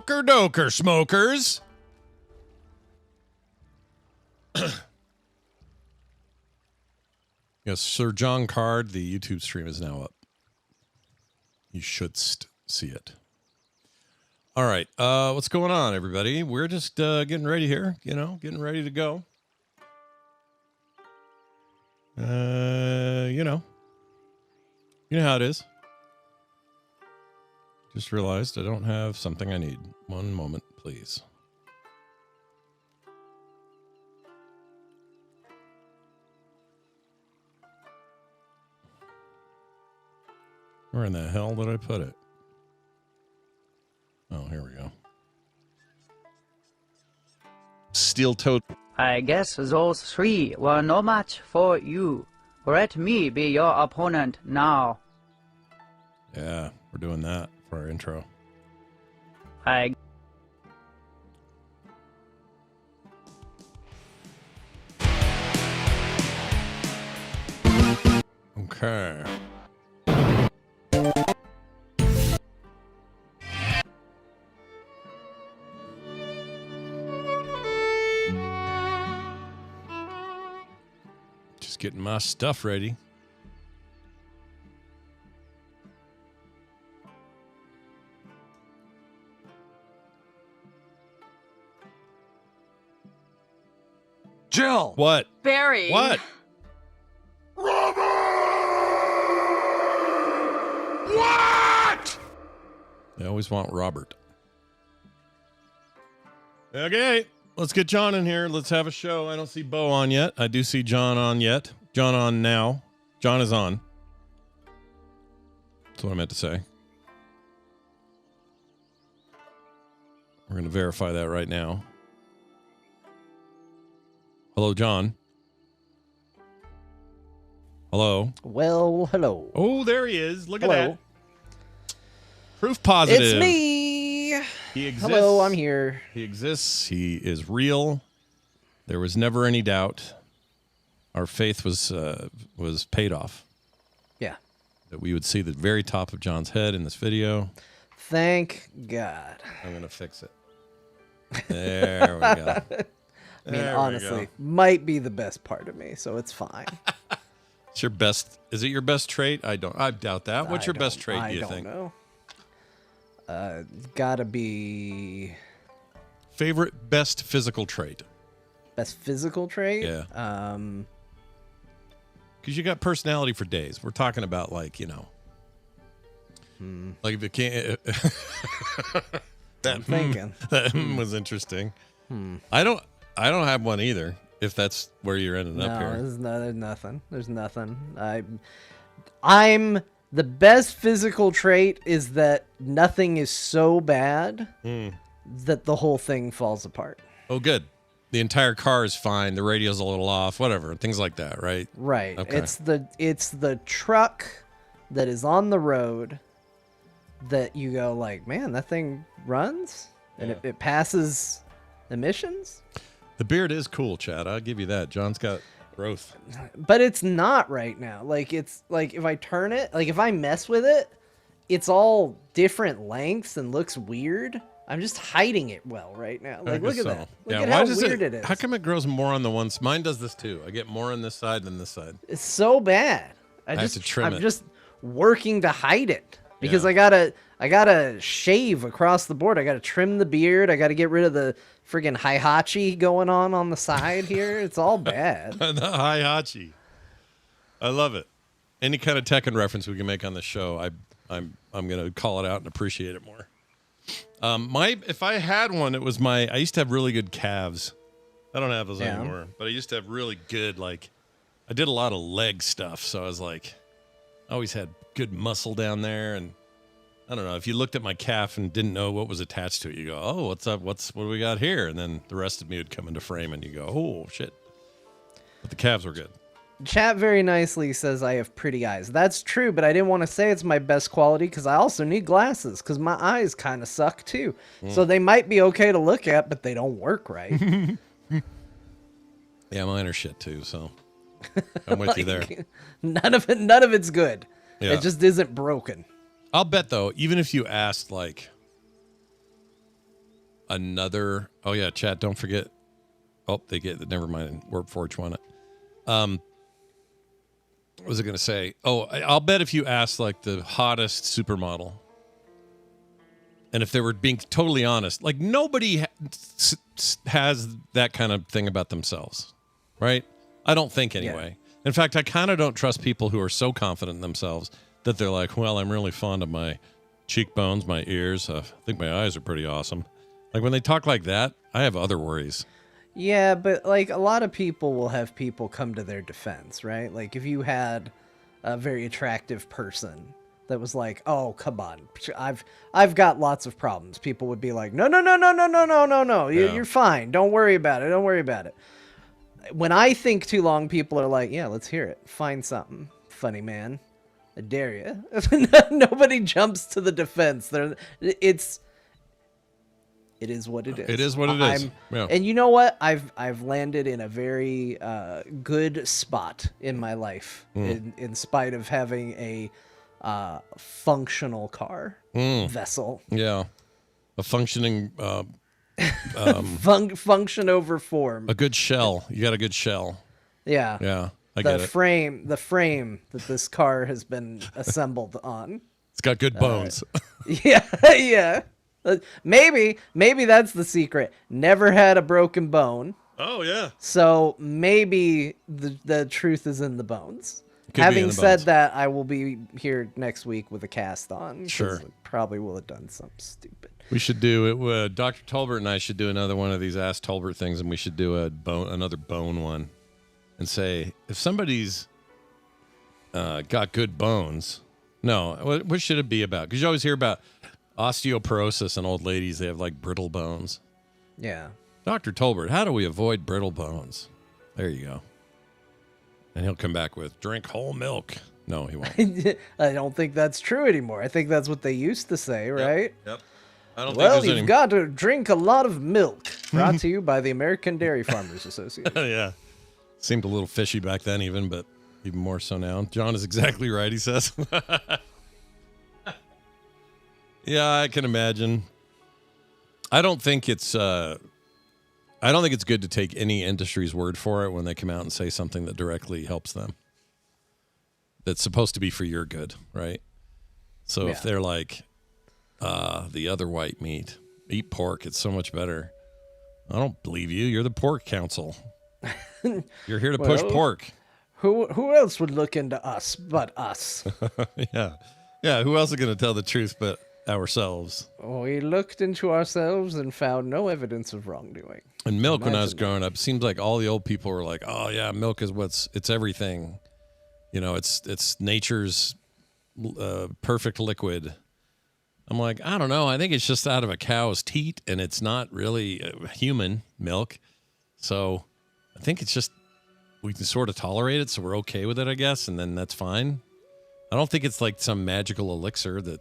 Oker doker, smokers. Yes, Sir John Card, the YouTube stream is now up. You should see it. All right. What's going on, everybody? We're just getting ready here, getting ready to go. You know how it is. Just realized I don't have something I need. One moment, please. Where in the hell did I put it? Oh, here we go. Steel toe. I guess those three were no match for you. Let me be your opponent now. Yeah, we're doing that for our intro. Okay. Just getting my stuff ready. Jill! What? Barry! What? Robert! What? They always want Robert. Okay, let's get John in here. Let's have a show. I don't see Bo on yet. I do see John on yet. John on now. John is on. That's what I meant to say. We're going to verify that right now. Hello, John. Hello. Well, hello. Oh, there he is. Look Hello. at that. Proof positive. It's me. He exists. Hello, I'm here. He exists. He is real. There was never any doubt. Our faith was paid off. Yeah. That we would see the very top of John's head in this video. Thank God. I'm going to fix it. There we go. I mean, honestly, might be the best part of me, so it's fine. It's your best. Is it your best trait? I doubt that. What's your best trait, do you think? I don't know. Gotta be... Favorite best physical trait? Best physical trait? Yeah. Because you got personality for days. We're talking about, like, like if it can't... I'm thinking. That was interesting. I don't have one either, if that's where you're ending up here. There's nothing. There's nothing. I'm the best physical trait is that nothing is so bad that the whole thing falls apart. Oh, good. The entire car is fine. The radio's a little off, whatever. Things like that, right? Right. Okay. It's the truck that is on the road that you go like, man, that thing runs and it passes emissions. The beard is cool, Chad. I'll give you that. John's got growth. But it's not right now. Like, it's like if I turn it, like if I mess with it, it's all different lengths and looks weird. I'm just hiding it well right now. Like, look at that. Look at how weird it is. How come it grows more on the ones? Mine does this too. I get more on this side than this side. It's so bad. I have to trim it. I'm just working to hide it because I gotta shave across the board. I gotta trim the beard. I gotta get rid of the friggin' hihachi going on the side here. It's all bad. The hihachi. I love it. Any kind of Tekken reference we can make on the show, I'm gonna call it out and appreciate it more. If I had one, it was I used to have really good calves. I don't have those anymore, but I used to have really good, like, I did a lot of leg stuff, so I was like, I always had good muscle down there, and I don't know, if you looked at my calf and didn't know what was attached to it, you go, oh, what's up? What do we got here? And then the rest of me would come into frame and you go, oh, shit. But the calves were good. Chat very nicely says I have pretty eyes. That's true, but I didn't want to say it's my best quality because I also need glasses because my eyes kind of suck too. So they might be okay to look at, but they don't work right. Yeah, mine are shit too, so I'm with you there. None of it's good. Yeah. It just isn't broken. I'll bet, though, even if you asked, like, another. Oh yeah, chat. Don't forget. Oh, they get. Never mind. Warpforge won it. What was I going to say? Oh, I'll bet if you asked like the hottest supermodel, and if they were being totally honest, like nobody has that kind of thing about themselves, right? I don't think anyway. In fact, I kind of don't trust people who are so confident in themselves that they're like, well, I'm really fond of my cheekbones, my ears. I think my eyes are pretty awesome. Like when they talk like that, I have other worries. Yeah, but like a lot of people will have people come to their defense, right? Like if you had a very attractive person that was like, "Oh, come on, I've got lots of problems," people would be like, "No, no, no, no, no, no, no, no, no. You're fine. Don't worry about it. Don't worry about it." When I think too long, people are like, "Yeah, let's hear it. Find something, funny man. I dare you." Nobody jumps to the defense. It is what it is. It is what it is. Yeah. And you know what? I've landed in a very good spot in my life, in spite of having a functional car vessel. Yeah, a functioning, Function over form. a good shell. You got a good shell. Yeah. Yeah, I get The it. frame that this car has been assembled on. It's got good bones. Yeah, yeah. Maybe that's the secret. Never had a broken bone. Oh yeah. So maybe the truth is in the bones. Could be in Having the said bones. that, I will be here next week with a cast on. 'Cause Sure. I probably will have done something stupid. We should do it. Dr. Tolbert and I should do another one of these Ask Tolbert things, and we should do another bone one, and say if somebody's got good bones. No, what should it be about? Because you always hear about osteoporosis in old ladies. They have like brittle bones. Yeah. Dr. Tolbert, how do we avoid brittle bones? There you go. And he'll come back with drink whole milk. No, he won't. I don't think that's true anymore. I think that's what they used to say, right? Yep. I don't Well, think there's you've got to drink a lot of milk. Brought to you by the American Dairy Farmers Association. Yeah. Seemed a little fishy back then, even, but even more so now. John is exactly right, he says. Yeah, I can imagine. I don't think it's good to take any industry's word for it when they come out and say something that directly helps them. That's supposed to be for your good, right? So if they're like, the other white meat, eat pork, it's so much better. I don't believe you. You're the pork council. You're here to push pork. Who else would look into us but us? Yeah. Yeah, who else is going to tell the truth but ourselves? We looked into ourselves and found no evidence of wrongdoing. And milk, when I was Imagine growing up, seems like all the old people were like, "Oh yeah, milk is it's everything. You know, it's nature's perfect liquid." I'm like, I don't know. I think it's just out of a cow's teat, and it's not really human milk. So I think it's just we can sort of tolerate it, so we're okay with it, I guess, and then that's fine. I don't think it's like some magical elixir that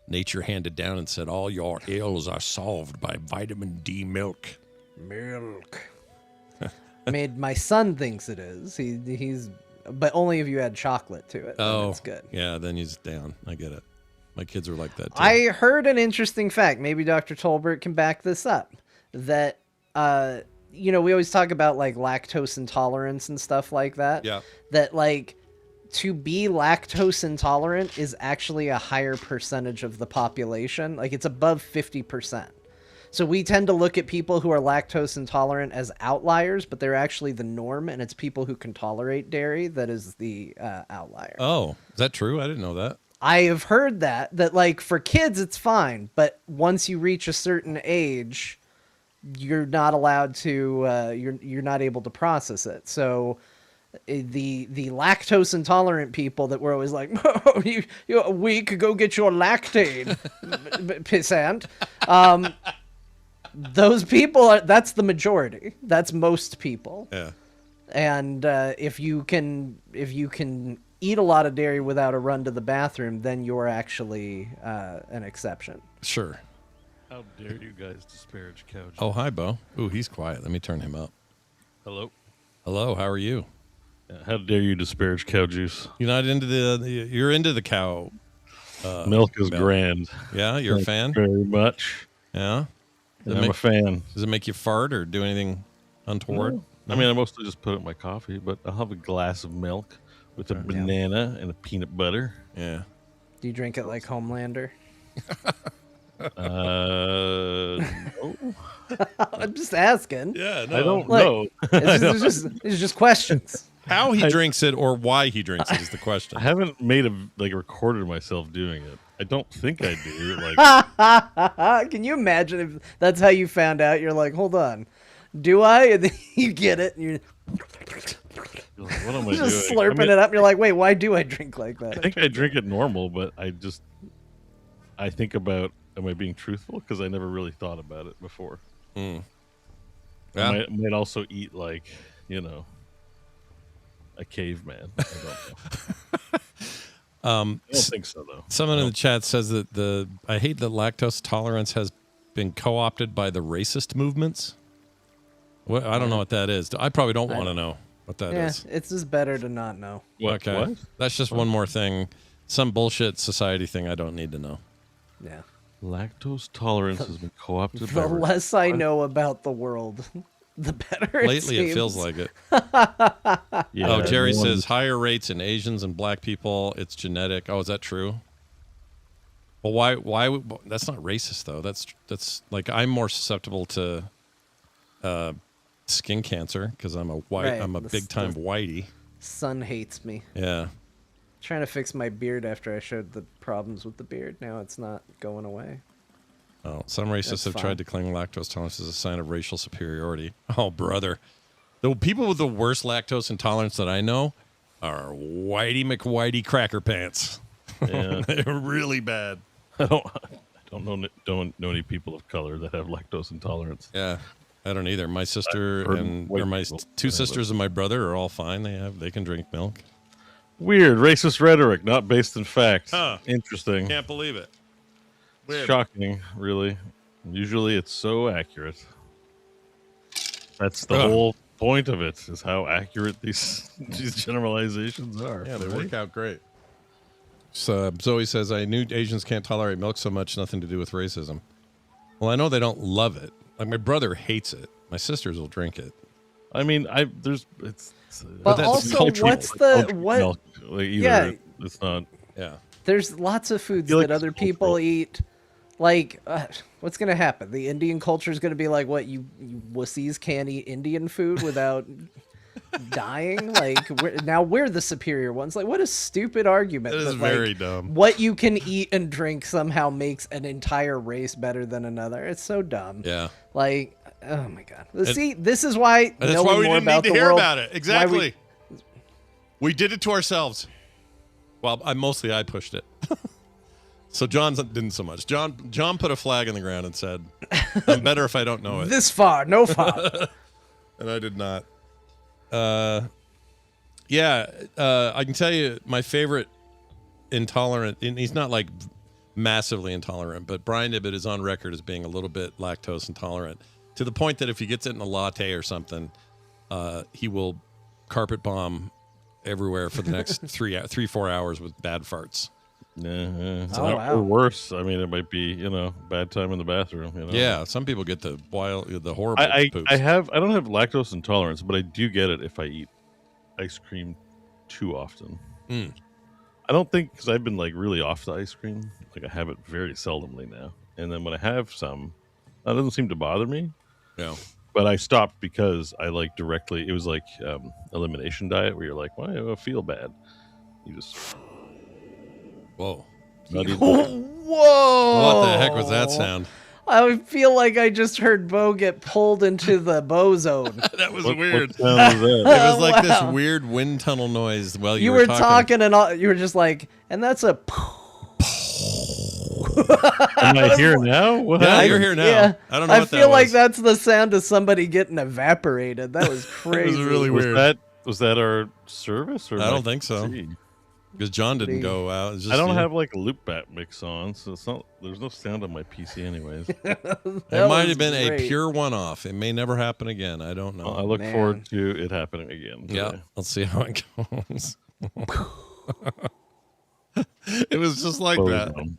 nature handed down and said all your ills are solved by vitamin D milk. Milk. My son thinks it is. He's, but only if you add chocolate to it. Oh, then it's good. Yeah, then he's down. I get it. My kids are like that too. I heard an interesting fact. Maybe Dr. Tolbert can back this up. That, we always talk about like lactose intolerance and stuff like that. Yeah. That like to be lactose intolerant is actually a higher percentage of the population. Like it's above 50%. So we tend to look at people who are lactose intolerant as outliers, but they're actually the norm, and it's people who can tolerate dairy that is the outlier. Oh, is that true? I didn't know that. I have heard that like for kids it's fine, but once you reach a certain age, you're not allowed to. You're not able to process it. So the lactose intolerant people that were always like, "Oh, you're a week, go get your Lactaid, pissant." Those people that's the majority. That's most people. Yeah. And if you can eat a lot of dairy without a run to the bathroom, then you're actually an exception. Sure. How dare you guys disparage cow juice? Oh, hi, Bo. Ooh, he's quiet. Let me turn him up. Hello. Hello, how are you? How dare you disparage cow juice? You're not into you're into the cow. Milk is milk. grand. Yeah, you're a fan? Very much. Yeah. Does it I'm a make- fan. Does it make you fart or do anything untoward? I mean, I mostly just put it in my coffee, but I'll have a glass of milk with a banana and a peanut butter. Yeah. Do you drink it like Homelander? No. I'm just asking. Yeah, I don't Like- know. It's just questions. How he drinks it or why he drinks it is the question. I haven't recorded myself doing it. I don't think I do. Like, Can you imagine if that's how you found out? You're like, hold on, do I? And then you get it, and you're what am I just doing? slurping I mean, it up. And you're like, wait, why do I drink like I that? think I drink it normal, but I think about, am I being truthful? Because I never really thought about it before. Yeah. I might also eat like, a caveman. I don't know. I don't think so though. Someone in the chat says that I hate that lactose tolerance has been co-opted by the racist movements. What I don't know what that is. I probably don't want to know what that Yeah, is. it's just better to not know. What? Okay. That's just one more thing. Some bullshit society thing I don't need to know. Yeah. Lactose tolerance has been co-opted The by less I know about the world, the better. Lately, it seems. feels like it. Yeah, Oh, Jerry everyone- says higher rates in Asians and black people. It's genetic. Oh, is that true? Well, why? That's not racist though. That's like I'm more susceptible to skin cancer because I'm a white. Right, I'm a the- big time whitey. Son hates me. Yeah. Trying to fix my beard after I showed the problems with the beard. Now it's not going away. Oh, some racists That's have fine. tried to claim lactose tolerance as a sign of racial superiority. Oh, brother. The people with the worst lactose intolerance that I know are Whitey McWhitey Cracker Pants. Yeah. They're really bad. I don't know any people of color that have lactose intolerance. Yeah, I don't either. My sister heard and white or my people two that have sisters and my brother are all fine. They can drink milk. Weird racist rhetoric, not based in fact. Huh. Interesting. Can't believe it. Weird. Shocking, really. Usually it's so accurate. That's the Ugh. whole point of it, is how accurate these generalizations are. Yeah, they right? work out great. So Zoe says, I knew Asians can't tolerate milk so much, nothing to do with racism. Well, I know they don't love it. Like my brother hates it. My sisters will drink it. I mean, But that's also, cultural. what's the what? milk, like, either Yeah. it's not. Yeah. There's lots of foods feel like that it's other people cultural. eat. Like, what's gonna happen? The Indian culture is gonna be like, what you wussies can't eat Indian food without dying? Like, now we're the superior ones. Like, what a stupid argument. That is that, like, very dumb. What you can eat and drink somehow makes an entire race better than another. It's so dumb. Yeah. Like, oh my god. See, this is why And that's knowing why we more didn't about need to the hear world, about it. why Exactly. We did it to ourselves. Well, I pushed it. So John didn't so much. John put a flag in the ground and said, I'm better if I don't know it. This far, no far. And I did not. I can tell you my favorite intolerant, and he's not like massively intolerant, but Brian Ibbett is on record as being a little bit lactose intolerant to the point that if he gets it in a latte or something, he will carpet bomb everywhere for the next 3-4 hours with bad farts. Yeah, Oh, wow. Or worse. I mean, it might be bad time in the bathroom. Yeah, some people get the horrible I poops. I don't have lactose intolerance, but I do get it if I eat ice cream too often. Mm. I don't think, because I've been like really off the ice cream. Like I have it very seldomly now, and then when I have some, that doesn't seem to bother me. Yeah. But I stopped because I like directly. It was like elimination diet, where you're like, "Why do I feel bad?" You just Whoa. not eat- Whoa! What the heck was that sound? I feel like I just heard Bo get pulled into the Bo zone. That was What weird. sound was It that? was like this Wow. weird wind tunnel noise while You were were talking and all, you were just like, and that's a. Am I here now? What Yeah, happened? you're here now. Yeah, I don't know I what that feel like was. that's the sound of somebody getting evaporated. That was crazy. really Was weird. was that our service? Or I don't my think so. PC? Because John didn't go out. It's just I don't you. have like a loop bat mix on, so it's not. There's no sound on my PC, anyways. It That might was have been a great. pure one-off. It may never happen again. I don't know. I look man. forward to it happening again. Yeah, today. let's see how it goes. It was just like Close that. them.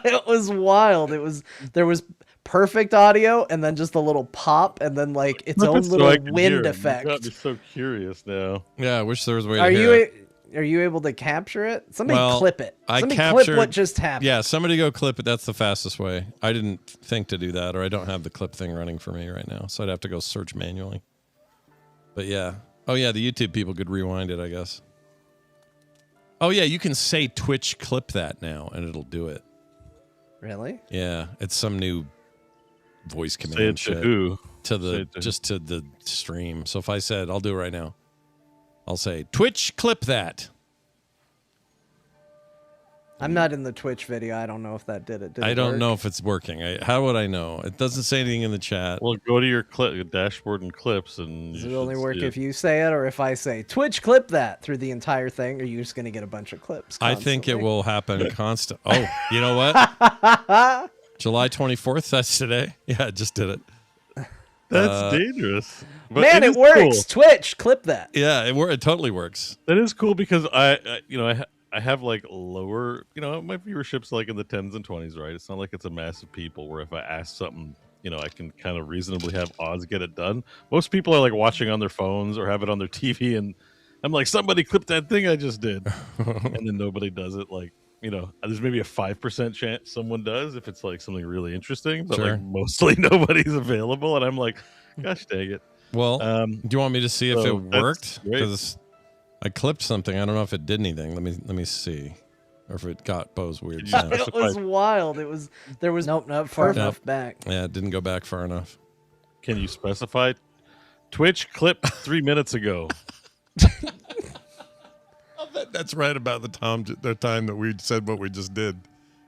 It was wild. There was perfect audio and then just a little pop and then like its Flip own it so I little can hear wind 'em. You effect. got me so curious now. Yeah, I wish there was a way to Are hear you it. are you able to capture it? Somebody Well, clip it. I Somebody captured- clip what just happened. Yeah, somebody go clip it. That's the fastest way. I didn't think to do that, or I don't have the clip thing running for me right now, so I'd have to go search manually. But yeah. Oh yeah, the YouTube people could rewind it, I guess. Oh yeah, you can say Twitch clip that now, and it'll do it. Really? Yeah, it's some new voice Say it command to shit who? to Say the it to- just to the stream. So if I said, I'll do it right now. I'll say Twitch clip that. I'm not in the Twitch video. I don't know if that did it. Did I it don't work? know if it's working. How would I know? It doesn't say anything in the chat. Well, go to your dashboard and clips, and Does you it only should work see if you say it or if I say Twitch clip that through the entire thing? Or are you just going to get a bunch of clips? I think it constantly? will happen constant. Oh, you know what? July 24th. That's today. Yeah, I just did it. That's dangerous. But Man, it is works. cool. Twitch clip that. Yeah, it totally works. That is cool because I have like lower, my viewership's like in the 10s and 20s, right? It's not like it's a mass of people where if I ask something, I can kind of reasonably have odds get it done. Most people are like watching on their phones or have it on their TV, and I'm like, somebody clip that thing I just did, and then nobody does it. Like, there's maybe a 5% chance someone does if it's like something really interesting, but Sure. like mostly nobody's available, and I'm like, gosh dang it. Well, do you want me to see if so it that's worked? great. Because I clipped something. I don't know if it did anything. Let me see, or if it got Bo's weird you sound. specify- It was wild. There was nope far Perfect. enough back. Yeah, it didn't go back far enough. Can you specify Twitch clip 3 minutes ago? That's right about the time that we said what we just did.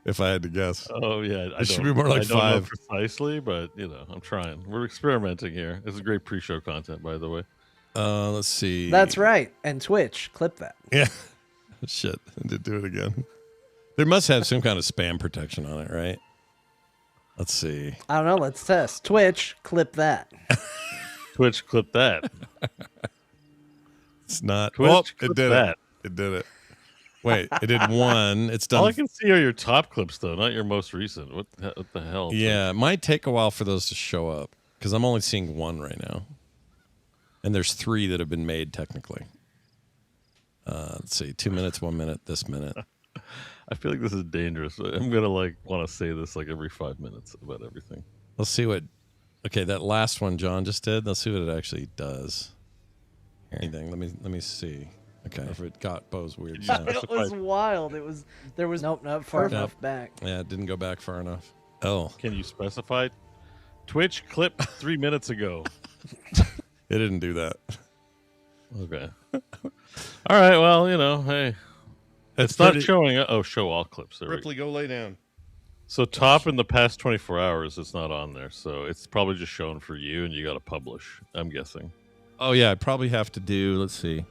If I had to guess, Oh yeah, It should be more like I don't know 5. precisely, but I'm trying. We're experimenting here. This is great pre-show content, by the way. let's see. That's right. And Twitch clip that. Yeah. Shit. I did do it again. There must have some kind of spam protection on it, right? Let's see. I don't know. Let's test. Twitch clip that. Twitch clip that. It's not. Twitch Oh, clip it did that. it. It did it. Wait, it did one. It's done. All I can see are your top clips, though, not your most recent. What the hell? Yeah, it might take a while for those to show up because I'm only seeing one right now, and there's 3 that have been made technically. Let's see, 2 minutes, 1 minute, this minute. I feel like this is dangerous. I'm gonna want to say this like every 5 minutes about everything. Let's see what. Okay, that last one John just did. Let's see what it actually does. Anything? Let me see. Okay, if it got Bo's weird sound. It was wild. There was nope far enough back. Yeah, it didn't go back far enough. Oh, Can you specify Twitch clip 3 minutes ago? it didn't do that. Okay. All right. Well, hey, it's not showing. Oh, show all clips. There we go. Ripley, go lay down. So top in the past 24 hours, it's not on there. So it's probably just shown for you, and you got to publish. I'm guessing. Oh yeah, I probably have to do. Let's see.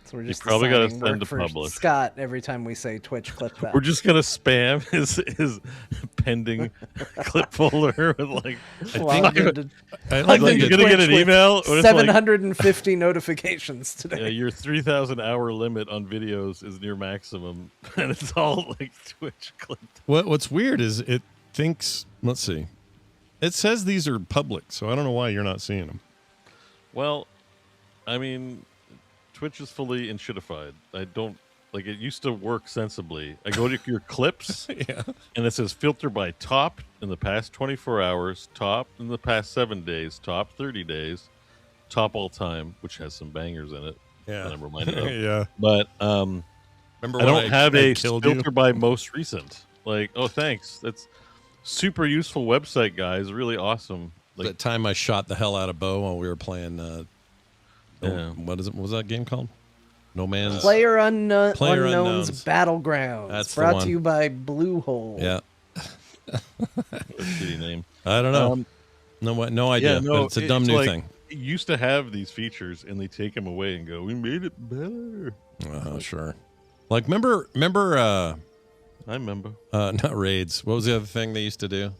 So we're just probably gotta assigning work send to for publish. Scott every time we say Twitch clip that. We're just gonna spam his pending clip folder with like. Logged think- into I Like like you're it. gonna get Twitch an with email. Or it's 750 notifications like, today. your 3,000 hour limit on videos is near maximum, and it's all like Twitch clipped. What's weird is it thinks. Let's see. It says these are public, so I don't know why you're not seeing them. Well, I mean, Twitch is fully enshittified. I don't like it. Used to work sensibly. I go to your clips, Yeah. and it says filter by top in the past 24 hours, top in the past 7 days, top 30 days, top all time, which has some bangers in it. Yeah. that I'm reminded of. Yeah. But Remember I when don't have I a killed filter you? by most recent. Like, oh, thanks. That's super useful website, guys. Really awesome. Like, That time I shot the hell out of Bo while we were playing. Yeah. What is it? What was that game called? No Man's. Player Player Unknown's Unknowns. Battlegrounds. That's the brought one. to you by Bluehole. Yeah. what a shitty name. I don't know. Um, No idea. But it's a dumb new like, thing. It used to have these features, and they take them away and go, "We made it better." Sure. Like remember I remember. not raids. What was the other thing they used to do?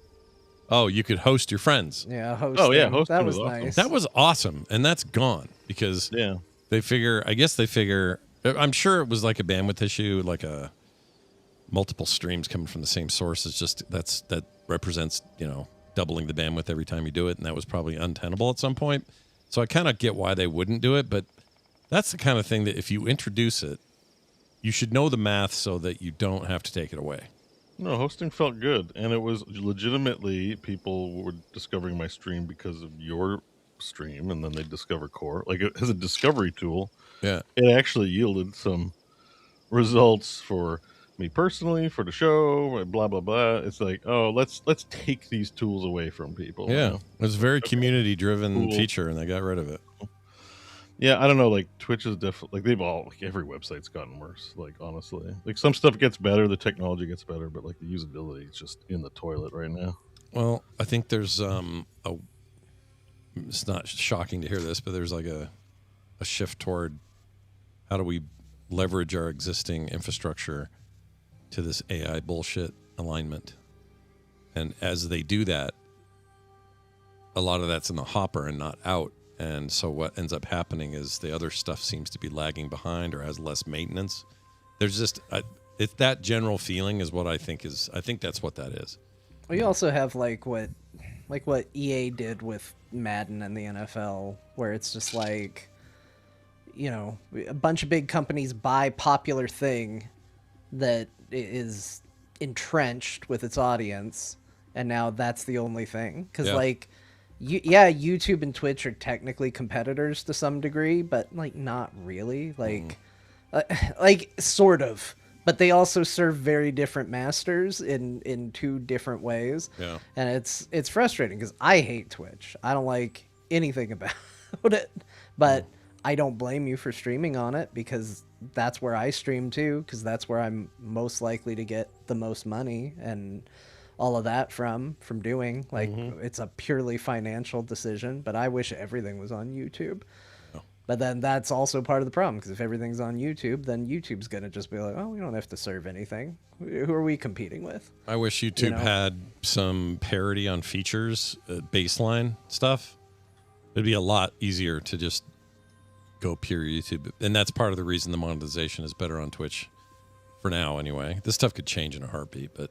Oh, you could host your friends. Yeah, hosting. Oh, yeah, hosting that was was awesome. nice. That was awesome, and that's gone because Yeah. they figure. I guess they figure. I'm sure it was like a bandwidth issue, like a multiple streams coming from the same source. It's just that represents doubling the bandwidth every time you do it, and that was probably untenable at some point. So I kind of get why they wouldn't do it, but that's the kind of thing that if you introduce it, you should know the math so that you don't have to take it away. No, hosting felt good, and it was legitimately people were discovering my stream because of your stream, and then they discover Core. Like, as a discovery tool, Yeah. it actually yielded some results for me personally, for the show, blah blah blah. It's like, oh, let's take these tools away from people. Yeah. You know? It was a very community-driven Cool. feature, and they got rid of it. Yeah, I don't know. Like, Twitch is definitely, like, they've all, like, every website's gotten worse. Like, honestly, like, some stuff gets better, the technology gets better, but like the usability is just in the toilet right now. Well, I think there's it's not shocking to hear this, but there's like a shift toward how do we leverage our existing infrastructure to this AI bullshit alignment. And as they do that, a lot of that's in the hopper and not out. And so what ends up happening is the other stuff seems to be lagging behind or has less maintenance. There's just it's that general feeling is what I think that's what that is. Well, you also have like what EA did with Madden and the NFL, where it's just like, you know, a bunch of big companies buy popular thing that is entrenched with its audience, and now that's the only thing. Because like, YouTube and Twitch are technically competitors to some degree, but like not really. Like, like sort of. But they also serve very different masters in two different ways. Yeah. And it's frustrating because I hate Twitch. I don't like anything about it. But I don't blame you for streaming on it, because that's where I stream too, because that's where I'm most likely to get the most money and all of that from doing. Like, it's a purely financial decision, but I wish everything was on YouTube. But then that's also part of the problem, because if everything's on YouTube, then YouTube's going to just be like, oh, we don't have to serve anything. Who are we competing with? I wish YouTube know? had some parity on features, baseline stuff. It'd be a lot easier to just go pure YouTube. And that's part of the reason the monetization is better on Twitch for now anyway. This stuff could change in a heartbeat, but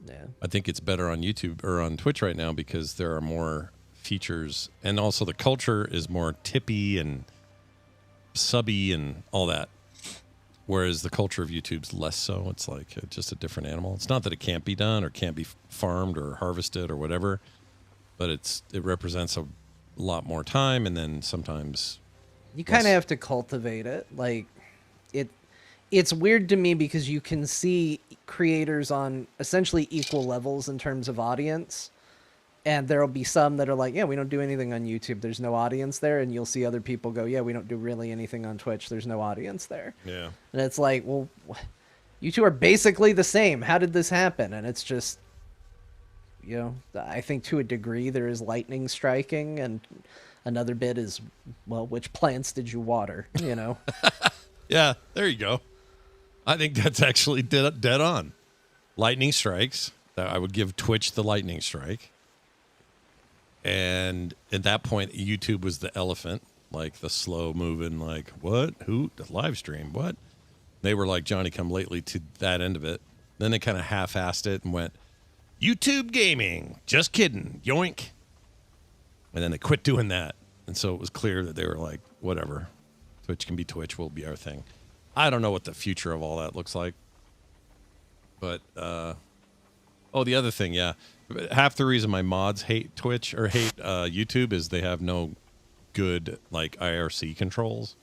Yeah. I think it's better on YouTube or on Twitch right now because there are more features, and also the culture is more tippy and subby and all that, whereas the culture of YouTube's less so. It's like just a different animal. It's not that it can't be done or can't be farmed or harvested or whatever, but it represents a lot more time, and then sometimes You kind Yes. of have to cultivate it. Like, it's weird to me because you can see creators on essentially equal levels in terms of audience, and there'll be some that are like, yeah, we don't do anything on YouTube, there's no audience there, and you'll see other people go, yeah, we don't do really anything on Twitch, there's no audience there. yeah. And it's like, well, you two are basically the same. How did this happen? And it's just, you know, I think to a degree there is lightning striking, and another bit is, well, which plants did you water? You know? Yeah, there you go. I think that's actually dead on. Lightning strikes. I would give Twitch the lightning strike. And at that point, YouTube was the elephant, like the slow moving, like, what? Who? The live stream? What? They were like Johnny come lately to that end of it. Then they kind of half-assed it and went, YouTube gaming. Just kidding. Yoink. And then they quit doing that. And so it was clear that they were like, whatever. Twitch can be Twitch, will be our thing. I don't know what the future of all that looks like. But, the other thing, yeah. Half the reason my mods hate Twitch or hate YouTube is they have no good, like, IRC controls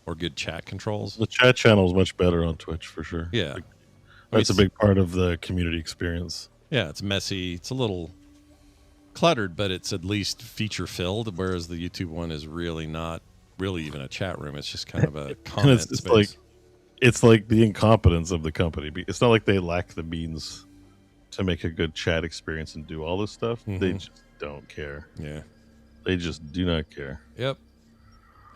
or good chat controls. The chat channel is much better on Twitch for sure. Yeah. Like, that's a big part of the community experience. Yeah, it's messy. It's a little cluttered, but it's at least feature-filled, whereas the YouTube one is really not really even a chat room. It's just kind of a And comment it's space. it's like the incompetence of the company. It's not like they lack the means to make a good chat experience and do all this stuff. They just don't care. Yeah. They just do not care. Yep.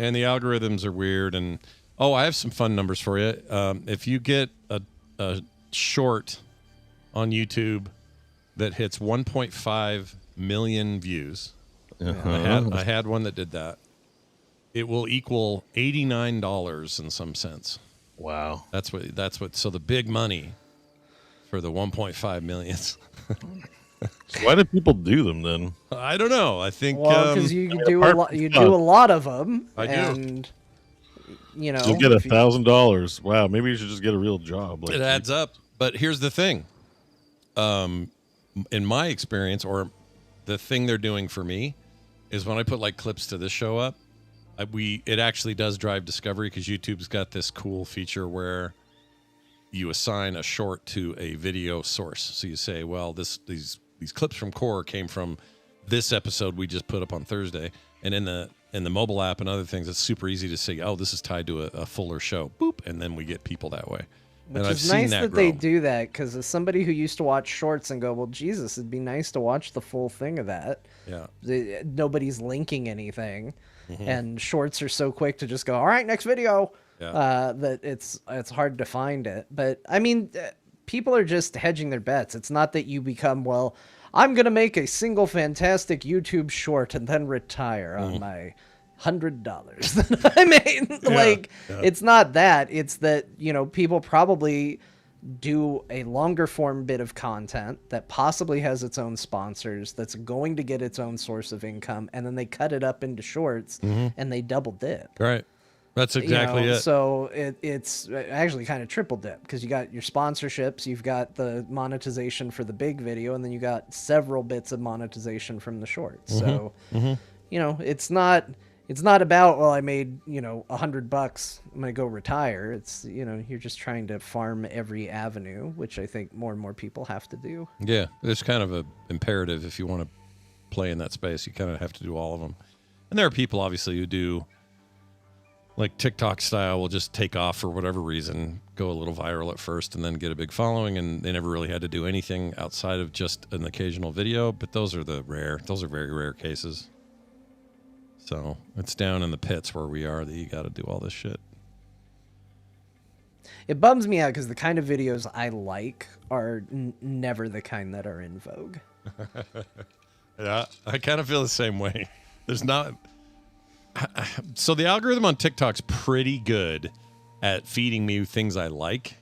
And the algorithms are weird. And I have some fun numbers for you. If you get a short on YouTube that hits 1.5 million views, I had one that did that. It will equal $89 in some sense. Wow. That's what. So the big money for the 1.5 millions Why do people do them then? I don't know. I think Well, because you do a apart lot. from You fun. do a lot of them. I do. And you know, You'll get if you- $1,000. Wow, maybe you should just get a real job. Like it adds up. But here's the thing. In my experience, or the thing they're doing for me, is when I put like clips to this show up, it actually does drive discovery because YouTube's got this cool feature where you assign a short to a video source. So you say, well, these clips from Core came from this episode we just put up on Thursday, and in the mobile app and other things, it's super easy to say, oh, this is tied to a fuller show. Boop, and then we get people that way. Which and is I've nice seen that grow. they do that, because as somebody who used to watch shorts and go, well, Jesus, it'd be nice to watch the full thing of that. Yeah. Nobody's linking anything, Mm-hmm. and shorts are so quick to just go, all right, next video. Yeah. That it's hard to find it. But I mean, people are just hedging their bets. It's not that you become, well, I'm gonna make a single fantastic YouTube short and then retire on my $100 that I made. Like, it's not that. It's that, you know, people probably do a longer form bit of content that possibly has its own sponsors, that's going to get its own source of income, and then they cut it up into shorts and they double dip. Right. That's exactly You know, it. So it's actually kind of triple dip, because you got your sponsorships, you've got the monetization for the big video, and then you got several bits of monetization from the shorts. So, you know, it's not about, well, I made, you know, $100, I'm gonna go retire. It's, you know, you're just trying to farm every avenue, which I think more and more people have to do. Yeah, it's kind of a imperative if you want to play in that space. You kind of have to do all of them. And there are people, obviously, who do, like TikTok style, will just take off for whatever reason, go a little viral at first, and then get a big following, and they never really had to do anything outside of just an occasional video. But those are very rare cases. So it's down in the pits where we are that you got to do all this shit. It bums me out because the kind of videos I like are never the kind that are in vogue. Yeah, I kind of feel the same way. There's not. So the algorithm on TikTok's pretty good at feeding me things I like,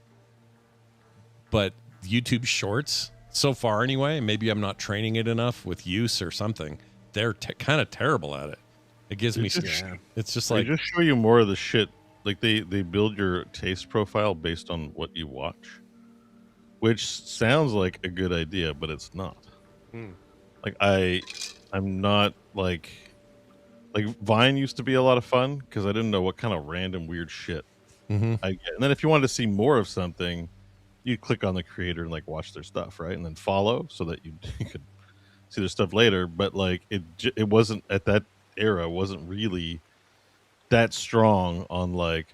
but YouTube Shorts, so far anyway, maybe I'm not training it enough with use or something. They're kind of terrible at it. It gives me. It's just They like just show you more of the shit. Like they build your taste profile based on what you watch, which sounds like a good idea, but it's not. Like I'm not like Vine used to be a lot of fun because I didn't know what kind of random weird shit I get. And then if you wanted to see more of something, you click on the creator and like watch their stuff, right? And then follow so that you could see their stuff later. But like it wasn't at that era, wasn't really that strong on like,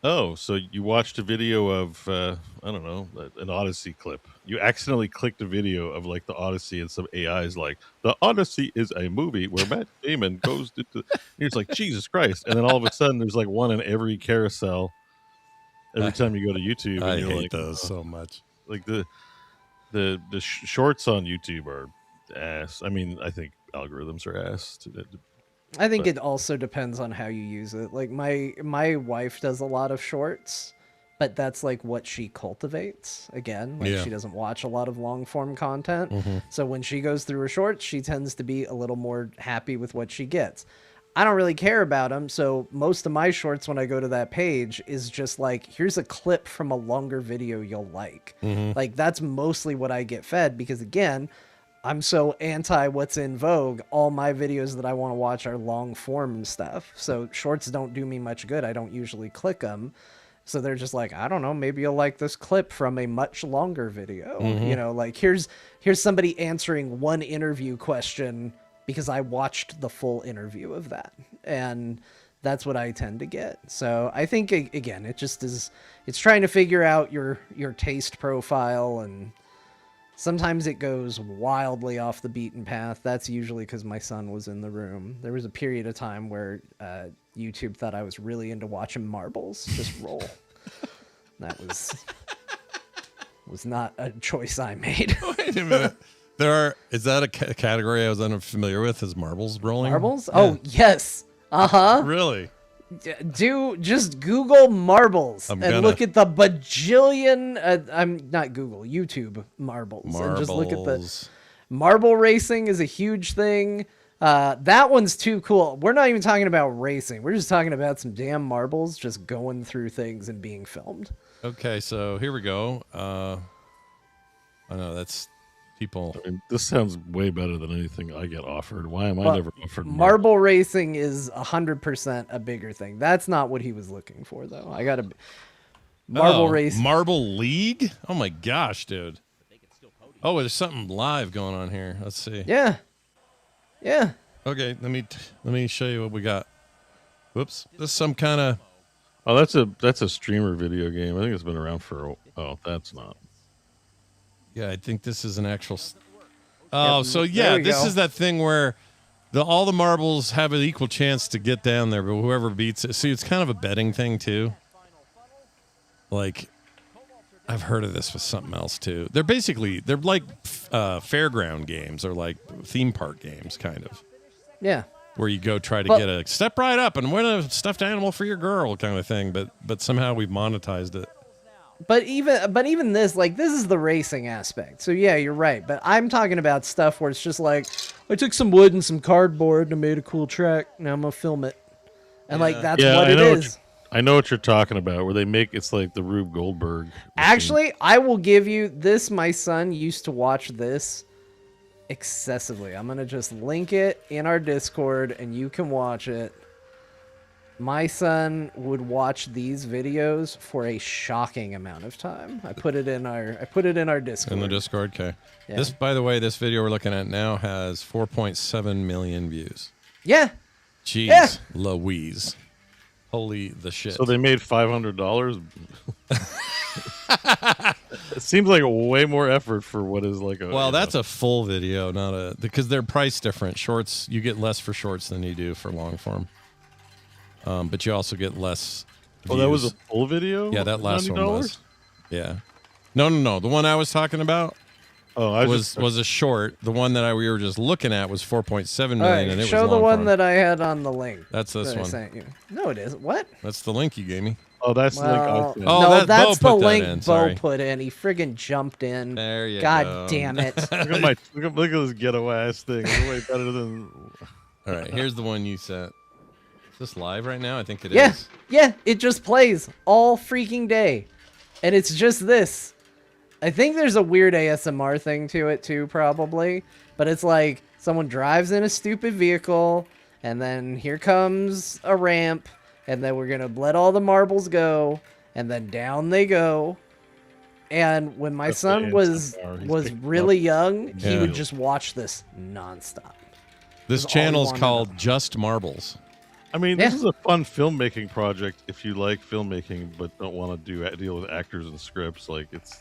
oh, so you watched a video of I don't know, an Odyssey clip. You accidentally clicked a video of like the Odyssey, and some AI is like, the Odyssey is a movie where Matt Damon goes to you're just like, Jesus Christ. And then all of a sudden there's like one in every carousel every time you go to YouTube. And I you're hate like, those so much. like the shorts on YouTube are ass. I mean, I think algorithms are ass. I think it also depends on how you use it. Like my wife does a lot of shorts, but that's like what she cultivates. Again, like Yeah. she doesn't watch a lot of long form content. So when she goes through her shorts, she tends to be a little more happy with what she gets. I don't really care about them, so most of my shorts when I go to that page is just like, here's a clip from a longer video you'll like. Like that's mostly what I get fed, because again, I'm so anti what's in vogue. All my videos that I want to watch are long form stuff. So shorts don't do me much good. I don't usually click them. So they're just like, I don't know, maybe you'll like this clip from a much longer video. You know, like here's somebody answering one interview question because I watched the full interview of that. And that's what I tend to get. So I think, again, it just is, it's trying to figure out your taste profile, and sometimes it goes wildly off the beaten path. That's usually because my son was in the room. There was a period of time where YouTube thought I was really into watching marbles just roll. That was not a choice I made. Wait a minute. Is that a category I was unfamiliar with? Is marbles rolling? Marbles? Yeah. Oh, yes. Uh-huh. Really? Just Google marbles I'm and gonna. look at the bajillion. I'm not Google, YouTube marbles, and just look at the Marbles. Marble racing is a huge thing. That one's too cool. We're not even talking about racing. We're just talking about some damn marbles just going through things and being filmed. Okay, so here we go. I know that's people. I mean, this sounds way better than anything I get offered. Why am I Well, never offered Marble racing is 100% a bigger thing. That's not what he was looking for, though. I gotta. Marble racing. Marble League? Oh my gosh, dude. Oh, there's something live going on here. Let's see. Yeah. Yeah. Okay, let me show you what we got. Whoops. This is some kind of Oh, that's a streamer video game. I think it's been around for. Oh, that's not. yeah, I think this is an actual Oh, Yep, so there yeah, we this go. is that thing where all the marbles have an equal chance to get down there, but whoever beats it. See, it's kind of a betting thing too. Like I've heard of this with something else too. They're like fairground games or like theme park games, kind of, Yeah. where you go try to But- get a step right up and win a stuffed animal for your girl, kind of thing. But somehow we've monetized it. But even this, like, this is the racing aspect. So yeah, you're right. But I'm talking about stuff where it's just like, I took some wood and some cardboard and I made a cool track. Now I'm gonna film it, and like that's Yeah, what I it know is. I know what you're talking about. Where they make it's like the Rube Goldberg. machine. Actually, I will give you this. My son used to watch this excessively. I'm gonna just link it in our Discord, and you can watch it. My son would watch these videos for a shocking amount of time. I put it in our Discord. In the Discord, okay. Yeah. This, by the way, this video we're looking at now has 4.7 million views. Yeah. Jeez, Yeah. Louise. Holy the shit. So they made $500. It seems like a way more effort for what is like a. well, that's a full video, not a, because they're priced different. Shorts, you get less for shorts than you do for long form. But you also get less. Oh, that was a views. full video. Yeah, that last one $90? was. Yeah. No. The one I was talking about Oh, I was a short. The one that we were just looking at was 4.7 million, All right, and it show was the long one form. that I had on the link. That's this that I one. sent you. No, it isn't. What? That's the link you gave me. Oh, that's the link I Well, sent. Oh, no, that- that's Bo the put that link in, Bo sorry. put in. He friggin' jumped in. There you God go. damn it. Look at this ghetto ass thing. It's way better than. All right, here's the one you sent. Is this live right now? I think it is. Yeah, yeah, it just plays all freaking day. And it's just this. I think there's a weird ASMR thing to it too, probably. But it's like someone drives in a stupid vehicle, and then here comes a ramp, and then we're gonna let all the marbles go, and then down they go. And when my That's the son was ASMR. He's was picking really up young, he Yeah. would just watch this nonstop. This That's all we channel is wanted. called Just Marbles. I mean, this Yeah. is a fun filmmaking project if you like filmmaking but don't want to deal with actors and scripts. Like it's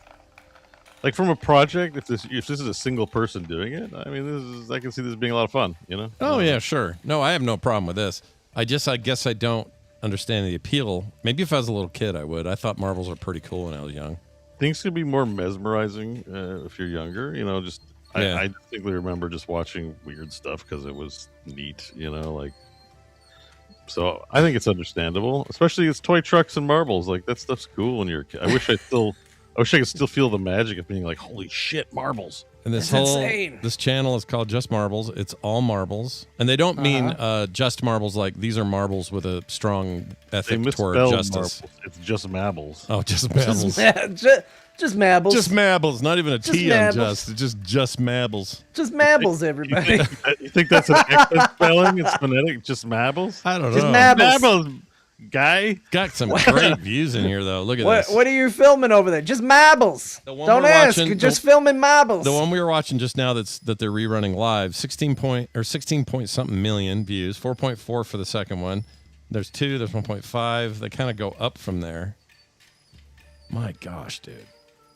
like from a project. If this is a single person doing it, I mean, I can see this being a lot of fun. You know? Oh yeah, sure. No, I have no problem with this. I guess I don't understand the appeal. Maybe if I was a little kid, I would. I thought marbles were pretty cool when I was young. Things could be more mesmerizing if you're younger. You know, just Yeah. I distinctly remember just watching weird stuff because it was neat. You know, like. So I think it's understandable, especially it's toy trucks and marbles. Like that stuff's cool when you're a kid. I wish I could still feel the magic of being like, holy shit, marbles. And this That's whole insane. this channel is called Just Marbles. It's all marbles, and they don't mean just marbles like these are marbles with a strong They ethic toward misspelled justice. marbles. It's just marbles. Oh, just marbles. Just Mabbles. Just marbles, not even a Just T on marbles. just. It's just marbles. Just Mabbles, everybody. You think that's an excellent spelling? It's phonetic. Just marbles. I don't Just know. Mabbles. Marbles, guy. Got some great views in here though. Look at What this. are you filming over there? Just marbles. The one Don't we're ask. watching- Just filming marbles. The one we were watching just now that they're rerunning live, 16 point something million views, 4.4 for the second one. There's 2, there's 1.5. They kind of go up from there. My gosh, dude.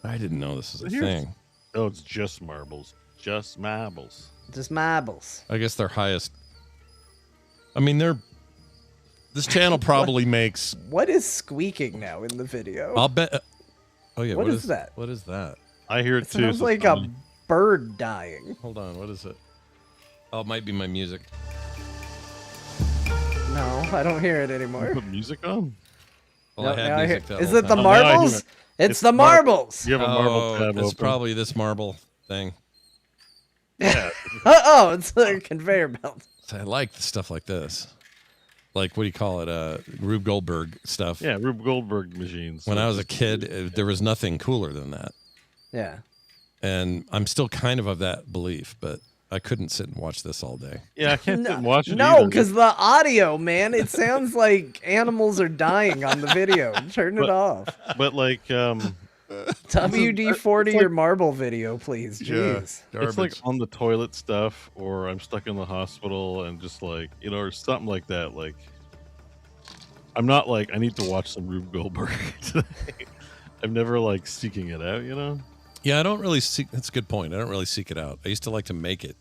I didn't know this was a thing. Oh, it's just marbles. Just marbles. Just marbles. I guess their highest. I mean, this channel probably makes. What is squeaking now in the video? I'll bet. Oh yeah. What is that? What is that? I hear it It too. sounds so like tell a me. bird dying. Hold on. What is it? Oh, it might be my music. No, I don't hear it anymore. Put music on. Well, I No, had now I hear- music that Is whole it the time. now I hear marbles? it. It's It's the mar- marbles. You have a marble Oh, tab it's open. probably this marble thing. Yeah. Oh, it's a conveyor belt. So I like stuff like this. Like, what do you call it? Rube Goldberg stuff. Yeah, Rube Goldberg machines. When I was a kid, there was nothing cooler than that. Yeah. And I'm still kind of that belief, but I couldn't sit and watch this all day. Yeah, I can't sit and watch it No, either. because the audio, man, it sounds like animals are dying on the video. Turn it off. But like, WD-40 or marble video, please. Jeez. it's like on the toilet stuff, or I'm stuck in the hospital and just like, or something like that. Like, I'm not like, I need to watch some Rube Goldberg today. I'm never like seeking it out, Yeah, I don't really seek. That's a good point. I don't really seek it out. I used to like to make it,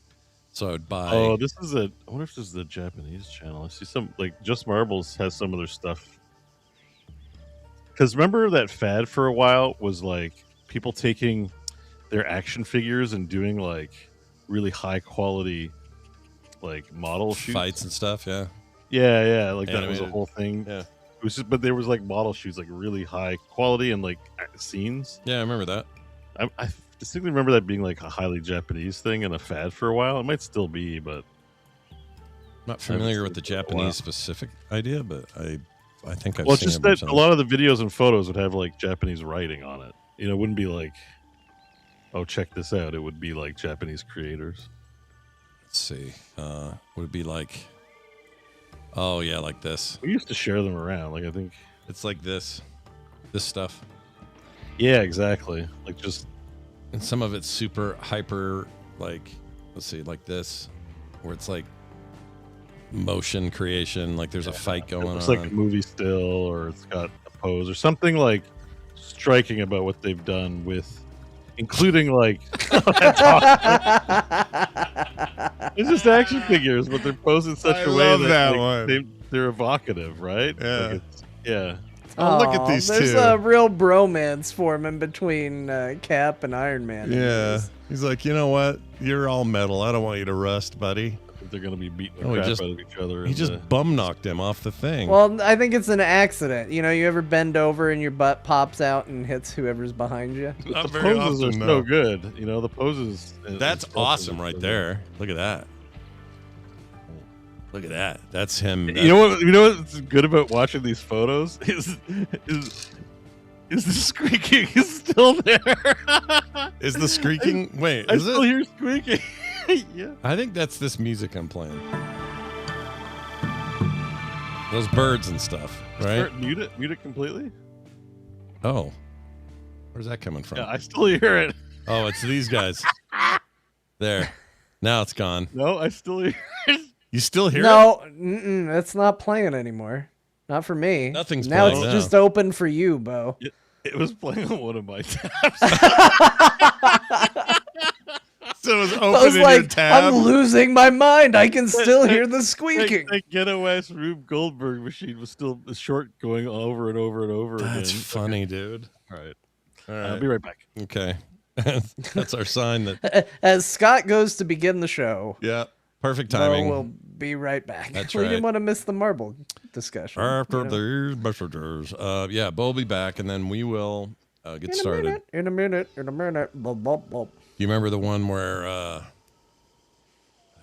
so I would buy. Oh, this is I wonder if this is a Japanese channel. I see some, like, Just Marbles has some of their stuff. Because remember that fad for a while was like people taking their action figures and doing like really high quality like model shoots. Fights and stuff. Yeah. Yeah, like that was a Animated. whole thing. Yeah. It was just, but there was like model shoots, like really high quality and like scenes. Yeah, I remember that. I distinctly remember that being like a highly Japanese thing and a fad for a while. It might still be, but Not familiar with the seen it for a while. Japanese specific idea, but I think I've well, it's seen just it. that myself. a lot of the videos and photos would have like Japanese writing on it. It wouldn't be like, oh, check this out. It would be like Japanese creators. Let's see. Would it be like? Oh yeah, like this. We used to share them around. Like, I think. It's like this stuff, Yeah, exactly. Like just and some of it's super hyper. Like, let's see, like this, where it's like motion creation. Like there's a fight it going looks on. like a movie still, or it's got a pose or something like striking about what they've done with, including like it's just action figures, but they're posed in such I a way love that, that like, one. they're evocative, right? Yeah. Like yeah. Oh, look at Aw, these there's two. a real bromance forming between Cap and Iron Man. in Yeah. this. He's like, you know what? You're all metal. I don't want you to rust, buddy. I think they're gonna be beating the Oh, he crap just- out of each other. He in just the- bum knocked him off the thing. Well, I think it's an accident. You ever bend over and your butt pops out and hits whoever's behind you? Not the very poses often, are no. so good. The poses. That's is awesome also right so there. Look at that. Look at that. That's him. good. You know what's good about watching these photos is the squeaking is still there. Is the squeaking? Wait, I is still it? hear squeaking. Yeah. I think that's this music I'm playing. Those birds and stuff, right? Mute it completely. Oh, where's that coming from? Yeah, I still hear it. Oh, it's these guys. There. Now it's gone. No, I still hear it. You still hear it? No, it's not playing anymore. Not for me. Nothing's now playing it's now. just open for you, Bo. It was playing on one of my tabs. So it was I open was in your like, tab. I'm losing my mind. I can still hear the squeaking. That Ghetto ass Rube Goldberg machine was still short, going over and over and over That's again. funny, dude. All right. All I'll right. be right back. Okay. That's our sign that, As Scott goes to begin the show, yeah, perfect Bo timing. will be right back. That's we right. didn't want to miss the marble discussion. After you know. these messages. Yeah, Bo will be back, and then we will get In a started. minute, in a minute, in a minute. Blah, blah, blah. Do you remember the one where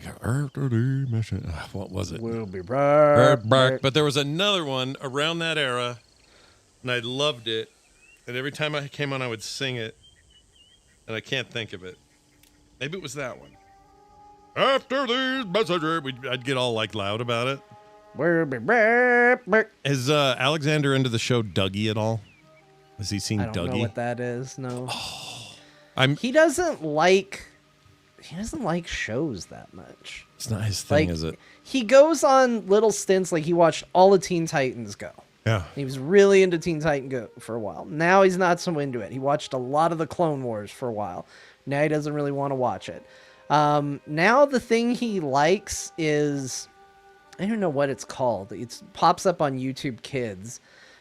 after the mission? What was it? We'll be right back. But there was another one around that era, and I loved it. And every time I came on, I would sing it, and I can't think of it. Maybe it was that one. After these messages, I'd get all like loud about it. We'll be right back. Is Alexander into the show Dougie at all? Has he seen I don't know Dougie? what that is. No, I'm. he doesn't like shows that much. It's not his thing, Like, is it? he goes on little stints. Like he watched all of Teen Titans Go. Yeah. He was really into Teen Titan Go for a while. Now he's not so into it. He watched a lot of the Clone Wars for a while. Now he doesn't really want to watch it. Now the thing he likes is, I don't know what it's called. It pops up on YouTube Kids,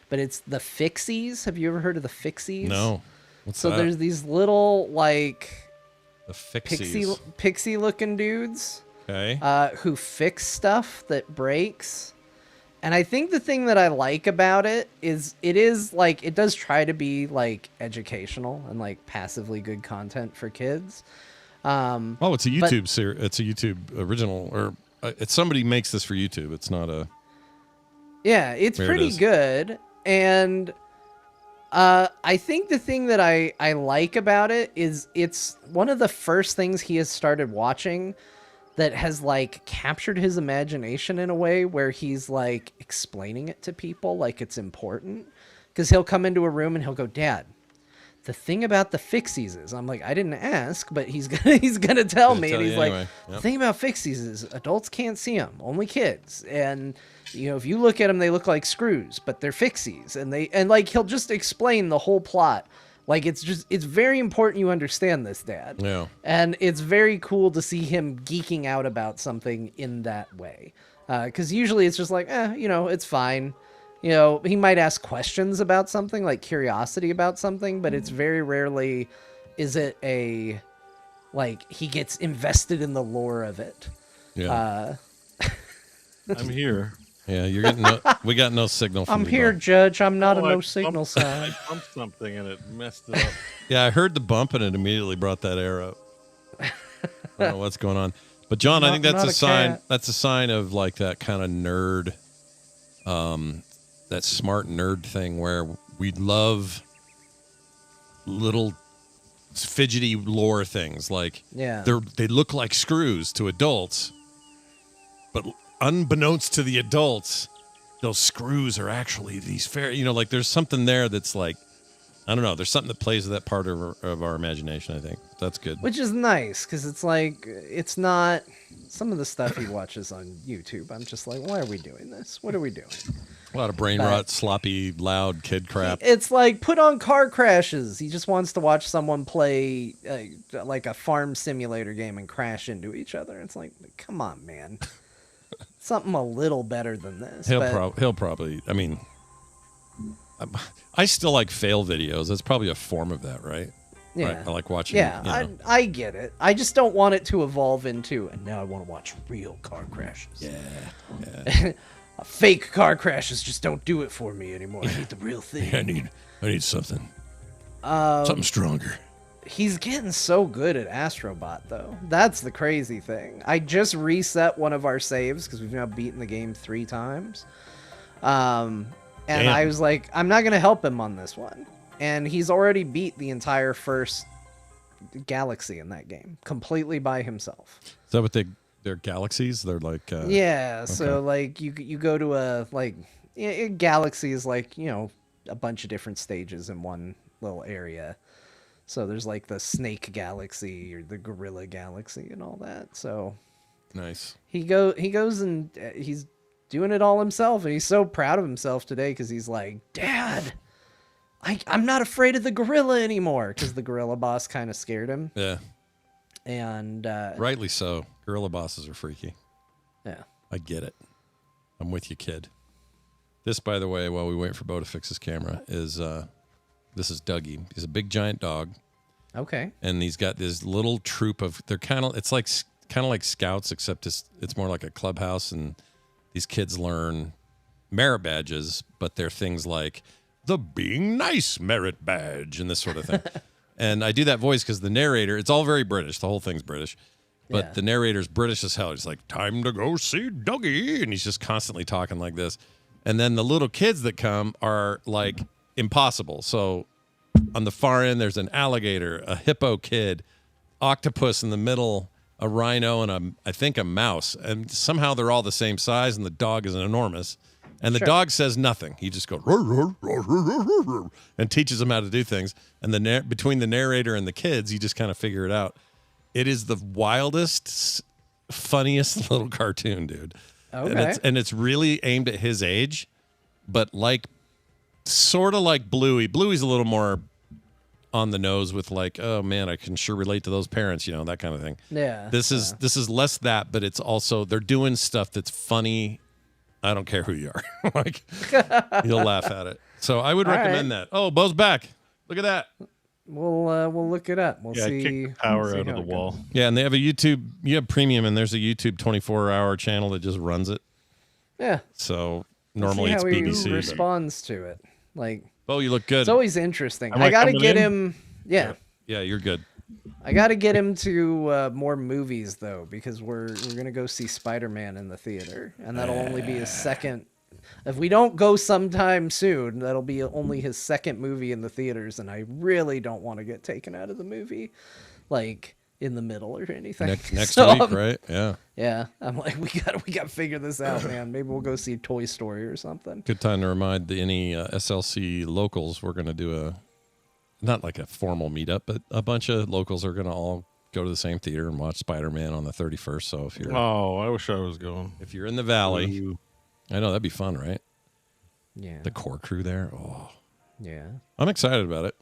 but it's the Fixies. Have you ever heard of the Fixies? No. What's So that? there's these little like the Fixies. pixie looking dudes Okay. who fix stuff that breaks. And I think the thing that I like about it is like it does try to be like educational and like passively good content for kids. Oh, it's a YouTube series. It's a YouTube original, or it's somebody makes this for YouTube. It's not a. Yeah, it's There it pretty is. good. And I think the thing that I like about it is it's one of the first things he has started watching that has like captured his imagination in a way where he's like explaining it to people like it's important. Because he'll come into a room and he'll go, "Dad, the thing about the fixies is," I'm like, "I didn't ask," but he's gonna tell me. tell And he's you like, anyway. "The Yep. thing about fixies is adults can't see them, only kids. And if you look at them, they look like screws, but they're fixies." And like he'll just explain the whole plot. Like it's very important you understand this, Dad. Yeah. And it's very cool to see him geeking out about something in that way. Because usually it's just like, it's fine. He might ask questions about something, like curiosity about something, but it's very rarely is it like he gets invested in the lore of it. Yeah. I'm here. Yeah. You're getting. We got no signal. From I'm you, here, Bob. Judge. I'm not a Oh, no signal sign. I bumped something and it messed it up. Yeah, I heard the bump and it immediately brought that air up. I don't know what's going on, but John, I think that's Not a a sign. cat. That's a sign of like that kind of nerd, that smart nerd thing where we love little fidgety lore things. Like Yeah. they look like screws to adults, but unbeknownst to the adults, those screws are actually these like there's something there that's like, I don't know. There's something that plays with that part of our imagination. I think that's good. Which is nice, because it's like, it's not some of the stuff he watches on YouTube. I'm just like, why are we doing this? What are we doing? A lot of brain rot, sloppy, loud kid crap. It's like, put on Car Crashes. He just wants to watch someone play like a farm simulator game and crash into each other. It's like, come on, man. Something a little better than this. He'll probably. I mean, I still like fail videos. That's probably a form of that, right? Yeah. Right? I like watching. Yeah, I get it. I just don't want it to evolve into, and now I want to watch real car crashes. Yeah. Fake car crashes just don't do it for me anymore. I need the real thing. I need something. Something stronger. He's getting so good at Astrobot, though. That's the crazy thing. I just reset one of our saves because we've now beaten the game 3 times. And Damn. I was like, I'm not going to help him on this one. And he's already beat the entire first galaxy in that game completely by himself. Is that what they're galaxies? They're like. Yeah, so like you go to a galaxy is like, a bunch of different stages in one little area. So there's like the snake galaxy or the gorilla galaxy and all that. So Nice. he goes and he's doing it all himself, and he's so proud of himself today because he's like, "Dad, I'm not afraid of the gorilla anymore," because the gorilla boss kind of scared him. Yeah. And Rightly so. Gorilla bosses are freaky. yeah. I get it. I'm with you, kid. This, by the way, while we wait for Bo to fix his camera, is this is Dougie. He's a big giant dog, Okay. and he's got this little troop of. They're kind of like scouts, except it's more like a clubhouse, and these kids learn merit badges, but they're things like the being nice merit badge and this sort of thing. And I do that voice because the narrator, it's all very British. The whole thing's British. But Yeah. the narrator's British as hell. He's like, time to go see Dougie. And he's just constantly talking like this. And then the little kids that come are like impossible. So on the far end, there's an alligator, a hippo kid, octopus in the middle, a rhino, and I think a mouse. And somehow they're all the same size, and the dog is enormous. And the dog says nothing. He just goes, "Rrr, rrr, rrr, rrr, rrr, rrr," and teaches them how to do things. And between the narrator and the kids, you just kind of figure it out. It is the wildest, funniest little cartoon, dude. Okay. And it's really aimed at his age, but like sort of like Bluey. Bluey's a little more on the nose with like, oh man, I can sure relate to those parents, that kind of thing. Yeah. This is less that, but it's also they're doing stuff that's funny. I don't care who you are. Like you'll laugh at it. So I would All recommend right. that. Oh, Bo's back. Look at that. We'll look it up. We'll Yeah, see. kick the power see out how of the it wall. goes. Yeah, and they have a YouTube. You have premium, and there's a YouTube 24-hour channel that just runs it. Yeah. So We'll normally see it's how he BBC. But, responds to it. Like, Bo, you look good. it's always interesting. Am I I gotta coming get in? him. Yeah. Yeah, you're good. I got to get him to more movies though, because we're gonna go see Spider-Man in the theater, and that'll only be his second. If we don't go sometime soon, that'll be only his second movie in the theaters, and I really don't want to get taken out of the movie, like in the middle or anything. Next So, week, right? Yeah. Yeah, I'm like, we got to figure this out, man. Maybe we'll go see Toy Story or something. Good time to remind any SLC locals we're going to do not like a formal meetup, but a bunch of locals are going to all go to the same theater and watch Spider-Man on the 31st. So if you're Oh, I wish I was going. if you're in the valley, Ooh. I know that'd be fun, right? Yeah, The core crew there. Oh, yeah. I'm excited about it.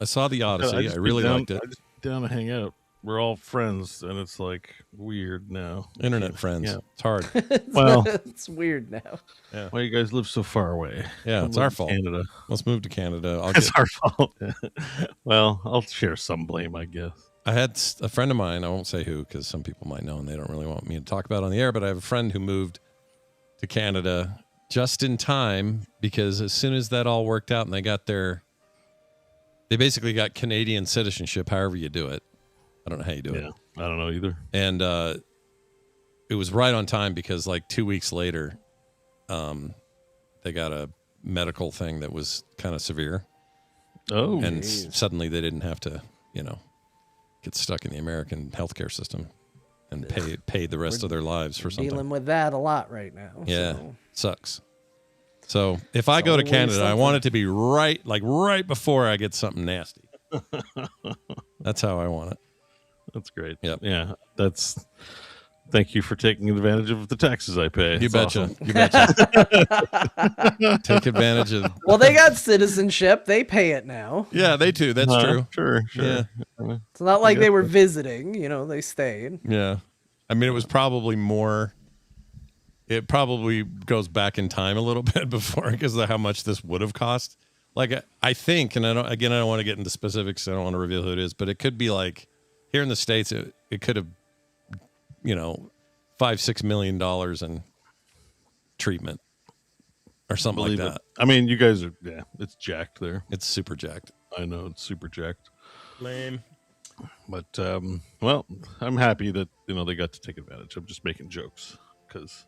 I saw the Odyssey. I just really be down, liked it. I just be down to hang out. We're all friends, and it's like weird now. Internet friends. Yeah. It's hard. Well, It's weird now. why you guys live so far away? Yeah, it's Live our in fault. Canada. Let's move to Canada. It's our fault. Well, I'll share some blame, I guess. I had a friend of mine, I won't say who because some people might know and they don't really want me to talk about it on the air, but I have a friend who moved to Canada just in time because as soon as that all worked out and they basically got Canadian citizenship, however you do it. I don't know how you do it. Yeah, I don't know either. And it was right on time because like 2 weeks later, they got a medical thing that was kind of severe. Oh, And suddenly they didn't have to, get stuck in the American healthcare system and pay the rest of their lives for something. Dealing with that a lot right now. Yeah, so. sucks. So if I go to always Canada, I something. want it to be right before I get something nasty. That's how I want it. that's great. Yep. Yeah, that's. Thank you for taking advantage of the taxes I pay. You It's betcha. awesome. You betcha. Take advantage of. Well, they got citizenship. They pay it now. Yeah, they too. That's true. Sure. Yeah. It's not like they guess were visiting. They stayed. Yeah. I mean, it was probably more. It probably goes back in time a little bit before because of how much this would have cost. Like I think, and I don't want to get into specifics. I don't want to reveal who it is, but it could be like here in the States, it could have, $5-6 million in treatment or something Believe like it. that. I mean, you guys are. Yeah, it's jacked there. It's super jacked. I know it's super jacked. Lame. But well, I'm happy that they got to take advantage. I'm just making jokes because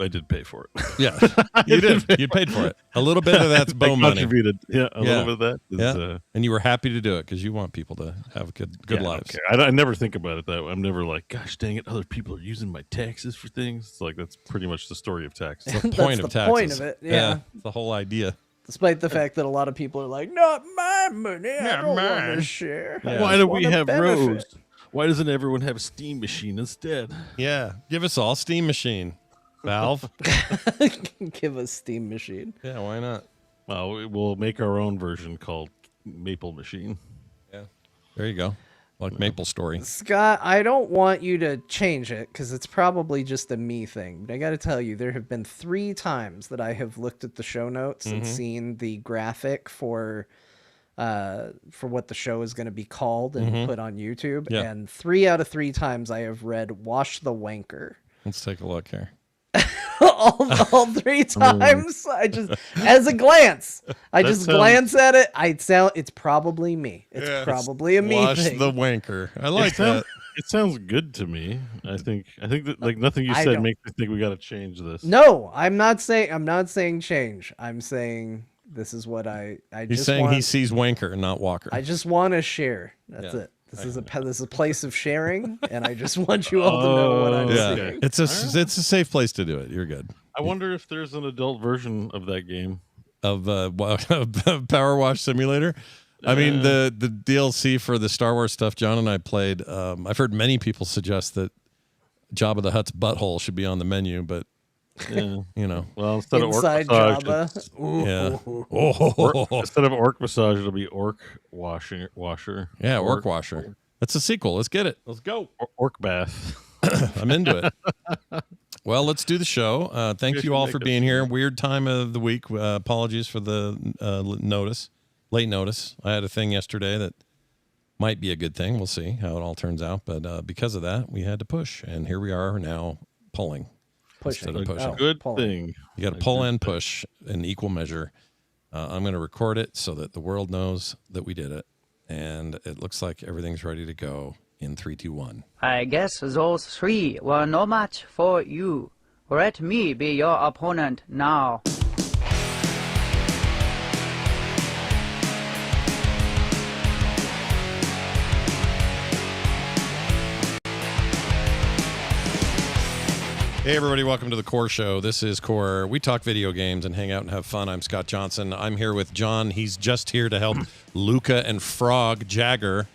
I did pay for it. Yeah, you did. You paid for it. A little bit of that's I Bo money. contributed. Yeah, a Yeah. little bit of that. Yeah, and you were happy to do it because you want people to have good yeah, I don't lives. care. I never think about it that way. I'm never like, gosh dang it, other people are using my taxes for things. It's like that's pretty much the story of taxes. The That's point the of taxes. point of it, yeah. It's the whole idea. Despite the fact that a lot of people are like, not my money. I Not don't want mine." to share. I Yeah. Why just do we wanna have benefit." roads? Why doesn't everyone have a steam machine instead? Yeah, give us all steam machine, Valve. Give us Steam Machine. Yeah, why not? Well, we'll make our own version called Maple Machine. Yeah, there you go. Like Maple Story. Scott, I don't want you to change it because it's probably just a me thing. But I got to tell you, there have been 3 times that I have looked at the show notes and seen the graphic for what the show is going to be called and put on YouTube. Yeah. And 3 out of 3 times I have read "Wash the Wanker." Let's take a look here. all 3 times. I just, as a glance, I just sounds- glance at it. It's probably me. It's probably a me Wash thing. the wanker. I like it sounds, that. It sounds good to me. I think that like nothing you I said don't- makes me think we got to change this. No, I'm not saying change. I'm saying this is what I He's just saying want, he sees wanker, not Walker. I just want to share. That's Yeah. it. This is a place of sharing, and I just want you all to know what I'm yeah, saying. it's a safe place to do it. You're good. I wonder if there's an adult version of that game. Of Power Wash Simulator. I mean the DLC for the Star Wars stuff John and I played. I've heard many people suggest that Jabba the Hutt's butthole should be on the menu, but Yeah. Well, instead Inside of orc massage, Jabba. Ooh. yeah. Oh, instead of orc massage, it'll be orc washer. yeah, Orc Washer. That's a sequel. Let's get it. Let's go. Orc bath. I'm into it. Well, let's do the show. Thank Guys you should all make for it. being here. Weird time of the week. Apologies for the late notice. I had a thing yesterday that might be a good thing. We'll see how it all turns out. But because of that, we had to push. And here we are now pulling. Pushing. Instead of pushing. Good pulling. thing. You got to pull and push in equal measure. I'm going to record it so that the world knows that we did it. and it looks like everything's ready to go in 3, 2, 1. I guess those 3 were no match for you. Let me be your opponent now. Hey everybody, welcome to the Core Show. This is Core. We talk video games and hang out and have fun. I'm Scott Johnson. I'm here with John. He's just here to help Luca and Frog Jagger.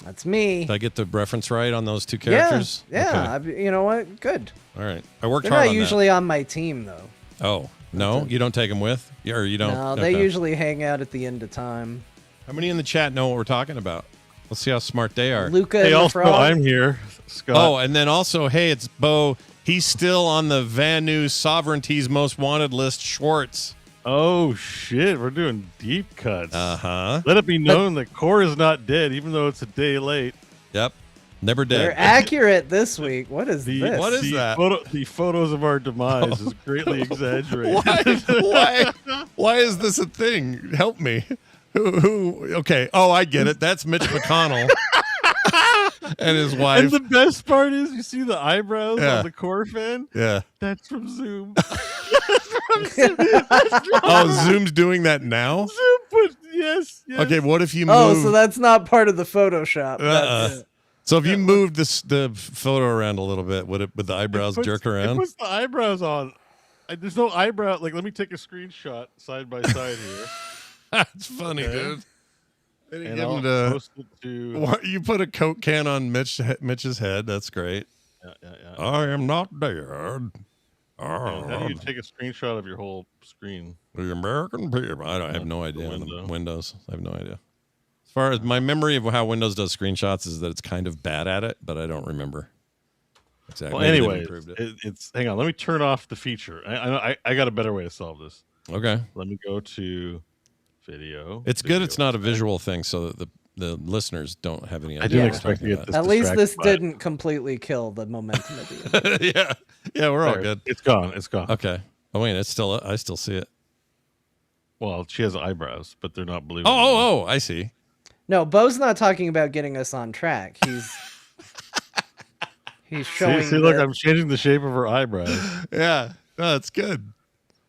That's me. Did I get the reference right on those two characters? Yeah. Okay. You know what? Good. All right. I worked They're hard not on usually on my team, though. that. Oh, no? You don't take them with? Or you don't? No, they Okay. usually hang out at the end of time. How many in the chat know what we're talking about? Let's see how smart they are. Luca Hey, and the also, Frog. I'm here, Scott. Oh, and then also, hey, it's Bo. He's still on the Vanu Sovereignty's Most Wanted list, Schwartz. Oh, shit. We're doing deep cuts. Uh-huh. Let it be known that Core is not dead, even though it's a day late. Yep. Never They're dead. accurate this week. What is this? What is that? The photos of our demise is greatly exaggerated. Why is this a thing? Help me. Who? Okay. Oh, I get it. That's Mitch McConnell and his wife. And the best part is, you see the eyebrows Yeah. on the Core fan? Yeah. That's from Zoom. Oh, Zoom's doing that now? Zoom put, yes. Okay, what if you move? Oh, so that's not part of the Photoshop. Uh-uh. So if you moved the photo around a little bit, would the eyebrows jerk It around? puts the eyebrows on. There's no eyebrow. Like, let me take a screenshot side by side here. That's funny, Okay. dude. They didn't And give I'll him to. post it to... Why- You put a Coke can on Mitch's head. That's great. Yeah. I am not dead. How do you take a screenshot of your whole screen? The American people. I have no The idea. On the window. Windows. I have no idea. As far as my memory of how Windows does screenshots is that it's kind of bad at it, but I don't remember exactly. Well, Maybe they've anyway, improved it. it's hang on. Let me turn off the feature. I got a better way to solve this. Okay, Let me go to video. it's good. It's not a Video. visual thing, so that the listeners don't have any idea. I didn't what expect we're to talking get this. At least this distracted by it. didn't completely kill the momentum at the end. about. yeah, we're all There, good. It's gone. It's gone. Okay. Oh wait, it's still. I still see it. Well, she has eyebrows, but they're not blue. Oh! I see. No, Bo's not talking about getting us on track. He's showing. See, look, that- I'm changing the shape of her eyebrows. Yeah, no, that's good.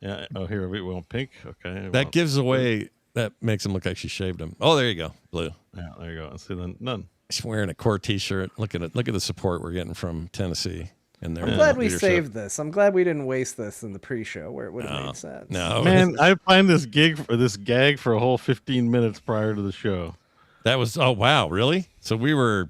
Yeah. Oh, here we want pink. Okay. That well, gives away. That makes him look like she shaved him. Oh, there you go, blue. Yeah, there you go. See, then none. She's wearing a Core T-shirt. Look at it. Look at the support we're getting from Tennessee. And their I'm glad we leadership. saved this. I'm glad we didn't waste this in the pre-show where it would have made sense. No, Man, I planned this gag for a whole 15 minutes prior to the show. that was. Oh wow, really? So we were.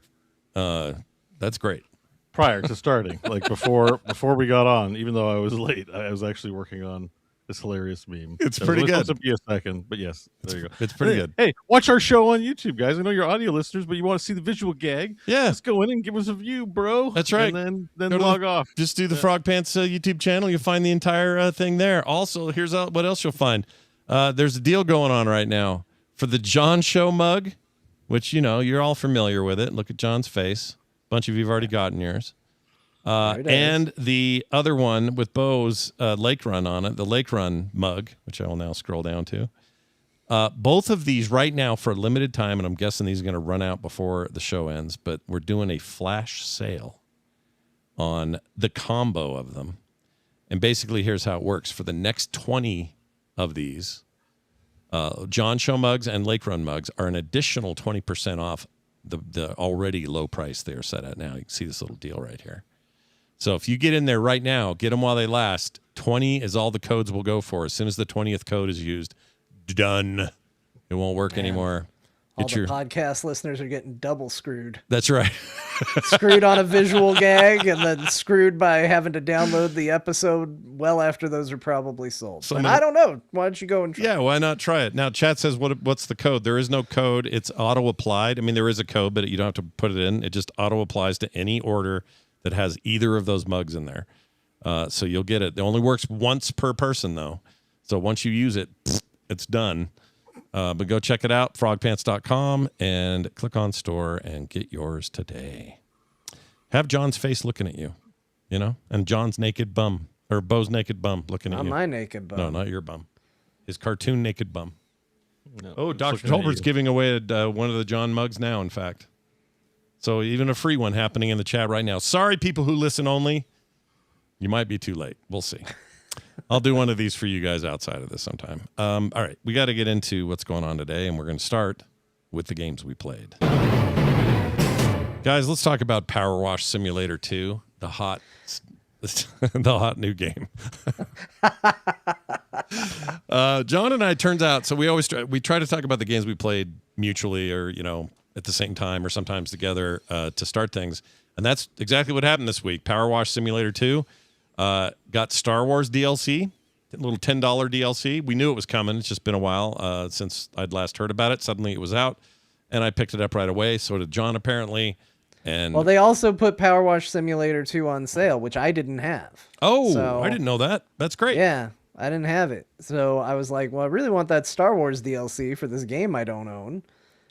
That's great. Prior to starting, like before we got on, even though I was late, I was actually working on this hilarious meme. It's It was pretty only good. supposed to be a second, but yes, there you go. It's pretty Hey, good. Hey, watch our show on YouTube, guys. I know you're audio listeners, but you want to see the visual gag? Yeah, Just go in and give us a view, bro. That's right. And then Go to log off. just do the Frog Pants YouTube channel. You'll find the entire thing there. Also, here's what else you'll find. There's a deal going on right now for the John Show mug, which you're all familiar with it. Look at John's face. A bunch of you've already gotten yours. There it is. And the other one with Bo's Lake Run on it, the Lake Run mug, which I will now scroll down to. Both of these right now for a limited time, and I'm guessing these are going to run out before the show ends, but we're doing a flash sale on the combo of them. And basically, here's how it works. For the next 20 of these, John Show mugs and Lake Run mugs are an additional 20% off the already low price they are set at now. You can see this little deal right here. So if you get in there right now, get them while they last. 20 is all the codes will go for. As soon as the 20th code is used, done. It won't work anymore. All Get the your. podcast listeners are getting double screwed. That's right. Screwed on a visual gag and then screwed by having to download the episode well after those are probably sold. So But no- I don't know. Why don't you go and try? Yeah, why not try it? Now, chat says, what's the code? There is no code. It's auto-applied. I mean, there is a code, but you don't have to put it in. It just auto-applies to any order that has either of those mugs in there. So you'll get it. It only works once per person, though. So once you use it, it's done. But go check it out, frogpants.com, and click on store and get yours today. Have John's face looking at you, and John's naked bum, or Bo's naked bum looking at Not you. my naked bum. No, not your bum. His cartoon naked bum. No, Oh, just Dr. looking at Tolbert's you. giving away one of the John mugs now, in fact. So even a free one happening in the chat right now. Sorry, people who listen only. You might be too late. We'll see. I'll do one of these for you guys outside of this sometime. All right. We got to get into what's going on today, and we're going to start with the games we played. Guys, let's talk about Power Wash Simulator 2, the hot new game. John and I, turns out, so we try to talk about the games we played mutually, or at the same time, or sometimes together to start things, and that's exactly what happened this week. Power Wash Simulator 2 got Star Wars DLC, a little $10 DLC. We knew it was coming. It's just been a while since I'd last heard about it. Suddenly it was out, and I picked it up right away. So did John, apparently. And Well, they also put Power Wash Simulator 2 on sale, which I didn't have. I didn't know that. That's great. Yeah, I didn't have it. So I was like, well, I really want that Star Wars DLC for this game I don't own.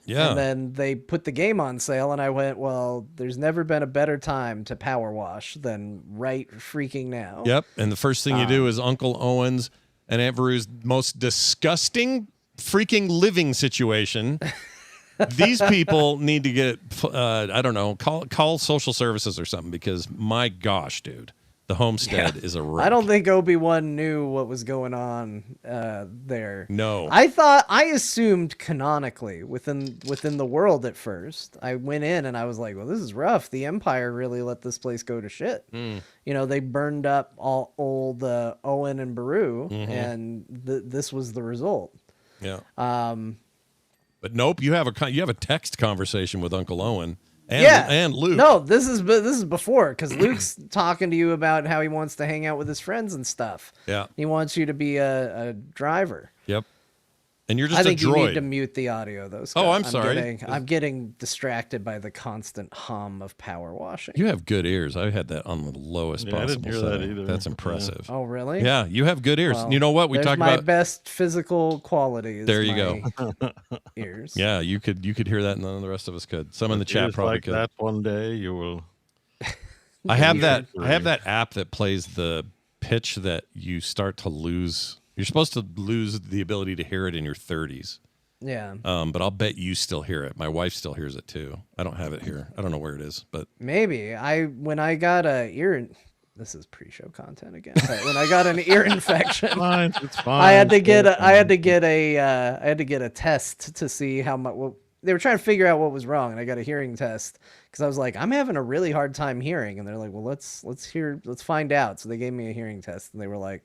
Yeah. And then they put the game on sale, and I went, well, there's never been a better time to power wash than right freaking now. Yep. And the first thing you do is Uncle Owen's and Aunt Veru's most disgusting freaking living situation. These people need to get, I don't know, call social services or something, because my gosh, dude, the homestead is a wreck. I don't think Obi-Wan knew what was going on there. No. I assumed canonically within the world at first. I went in and I was like, well, this is rough. The Empire really let this place go to shit. They burned up all old Owen and Beru, and this was the result. Yeah. But nope, you have a text conversation with Uncle Owen and Luke. No, this is before, because Luke's talking to you about how he wants to hang out with his friends and stuff. Yeah. He wants you to be a driver. Yep. And you're just I think a droid. you need to mute the audio, though, Scott. Oh, I'm sorry. I'm getting distracted by the constant hum of power washing. You have good ears. I had that on the lowest Yeah, I possible didn't hear that setting. either. That's impressive. Oh, really? Yeah, you have good ears. Well, You know what? We there's talk my about best physical qualities. There you go. Ears. Yeah, you could hear that, and none of the rest of us could. Some in the chat Years probably like could. that one day you will. I have that app that plays the pitch that you start to lose. You're supposed to lose the ability to hear it in your 30s. Yeah. But I'll bet you still hear it. My wife still hears it too. I don't have it here. I don't know where it is, but Maybe when I got a ear. This is pre-show content again. But when I got an ear infection, Fine, it's fine. I had to get a test to see how much. Well, they were trying to figure out what was wrong, and I got a hearing test because I was like, I'm having a really hard time hearing, and they're like, well, let's find out. So they gave me a hearing test, and they were like,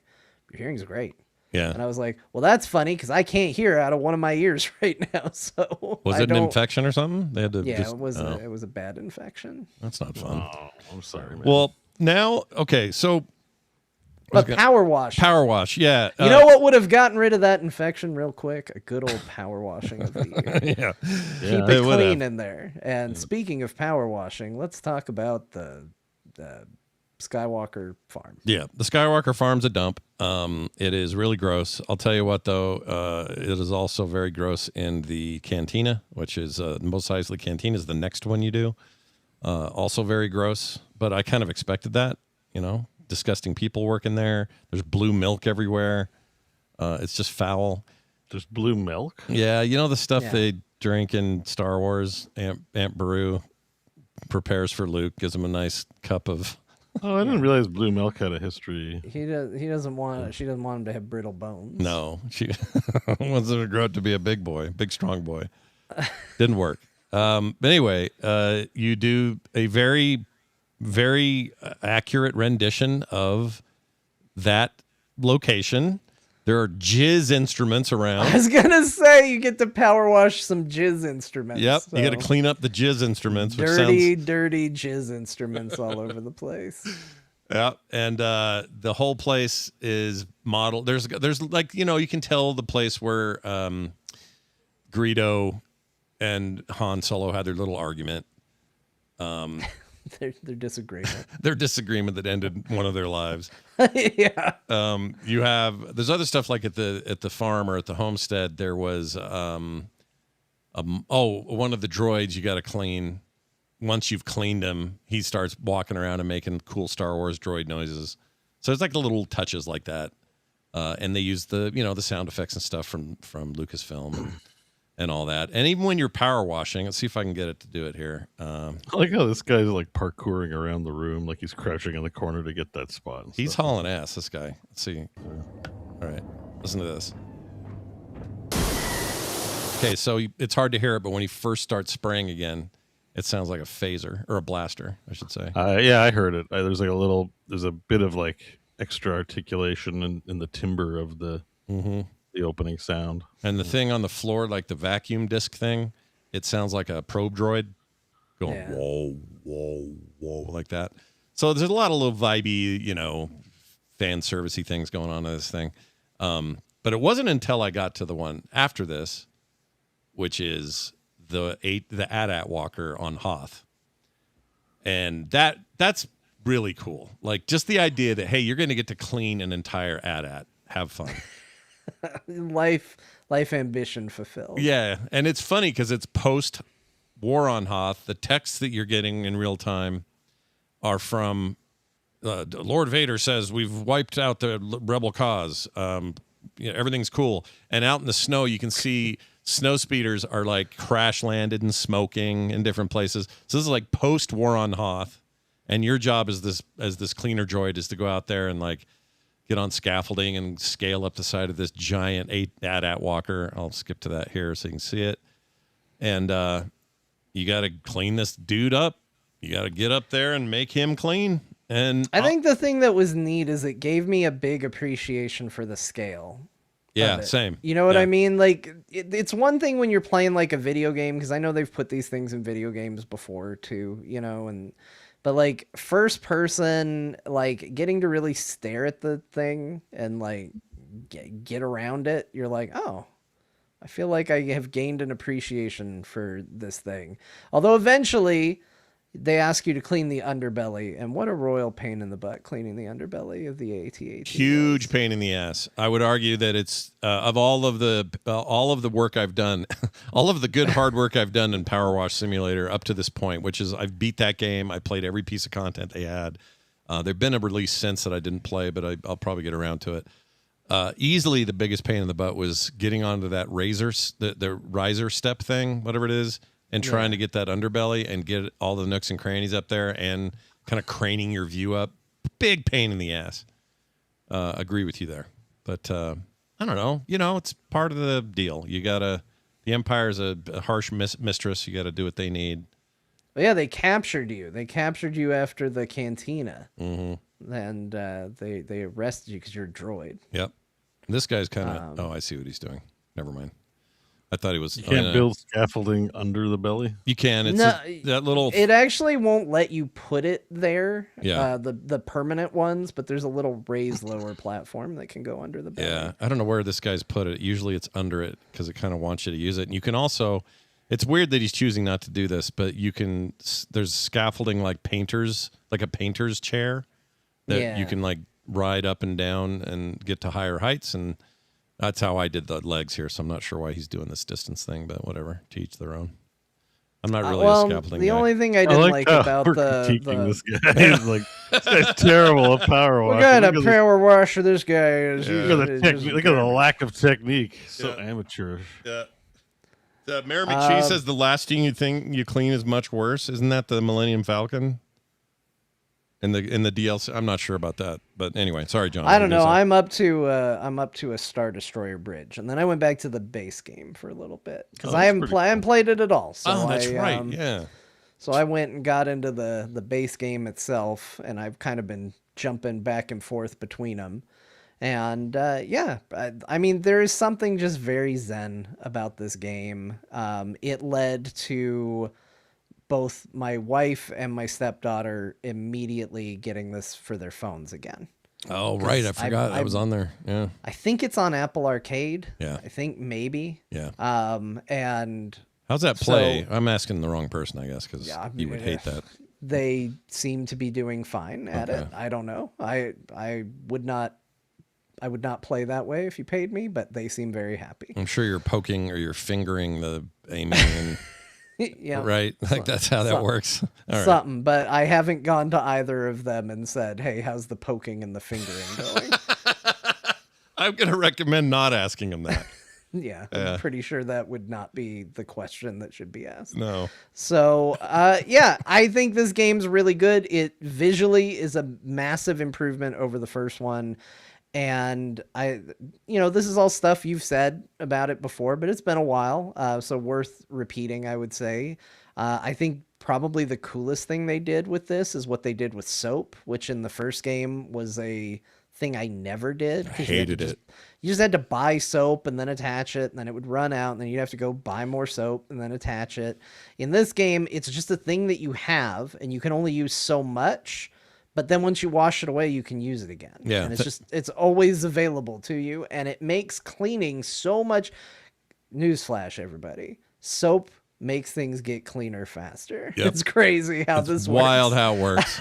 your hearing's great. yeah. And I was like, well, that's funny because I can't hear out of one of my ears right now. So Was it an infection or something? They had to. Yeah, just, it was a bad infection. That's not fun. Oh, I'm sorry, man. Well, now, okay, so But power wash. power wash, yeah. You know what would have gotten rid of that infection real quick? A good old power washing of the ear. Yeah. Keep They it would clean have. in there. And speaking of power washing, let's talk about the Skywalker farm. Yeah, the Skywalker farm's a dump. It is really gross. I'll tell you what, though, it is also very gross in the cantina, which is Mos Eisley Cantina is the next one you do. Also very gross, but I kind of expected that. Disgusting people working there. There's blue milk everywhere. It's just foul. There's blue milk. Yeah, the stuff Yeah. they drink in Star Wars. Aunt Beru prepares for Luke, gives him a nice cup of. Oh, I didn't realize blue milk had a history. She doesn't want him to have brittle bones. No, she wants him to grow up to be a big boy, big strong boy. Didn't work. But anyway, you do a very, very accurate rendition of that location. There are jizz instruments I around. was gonna say you get to power wash some jizz instruments. Yep, you got to so. clean up the jizz instruments, which dirty sounds jizz instruments all over the place. yeah. And the whole place is modeled. There's like you can tell the place where Greedo and Han Solo had their little argument. Their disagreement. Their disagreement that ended one of their lives. Yeah. There's other stuff like at the farm or at the homestead. There was one of the droids you got to clean. Once you've cleaned him, he starts walking around and making cool Star Wars droid noises. So it's like the little touches like that. And they use the sound effects and stuff from Lucasfilm and all that. And even when you're power washing, let's see if I can get it to do it here. I like how this guy's like parkouring around the room, like he's crouching in the corner to get that spot. and He's stuff. hauling ass, this guy. Let's see. All right, listen to this. Okay, so it's hard to hear it, but when he first starts spraying again, it sounds like a phaser or a blaster, I should say. Yeah, I heard it. There's a bit of like extra articulation in the timbre of the opening sound. And the thing on the floor, like the vacuum disc thing, it sounds like a probe droid going whoa, whoa, whoa, like that. So there's a lot of little vibey, fan servicey things going on in this thing. But it wasn't until I got to the one after this, which is the AT-AT walker on Hoth. And that's really cool. Like just the idea that, hey, you're going to get to clean an entire AT-AT. Have fun. Life ambition fulfilled. Yeah, and it's funny because it's post War on Hoth. The texts that you're getting in real time are from Lord Vader says we've wiped out the rebel cause. Everything's cool, and out in the snow you can see snow speeders are like crash landed and smoking in different places. So this is like post War on Hoth, and your job as this cleaner droid is to go out there and like get on scaffolding and scale up the side of this giant AT-AT walker. I'll skip to that here so you can see it. And you got to clean this dude up. You got to get up there and make him clean. And I think the thing that was neat is it gave me a big appreciation for the scale. yeah, of it. same. You know what Yeah. I mean? Like it's one thing when you're playing like a video game, because I know they've put these things in video games before too, but like first person, like getting to really stare at the thing and like get around it, you're like, oh, I feel like I have gained an appreciation for this thing. Although eventually they ask you to clean the underbelly, and what a royal pain in the butt cleaning the underbelly of the AT-AT. Huge pain in the ass. I would argue that it's of all of the work I've done, all of the good hard work I've done in Power Wash Simulator up to this point, which is I've beat that game. I played every piece of content they had. There've been a release since that I didn't play, but I'll probably get around to it. Easily the biggest pain in the butt was getting onto that the riser step thing, whatever it is, and trying to get that underbelly and get all the nooks and crannies up there and kind of craning your view up. Big pain in the ass. Agree with you there. But I don't know. It's part of the deal. The Empire's a harsh mistress. You got to do what they need. Well, yeah, they captured you. They captured you after the cantina. Mm-hmm. And they arrested you because you're a droid. Yep. This guy's kind of... I see what he's doing. Never mind. I thought he was... You can't build scaffolding under the belly. You can. It's No, that little... It actually won't let you put it there. Yeah. The permanent ones, but there's a little raised lower platform that can go under the belly. Yeah. I don't know where this guy's put it. Usually it's under it because it kind of wants you to use it. And you can also... It's weird that he's choosing not to do this, but you can... There's scaffolding like painters, like a painter's chair that you can like ride up and down and get to higher heights. And that's how I did the legs here. So I'm not sure why he's doing this distance thing, but whatever. To each their own. I'm not really a scaffolding the guy. only thing I didn't like how about we're the critiquing this guy. He's like, this guy's terrible at power what washing. kind Look of at the- power washer this guy is. Look at the lack of technique. So Yeah. amateurish. Yeah. Mary McChee says the last thing you clean is much worse. Isn't that the Millennium Falcon? In the DLC, I'm not sure about that, but anyway, sorry, John. I don't know. I'm up to a Star Destroyer bridge, and then I went back to the base game for a little bit because I haven't played it at all. So that's right. Yeah. So I went and got into the base game itself, and I've kind of been jumping back and forth between them. And I mean, there is something just very zen about this game. It led to both my wife and my stepdaughter immediately getting this for their phones again. Oh, right. I forgot I was on there. Yeah. I think it's on Apple Arcade. Yeah. I think maybe. Yeah. And How's that play? I'm asking the wrong person, I guess, because Yeah, you would hate that. they seem to be doing fine at it. Okay. I don't know. I would not play that way if you paid me, but they seem very happy. I'm sure you're poking or you're fingering the aiming, and, Yeah. right? Like that's how that Some- works. All right. Something, but I haven't gone to either of them and said, "Hey, how's the poking and the fingering going?" I'm going to recommend not asking him that. Yeah, I'm pretty sure that would not be the question that should be asked. No. So, yeah, I think this game's really good. It visually is a massive improvement over the first one. And this is all stuff you've said about it before, but it's been a while. So worth repeating, I would say. I think probably the coolest thing they did with this is what they did with soap, which in the first game was a thing I never did. I hated it. You just had to buy soap and then attach it, and then it would run out, and then you'd have to go buy more soap and then attach it. In this game, it's just a thing that you have, and you can only use so much, but then once you wash it away, you can use it again. Yeah. And it's always available to you, and it makes cleaning so much. Newsflash, everybody. Soap makes things get cleaner faster. Yep. It's crazy how this works. Wild how it works.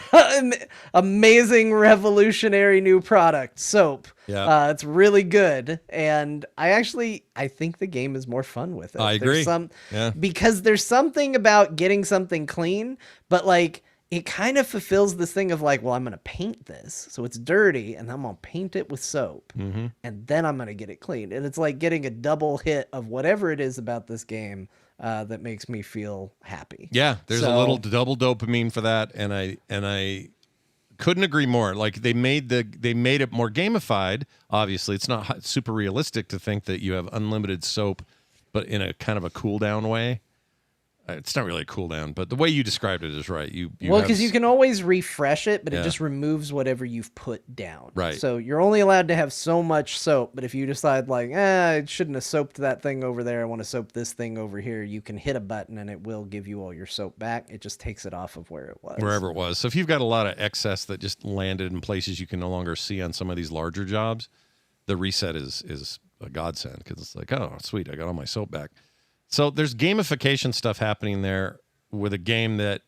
Amazing, revolutionary new product, soap. Yeah. It's really good, and I think the game is more fun with it. I agree. Because there's something about getting something clean, but like it kind of fulfills this thing of like, well, I'm gonna paint this, so it's dirty, and I'm gonna paint it with soap, and then I'm gonna get it clean, and it's like getting a double hit of whatever it is about this game. That makes me feel happy. Yeah, there's a little double dopamine for that, and I couldn't agree more. Like they made it more gamified. Obviously, it's not super realistic to think that you have unlimited soap, but in a kind of a cool down way. It's not really a cooldown, but the way you described it is right. Because you can always refresh it, but Yeah. it just removes whatever you've put down. Right. So you're only allowed to have so much soap, but if you decide like, I shouldn't have soaped that thing over there, I want to soap this thing over here, you can hit a button and it will give you all your soap back. It just takes it off of where it was. wherever it was. So if you've got a lot of excess that just landed in places you can no longer see on some of these larger jobs, the reset is a godsend because it's like, oh, sweet, I got all my soap back. So there's gamification stuff happening there with a game that,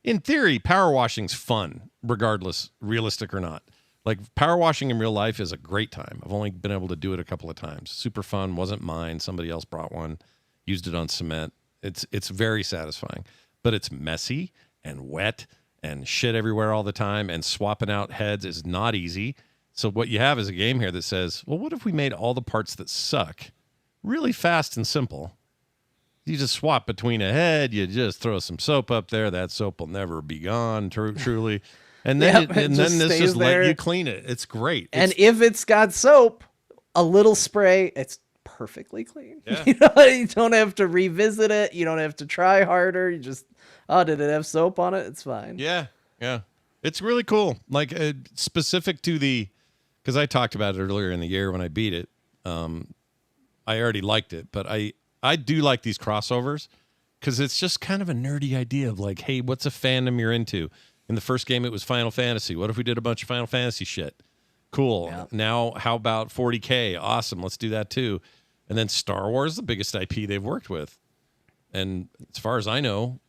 in theory, power washing's fun, regardless, realistic or not. Like power washing in real life is a great time. I've only been able to do it a couple of times. Super fun. Wasn't mine. Somebody else brought one. Used it on cement. It's very satisfying, but it's messy and wet and shit everywhere all the time. And swapping out heads is not easy. So what you have is a game here that says, well, what if we made all the parts that suck really fast and simple? You just swap between a head. You just throw some soap up there. That soap will never be gone, truly. And then, Yep, and just then this stays just there. let you clean it. It's great. And if it's got soap, a little spray, it's perfectly clean. Yeah. You don't have to revisit it. You don't have to try harder. You just, did it have soap on it? It's fine. Yeah, it's really cool. Like specific to because I talked about it earlier in the year when I beat it. I already liked it, but I do like these crossovers because it's just kind of a nerdy idea of like, hey, what's a fandom you're into? In the first game, it was Final Fantasy. What if we did a bunch of Final Fantasy shit? Cool. Yeah. Now, how about 40K? Awesome. Let's do that too. And then Star Wars, the biggest IP they've worked with. And as far as I know,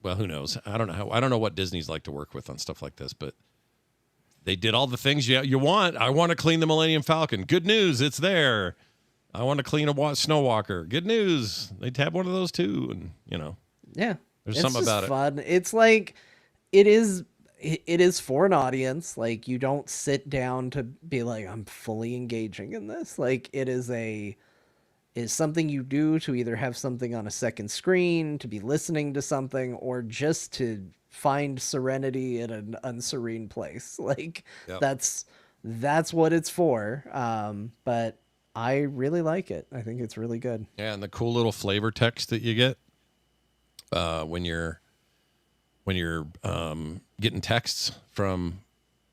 well, who knows? I don't know. I don't know what Disney's like to work with on stuff like this, but they did all the things you want. I want to clean the Millennium Falcon. Good news, it's there. I want to clean a Snow Walker. Good news, they have one of those too. And Yeah. There's It's something just about it. fun. It's like it is for an audience. Like you don't sit down to be like, I'm fully engaging in this. Like it is something you do to either have something on a second screen, to be listening to something, or just to find serenity in an unserene place. Like Yep. that's what it's for. But I really like it. I think it's really good. Yeah, and the cool little flavor text that you get when you're getting texts from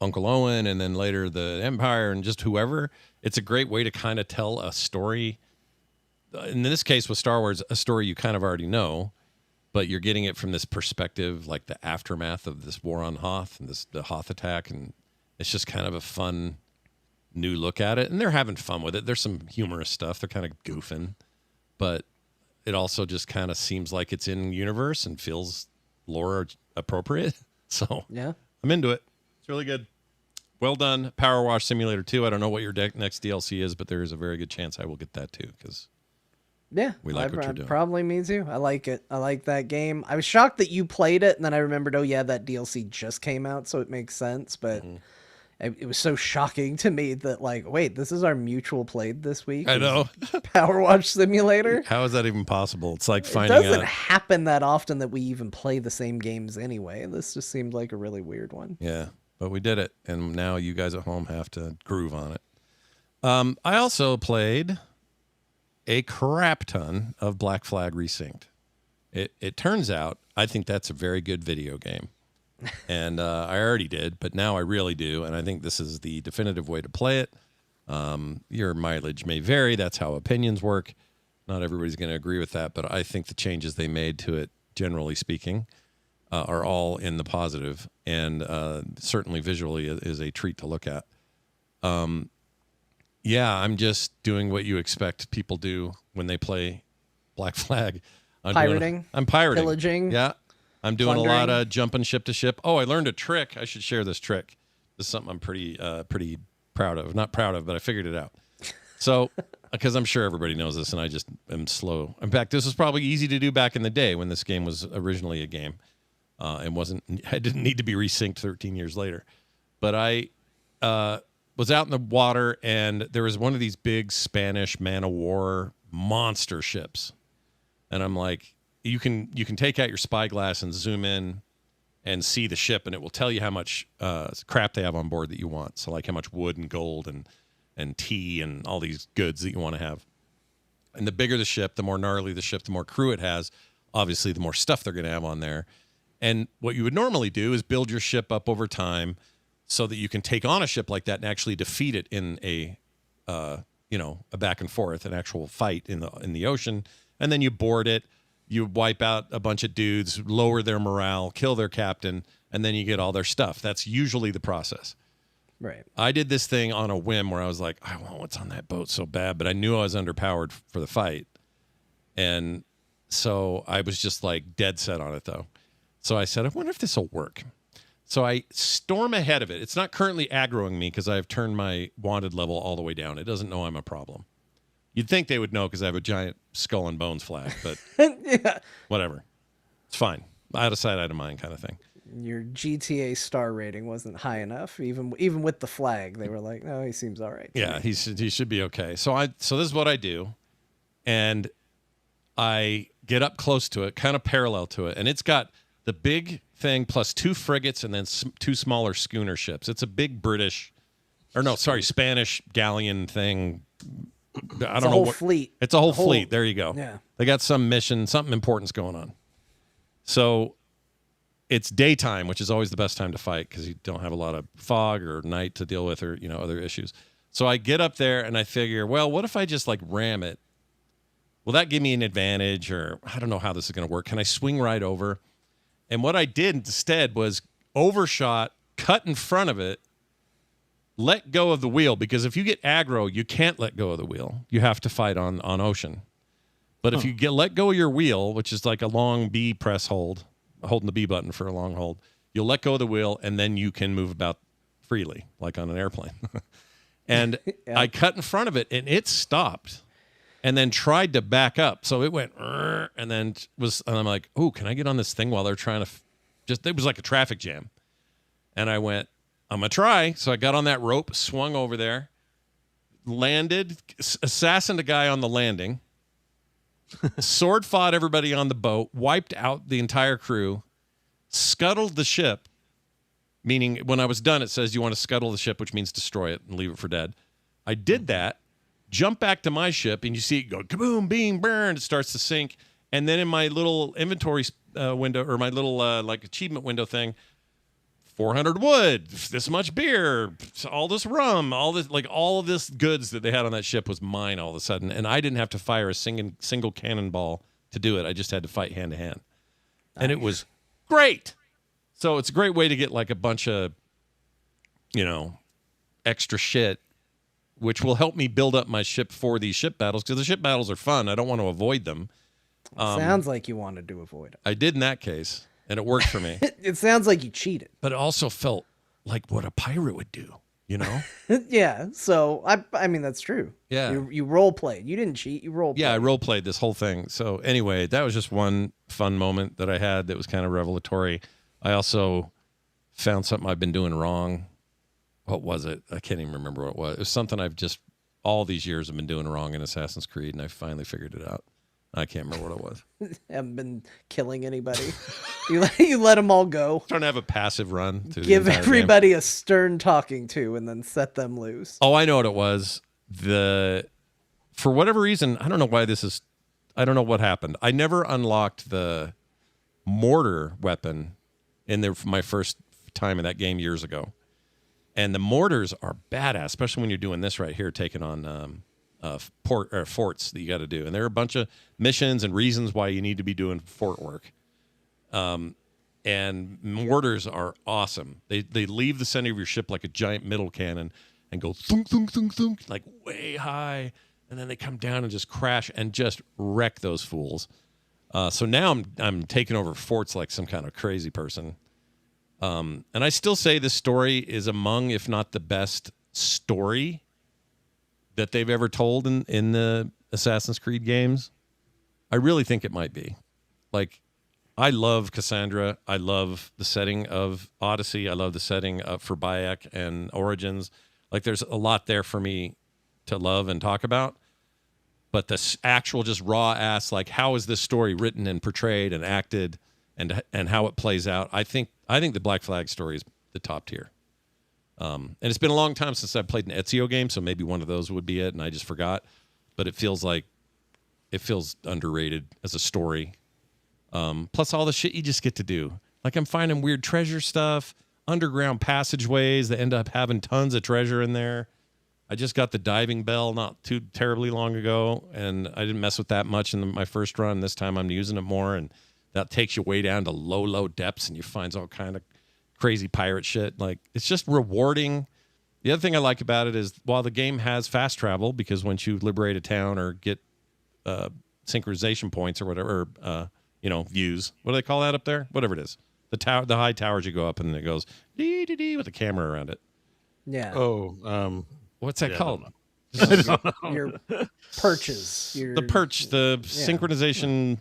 Uncle Owen and then later the Empire and just whoever. It's a great way to kind of tell a story. In this case with Star Wars, a story you kind of already know, but you're getting it from this perspective, like the aftermath of this war on Hoth and the Hoth attack, and it's just kind of a fun new look at it. And they're having fun with it. There's some humorous stuff. They're kind of goofing, but it also just kind of seems like it's in universe and feels lore appropriate. So Yeah. I'm into it. It's really good. Well done. Power Wash Simulator 2. I don't know what your next DLC is, but there is a very good chance I will get that too, because Yeah, We like what you're doing. Probably me too. I like it. I like that game. I was shocked that you played it, and then I remembered, oh yeah, that DLC just came out, so it makes sense. But It was so shocking to me that like, wait, this is our mutual played this week. I know. Power Watch Simulator. How is that even possible? It's like It finding doesn't out. happen that often that we even play the same games anyway. This just seemed like a really weird one. Yeah, but we did it, and now you guys at home have to groove on it. I also played a crap ton of Black Flag Resynced. It turns out I think that's a very good video game. And I already did, but now I really do. And I think this is the definitive way to play it. Your mileage may vary. That's how opinions work. Not everybody's going to agree with that, but I think the changes they made to it, generally speaking, are all in the positive, and certainly visually is a treat to look at. Yeah, I'm just doing what you expect people do when they play Black Flag. I'm pirating. Pillaging. Yeah. I'm doing a lot Plundering. of jumping ship to ship. Oh, I learned a trick. I should share this trick. This is something I'm pretty proud of. Not proud of, but I figured it out. So, because I'm sure everybody knows this, and I just am slow. In fact, this was probably easy to do back in the day when this game was originally a game, and I didn't need to be resynced 13 years later. But I was out in the water, and there was one of these big Spanish man-of-war monster ships, and I'm like, you can take out your spyglass and zoom in and see the ship, and it will tell you how much crap they have on board that you want. So like how much wood and gold and tea and all these goods that you want to have. And the bigger the ship, the more gnarly the ship, the more crew it has. Obviously, the more stuff they're going to have on there. And what you would normally do is build your ship up over time so that you can take on a ship like that and actually defeat it in a back and forth, an actual fight in the ocean. And then you board it. You wipe out a bunch of dudes, lower their morale, kill their captain, and then you get all their stuff. That's usually the process. Right. I did this thing on a whim where I was like, I want what's on that boat so bad, but I knew I was underpowered for the fight. And so I was just like dead set on it, though. So I said, I wonder if this will work. So I storm ahead of it. It's not currently aggroing me because I've turned my wanted level all the way down. It doesn't know I'm a problem. You'd think they would know because I have a giant skull and bones flag, but Yeah. whatever. It's fine. Out of sight, out of mind kind of thing. Your GTA star rating wasn't high enough. Even with the flag, they were like, "No, he seems all right." Yeah, he should be okay. So this is what I do, and I get up close to it, kind of parallel to it, and it's got the big thing plus 2 frigates and then 2 smaller schooner ships. It's a big Spanish galleon thing. I don't know whole what fleet. It's a whole fleet. There you go. Yeah. They got some mission, something important's going on. So it's daytime, which is always the best time to fight because you don't have a lot of fog or night to deal with or, other issues. So I get up there and I figure, well, what if I just like ram it? Will that give me an advantage, or I don't know how this is going to work. Can I swing right over? And what I did instead was overshot, cut in front of it, let go of the wheel, because if you get aggro, you can't let go of the wheel. You have to fight on ocean. But if you let go of your wheel, which is like a long B press hold, holding the B button for a long hold, you'll let go of the wheel, and then you can move about freely, like on an airplane. And Yeah. I cut in front of it, and it stopped, and then tried to back up. So it went, and then and I'm like, oh, can I get on this thing while they're trying to it was like a traffic jam. And I went, I'm going to try. So I got on that rope, swung over there, landed, assassined a guy on the landing, sword fought everybody on the boat, wiped out the entire crew, scuttled the ship, meaning when I was done, it says you want to scuttle the ship, which means destroy it and leave it for dead. I did that, jumped back to my ship, and you see it go kaboom, beam, burn. It starts to sink. And then in my little inventory window, or my little achievement window thing, 400 wood, this much beer, all this rum, all of this goods that they had on that ship was mine all of a sudden, and I didn't have to fire a single cannonball to do it. I just had to fight hand to hand, and it was great. So it's a great way to get like a bunch of, extra shit, which will help me build up my ship for these ship battles, because the ship battles are fun. I don't want to avoid them. Sounds like you wanted to avoid I did in that case, and it worked for me. it. It sounds like you cheated. But it also felt like what a pirate would do, Yeah. So I mean that's true. Yeah. You role played. You didn't cheat. You role played. Yeah, I role played this whole thing. So anyway, that was just one fun moment that I had that was kind of revelatory. I also found something I've been doing wrong what was it? I can't even remember what it was. It was something I've just all these years have been doing wrong in Assassin's Creed, and I finally figured it out. I can't remember what it was. Haven't been killing anybody. you let them all go. Trying to have a passive run through Give the entire game. everybody a stern talking to, and then set them loose. Oh, I know what it was. For whatever reason, I don't know why this is. I don't know what happened. I never unlocked the mortar weapon in my first time in that game years ago. And the mortars are badass, especially when you're doing this right here, taking on forts that you got to do. And there are a bunch of missions and reasons why you need to be doing fort work. And mortars are awesome. They leave the center of your ship like a giant middle cannon and go thunk, thunk, thunk, thunk, like way high. And then they come down and just crash and just wreck those fools. So now I'm taking over forts like some kind of crazy person. And I still say this story is among, if not the best story that they've ever told in the Assassin's Creed games. I really think it might be. Like, I love Cassandra. I love the setting of Odyssey. I love the setting for Bayek and Origins. Like, there's a lot there for me to love and talk about. But the actual just raw ass, like, how is this story written and portrayed and acted and how it plays out? I think the Black Flag story is the top tier. And it's been a long time since I've played an Ezio game, so maybe one of those would be it, and I just forgot. But it feels underrated as a story. Plus all the shit you just get to do. Like, I'm finding weird treasure stuff, underground passageways that end up having tons of treasure in there. I just got the diving bell not too terribly long ago, and I didn't mess with that much in my first run. This time I'm using it more, and that takes you way down to low depths, and you find all kind of crazy pirate shit. Like, it's just rewarding. The other thing I like about it is while the game has fast travel, because once you liberate a town or get synchronization points or whatever, views. What do they call that up there? Whatever it is. The high towers you go up, and it goes dee dee dee with a camera around it. Yeah. Oh, What's that called? Your perches. The perch, the synchronization,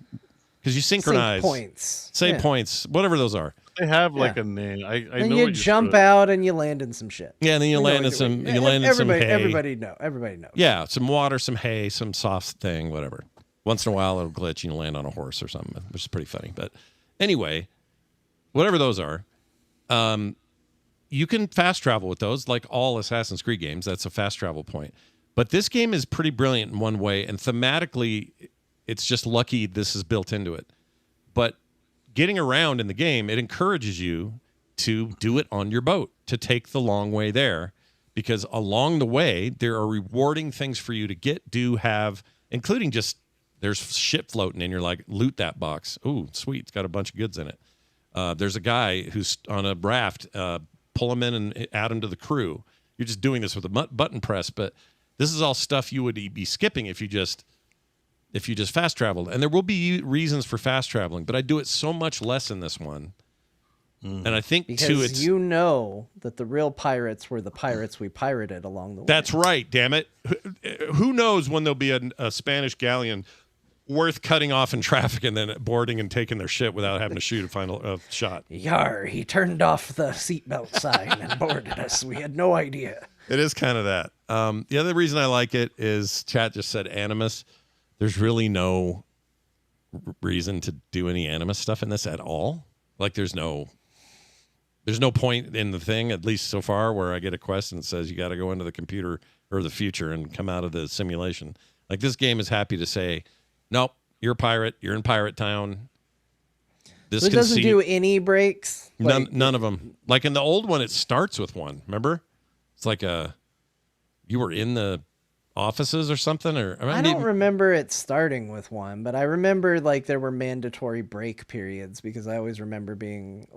because you synchronize. Save points. Points, whatever those are. They have like a name. I and know. You jump out and you land in some shit. Yeah, and then you land in some. You land in some hay. Everybody knows. Yeah, some water, some hay, some soft thing, whatever. Once in a while, it'll glitch and you land on a horse or something, which is pretty funny. But anyway, whatever those are, you can fast travel with those, like all Assassin's Creed games. That's a fast travel point. But this game is pretty brilliant in one way, and thematically, it's just lucky this is built into it. But getting around in the game, it encourages you to do it on your boat, to take the long way there, because along the way, there are rewarding things for you to get, do, have, including just there's shit floating, and you're like, loot that box. Ooh, sweet. It's got a bunch of goods in it. There's a guy who's on a raft, pull him in and add him to the crew. You're just doing this with a button press, but this is all stuff you would be skipping if you just fast traveled. And there will be reasons for fast traveling, but I do it so much less in this one. And I think because too, it's you know that the real pirates were the pirates we pirated along the way. That's right. Damn it! Who knows when there'll be a Spanish galleon worth cutting off in traffic and then boarding and taking their shit without having to shoot a final shot. Yar! He turned off the seatbelt sign and boarded us. We had no idea. It is kind of that. The other reason I like it is chat just said Animus. There's really no reason to do any Animus stuff in this at all. Like, there's no point in the thing, at least so far, where I get a quest and it says you got to go into the computer or the future and come out of the simulation. Like, this game is happy to say, nope, you're a pirate. You're in Pirate Town. This doesn't do any breaks. None of them. Like in the old one, it starts with one. Remember? It's like you were in the offices or something, or I don't remember it starting with one, but I remember like there were mandatory break periods because I always remember being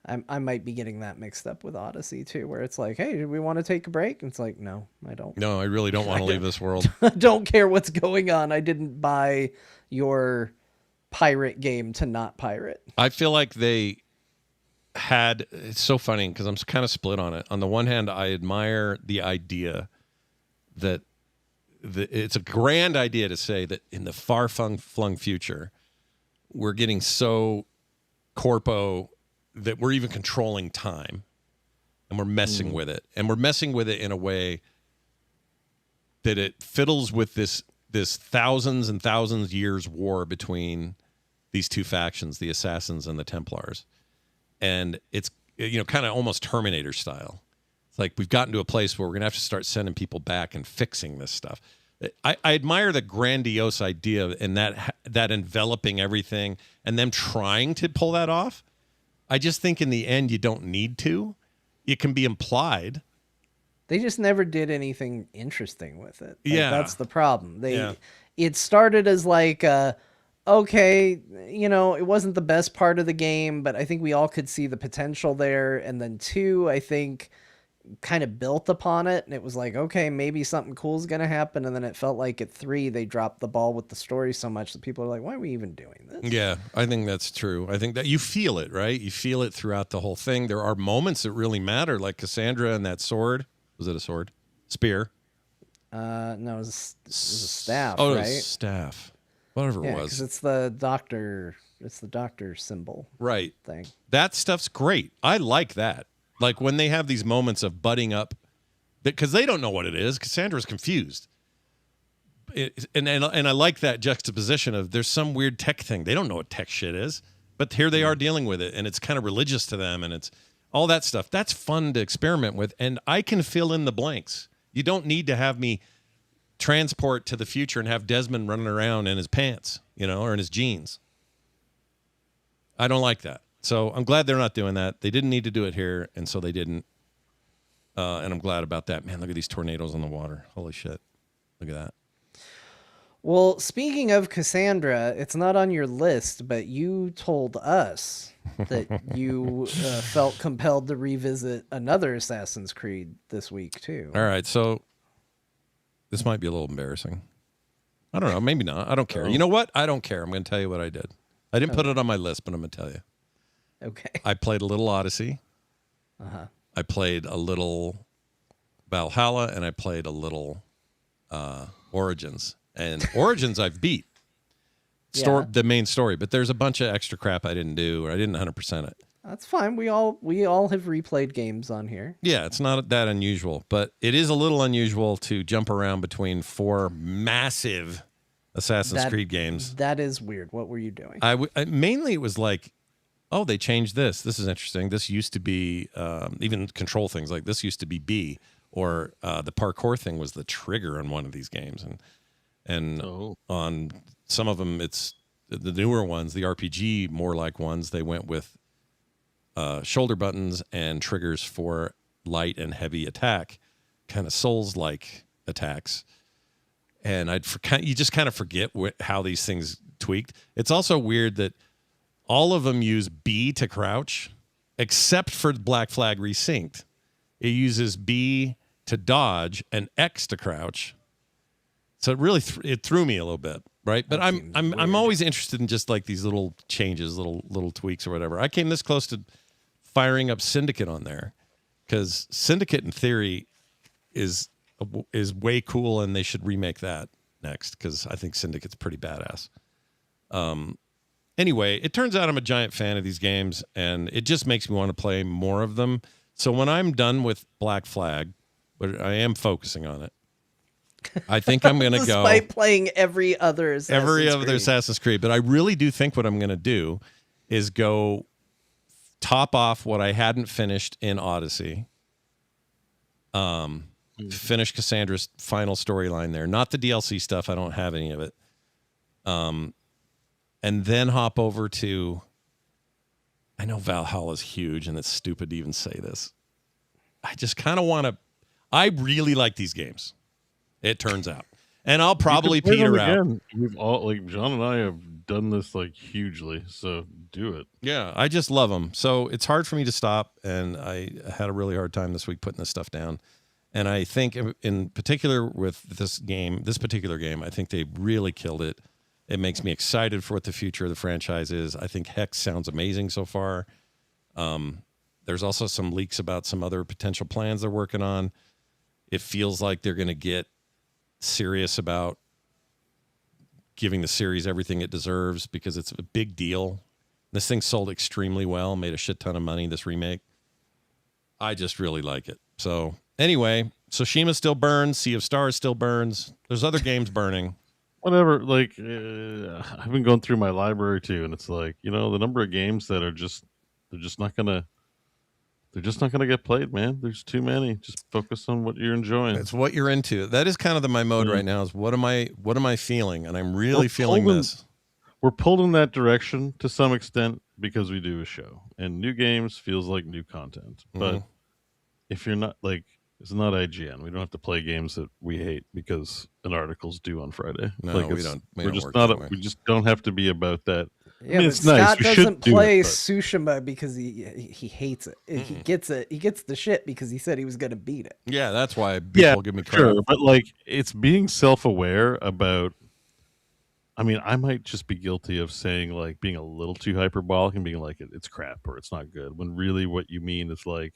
I might be getting that mixed up with Odyssey too, where it's like, hey, do we want to take a break? And it's like, no, I don't. No, I really don't want to leave this world. I don't care what's going on. I didn't buy your pirate game to not pirate. I feel like it's so funny because I'm kind of split on it. On the one hand, I admire the idea that it's a grand idea to say that in the far-flung future, we're getting so corpo that we're even controlling time. and we're messing with it, and we're messing with it in a way that it fiddles with this thousands and thousands years war between these two factions, the Assassins and the Templars, and it's kind of almost Terminator style. It's like we've gotten to a place where we're gonna have to start sending people back and fixing this stuff. I admire the grandiose idea and that enveloping everything and them trying to pull that off. I just think in the end you don't need to. It can be implied. They just never did anything interesting with it. Like, Yeah. that's the problem. Yeah. It started as like, okay, it wasn't the best part of the game, but I think we all could see the potential there. And then 2, I think, kind of built upon it, and it was like, okay, maybe something cool is gonna happen. And then it felt like at 3 they dropped the ball with the story so much that people are like, why are we even doing this? Yeah, I think that's true. I think that you feel it, right? You feel it throughout the whole thing. There are moments that really matter, like Cassandra and that sword. Was it a sword? Spear? No, it was a staff, Oh, it right? was staff. Whatever Yeah, it because was. it's the doctor symbol Right. thing. That stuff's great. I like that. Like when they have these moments of butting up, because they don't know what it is. Cassandra's confused. And I like that juxtaposition of there's some weird tech thing. They don't know what tech shit is, but here they are dealing with it, and it's kind of religious to them, and it's all that stuff. That's fun to experiment with, and I can fill in the blanks. You don't need to have me transport to the future and have Desmond running around in his pants, or in his jeans. I don't like that. So I'm glad they're not doing that. They didn't need to do it here, and so they didn't. And I'm glad about that. Man, look at these tornadoes on the water. Holy shit. Look at that. Well, speaking of Cassandra, it's not on your list, but you told us that you felt compelled to revisit another Assassin's Creed this week, too. All right, so this might be a little embarrassing. I don't know. Maybe not. I don't care. You know what? I don't care. I'm going to tell you what I did. I didn't put it on my list, but I'm going to tell you. Okay. I played a little Odyssey. Uh-huh. I played a little Valhalla, and I played a little Origins. And Origins I've beat. The main story, but there's a bunch of extra crap I didn't do, or I didn't 100% it. That's fine. We all have replayed games on here. Yeah, it's not that unusual, but it is a little unusual to jump around between 4 massive Assassin's Creed games. That is weird. What were you doing? Mainly it was like, oh, they changed this. This is interesting. This used to be, even control things like this used to be B, or the parkour thing was the trigger on one of these games. And on some of them, it's the newer ones, the RPG more like ones, they went with shoulder buttons and triggers for light and heavy attack, kind of Souls-like attacks. And you just kind of forget how these things tweaked. It's also weird that all of them use B to crouch, except for Black Flag Resynced. It uses B to dodge and X to crouch. So it really it threw me a little bit, right? But I'm always interested in just like these little changes, little tweaks or whatever. I came this close to firing up Syndicate on there because Syndicate in theory is way cool, and they should remake that next because I think Syndicate's pretty badass. Anyway, it turns out I'm a giant fan of these games, and it just makes me want to play more of them. So when I'm done with Black Flag, but I am focusing on it, I think I'm going to go. Despite playing every other Assassin's Creed. But I really do think what I'm going to do is go top off what I hadn't finished in Odyssey. Finish Cassandra's final storyline there. Not the DLC stuff. I don't have any of it. And then hop over to... I know Valhalla's huge, and it's stupid to even say this. I just kind of want to... I really like these games. It turns out, and I'll probably peter out. We've all John and I have done this hugely, so do it. Yeah, I just love them. So it's hard for me to stop, and I had a really hard time this week putting this stuff down. And I think, in particular, with this particular game, I think they really killed it. It makes me excited for what the future of the franchise is. I think Hex sounds amazing so far. There's also some leaks about some other potential plans they're working on. It feels like they're going to get serious about giving the series everything it deserves because it's a big deal. This thing sold extremely well, made a shit ton of money, this remake. I just really like it. So anyway, Tsushima still burns. Sea of Stars still burns. There's other games burning. Whatever. Like, I've been going through my library too, and it's like, the number of games that are they're just not gonna get played, man. There's too many. Just focus on what you're enjoying. It's what you're into. That is kind of my mode right now. Is what am I feeling? And I'm really feeling this. We're pulled in that direction to some extent because we do a show, and new games feels like new content. But if you're not like, it's not IGN. We don't have to play games that we hate because an article's due on Friday. No, like we don't. We're just not. We just don't have to be about that. Yeah, I mean, but it's nice. Scott We doesn't should play do it, Tsushima because he hates it. He gets it. He gets the shit because he said he was going to beat it. Yeah, that's why people give me crap. Sure, but like, it's being self-aware about. I mean, I might just be guilty of saying, like, being a little too hyperbolic and being like, it's crap or it's not good, when really what you mean is like,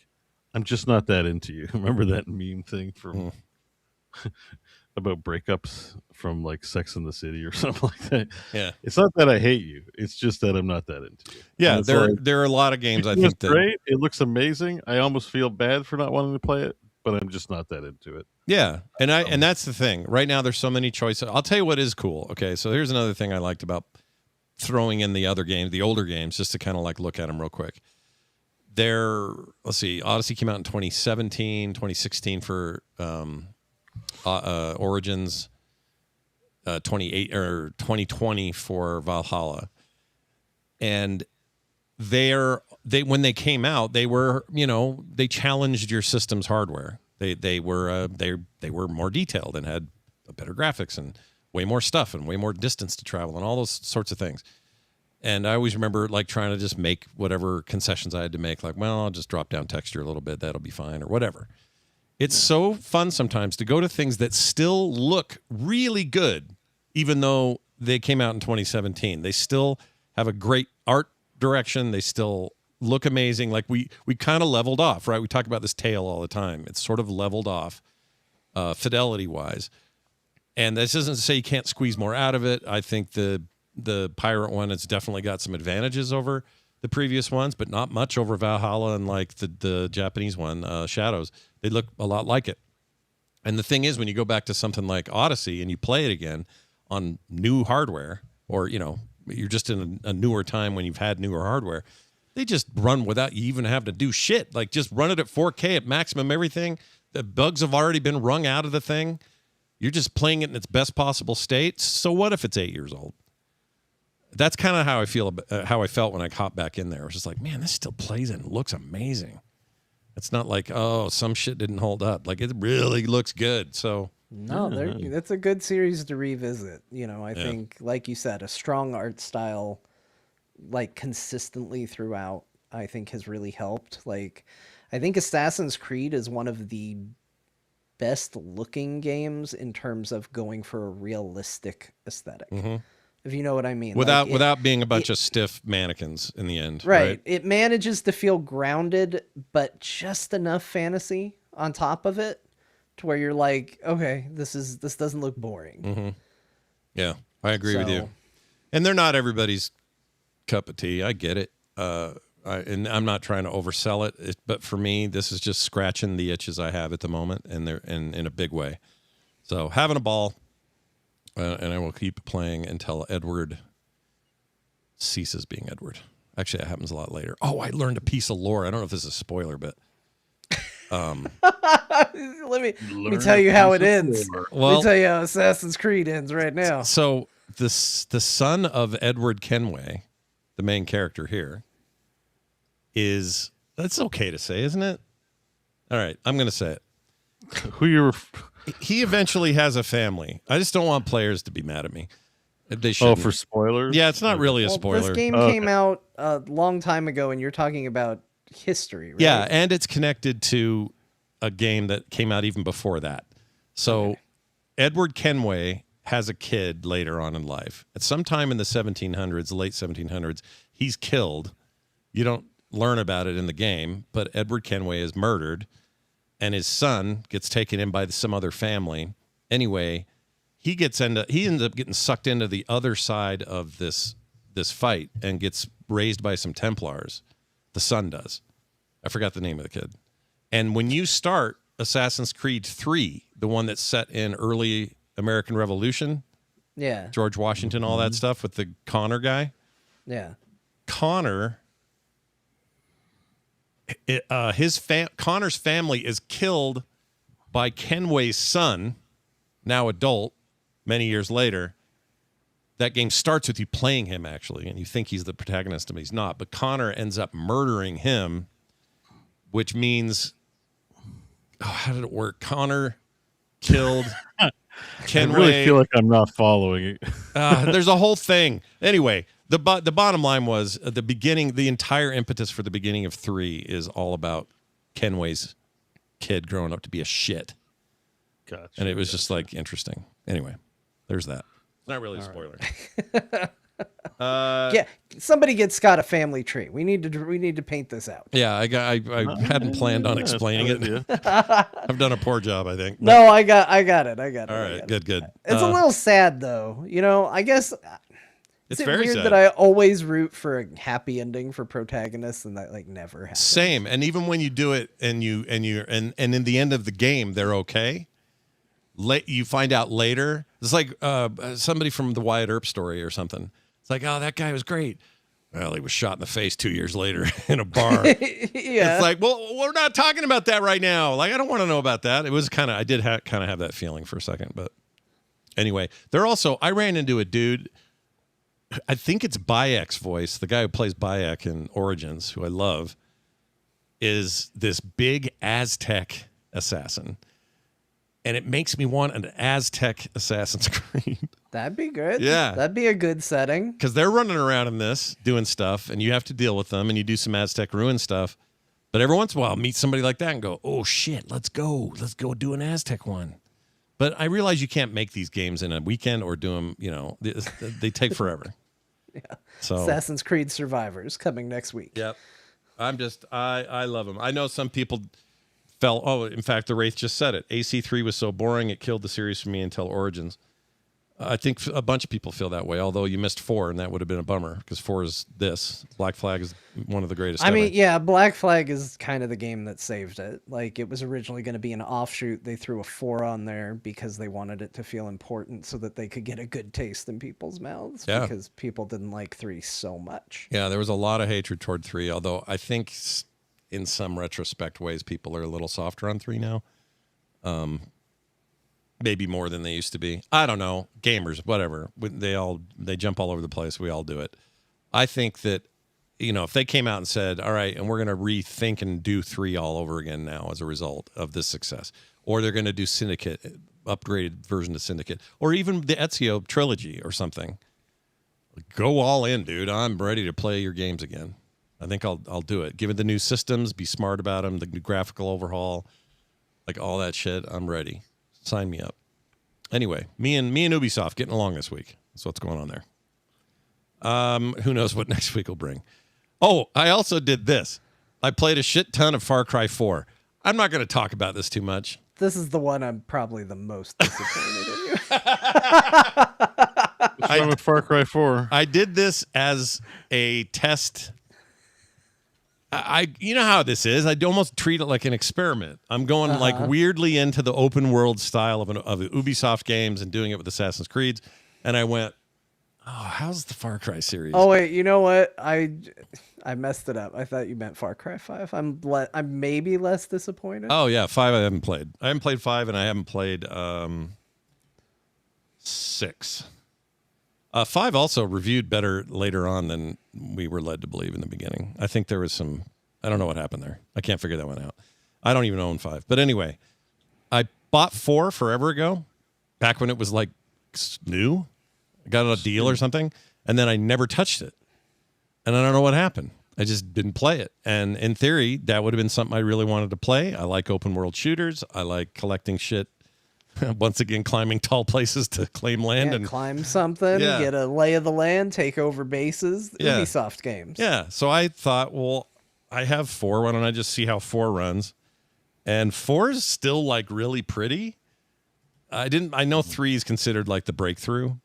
I'm just not that into you. Remember that meme thing from about breakups from like Sex and the City or something like that? Yeah. It's not that I hate you. It's just that I'm not that into you. Yeah, And there are a lot of games I think it's that great. It looks amazing. I almost feel bad for not wanting to play it, but I'm just not that into it. Yeah, and that's the thing. Right now, there's so many choices. I'll tell you what is cool. Okay, so here's another thing I liked about throwing in the other games, the older games, just to kind of like look at them real quick. Let's see, Odyssey came out in 2017, 2016 for Origins, 2020 for Valhalla, and when they came out, they were, they challenged your system's hardware. They were more detailed and had better graphics and way more stuff and way more distance to travel and all those sorts of things. And I always remember like trying to just make whatever concessions I had to make, like, well, I'll just drop down texture a little bit, that'll be fine, or whatever. It's so fun sometimes to go to things that still look really good, even though they came out in 2017. They still have a great art direction. They still look amazing. Like we kind of leveled off, right? We talk about this tail all the time. It's sort of leveled off fidelity wise. And this isn't to say you can't squeeze more out of it. I think the Pirate one has definitely got some advantages over the previous ones, but not much over Valhalla and like the Japanese one, Shadows. They look a lot like it. And the thing is, when you go back to something like Odyssey and you play it again on new hardware, or, you're just in a newer time when you've had newer hardware, they just run without you even having to do shit. Like, just run it at 4K at maximum everything. The bugs have already been wrung out of the thing. You're just playing it in its best possible state. So what if it's 8 years old? That's kind of how I feel. How I felt when I hopped back in there. I was just like, man, this still plays and looks amazing. It's not like, oh, some shit didn't hold up. Like, it really looks good. So no, that's a good series to revisit. I think, like you said, a strong art style, like consistently throughout, I think has really helped. Like, I think Assassin's Creed is one of the best looking games in terms of going for a realistic aesthetic. Mm-hmm. If you know what I mean. Without being a bunch of stiff mannequins in the end. Right. It manages to feel grounded, but just enough fantasy on top of it to where you're like, okay, this doesn't look boring. Mm-hmm. Yeah, I agree with you. And they're not everybody's cup of tea. I get it. And I'm not trying to oversell it, but for me, this is just scratching the itches I have at the moment, and they're in a big way. So having a ball. And I will keep playing until Edward ceases being Edward. Actually, that happens a lot later. Oh, I learned a piece of lore. I don't know if this is a spoiler, but let me tell you how it ends. Well, let me tell you how Assassin's Creed ends right now. So the son of Edward Kenway, the main character here, that's okay to say, isn't it? All right, I'm going to say it. Who you're... He eventually has a family. I just don't want players to be mad at me. They shouldn't. for spoilers? Yeah, it's not really a spoiler. This game came out a long time ago, and you're talking about history, right? Yeah, and it's connected to a game that came out even before that. So Edward Kenway has a kid later on in life. At some time in the 1700s, late 1700s, he's killed. You don't learn about it in the game, but Edward Kenway is murdered. And his son gets taken in by some other family. Anyway, he ends up getting sucked into the other side of this fight and gets raised by some Templars. The son does. I forgot the name of the kid. And when you start Assassin's Creed 3, the one that's set in early American Revolution, Yeah. George Washington, all that stuff with the Connor guy, Yeah. Connor, Connor's family is killed by Kenway's son, now adult, many years later. That game starts with you playing him, actually, and you think he's the protagonist, but he's not. But Connor ends up murdering him, which means, how did it work? Connor killed Kenway. I really feel like I'm not following it. There's a whole thing. Anyway, the bottom line was the beginning. The entire impetus for the beginning of 3 is all about Kenway's kid growing up to be a shit, Gotcha. and it was just like interesting. Anyway, there's that. It's not really a spoiler. Yeah. Somebody get Scott a family tree. We need to paint this out. Yeah, I hadn't planned on Yeah, that's a explaining good it. idea. I've done a poor job, I think. No, I got it. All I right, got it. good. It's a little sad though. I guess It's is it very weird sad. that I always root for a happy ending for protagonists and that like never happens. Same, and even when you do it, and in the end of the game, they're okay. You find out later. It's like somebody from the Wyatt Earp story or something. It's like, oh, that guy was great. Well, he was shot in the face 2 years later in a bar. Yeah. It's like, well, we're not talking about that right now. Like, I don't want to know about that. It was I did kind of have that feeling for a second, but anyway, I ran into a dude. I think it's Bayek's voice, the guy who plays Bayek in Origins, who I love, is this big Aztec assassin. And it makes me want an Aztec Assassin's Creed. That'd be good. Yeah. That'd be a good setting. Because they're running around in this, doing stuff, and you have to deal with them, and you do some Aztec ruin stuff. But every once in a while, meet somebody like that and go, oh, shit, let's go. Let's go do an Aztec one. But I realize you can't make these games in a weekend or do them, they take forever. Yeah. So, Assassin's Creed Survivors coming next week. yep. I love them. I know some people in fact, the Wraith just said it. AC3 was so boring, it killed the series for me until Origins. I think a bunch of people feel that way, although you missed 4, and that would have been a bummer, because 4 is this. Black Flag is one of the greatest I mean, ever. yeah, Black Flag is kind of the game that saved it. Like, it was originally going to be an offshoot. They threw a 4 on there because they wanted it to feel important so that they could get a good taste in people's mouths, Yeah. because people didn't like 3 so much. Yeah, there was a lot of hatred toward 3, although I think in some retrospect ways, people are a little softer on 3 now. Maybe more than they used to be. I don't know. Gamers, whatever. They jump all over the place. We all do it. I think that, if they came out and said, all right, and we're going to rethink and do 3 all over again now as a result of this success, or they're going to do Syndicate, upgraded version of Syndicate, or even the Ezio trilogy or something, go all in, dude. I'm ready to play your games again. I think I'll do it. Give it the new systems, be smart about them, the new graphical overhaul, like all that shit. I'm ready. Sign me up. Anyway, me and Ubisoft getting along this week. That's what's going on there. Who knows what next week will bring. Oh, I also did this. I played a shit ton of Far Cry 4. I'm not going to talk about this too much. This is the one I'm probably the most disappointed in you. What's wrong with Far Cry 4? I did this as a test. You know how this is. I almost treat it like an experiment. I'm going like weirdly into the open world style of Ubisoft games and doing it with Assassin's Creed. And I went, oh, how's the Far Cry series? Oh wait, you know what? I messed it up. I thought you meant Far Cry 5. I'm maybe less disappointed. Oh yeah, 5 I haven't played. I haven't played 5 and I haven't played 6. 5 also reviewed better later on than we were led to believe in the beginning. I think there was I don't know what happened there. I can't figure that one out. I don't even own 5. But anyway, I bought 4 forever ago, back when it was like new. I got a deal or something, and then I never touched it. And I don't know what happened. I just didn't play it. And in theory, that would have been something I really wanted to play. I like open world shooters. I like collecting shit. Once again, climbing tall places to claim land and climb something, Yeah. get a lay of the land, take over bases. Yeah. Ubisoft games. yeah. So I thought, well, I have 4. Why don't I just see how 4 runs? And 4 is still like really pretty. I know 3 is considered like the breakthrough,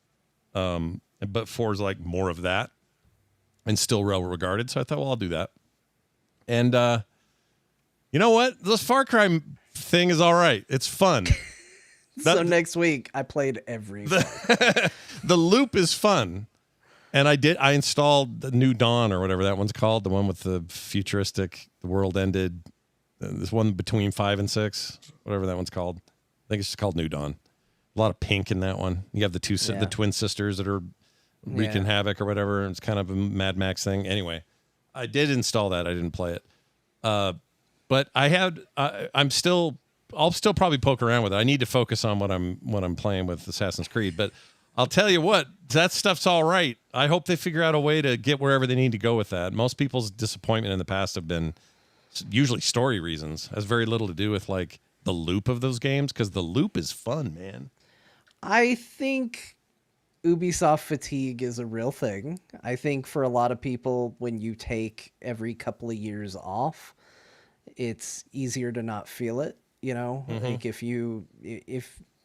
but 4 is like more of that, and still well regarded. So I thought, well, I'll do that. And You know what? This Far Cry thing is all right. It's fun. So next week I played every. The loop is fun. And I installed the New Dawn or whatever that one's called, the one with the futuristic, the world ended, this one between 5 and 6, whatever that one's called. I think it's just called New Dawn. A lot of pink in that one. You have the twin sisters that are wreaking havoc or whatever. And it's kind of a Mad Max thing. Anyway, I did install that. I didn't play it. But I'll still probably poke around with it. I need to focus on what I'm playing with Assassin's Creed. But I'll tell you what, that stuff's all right. I hope they figure out a way to get wherever they need to go with that. Most people's disappointment in the past have been usually story reasons. It has very little to do with like the loop of those games, because the loop is fun, man. I think Ubisoft fatigue is a real thing. I think for a lot of people, when you take every couple of years off, it's easier to not feel it. You know, like if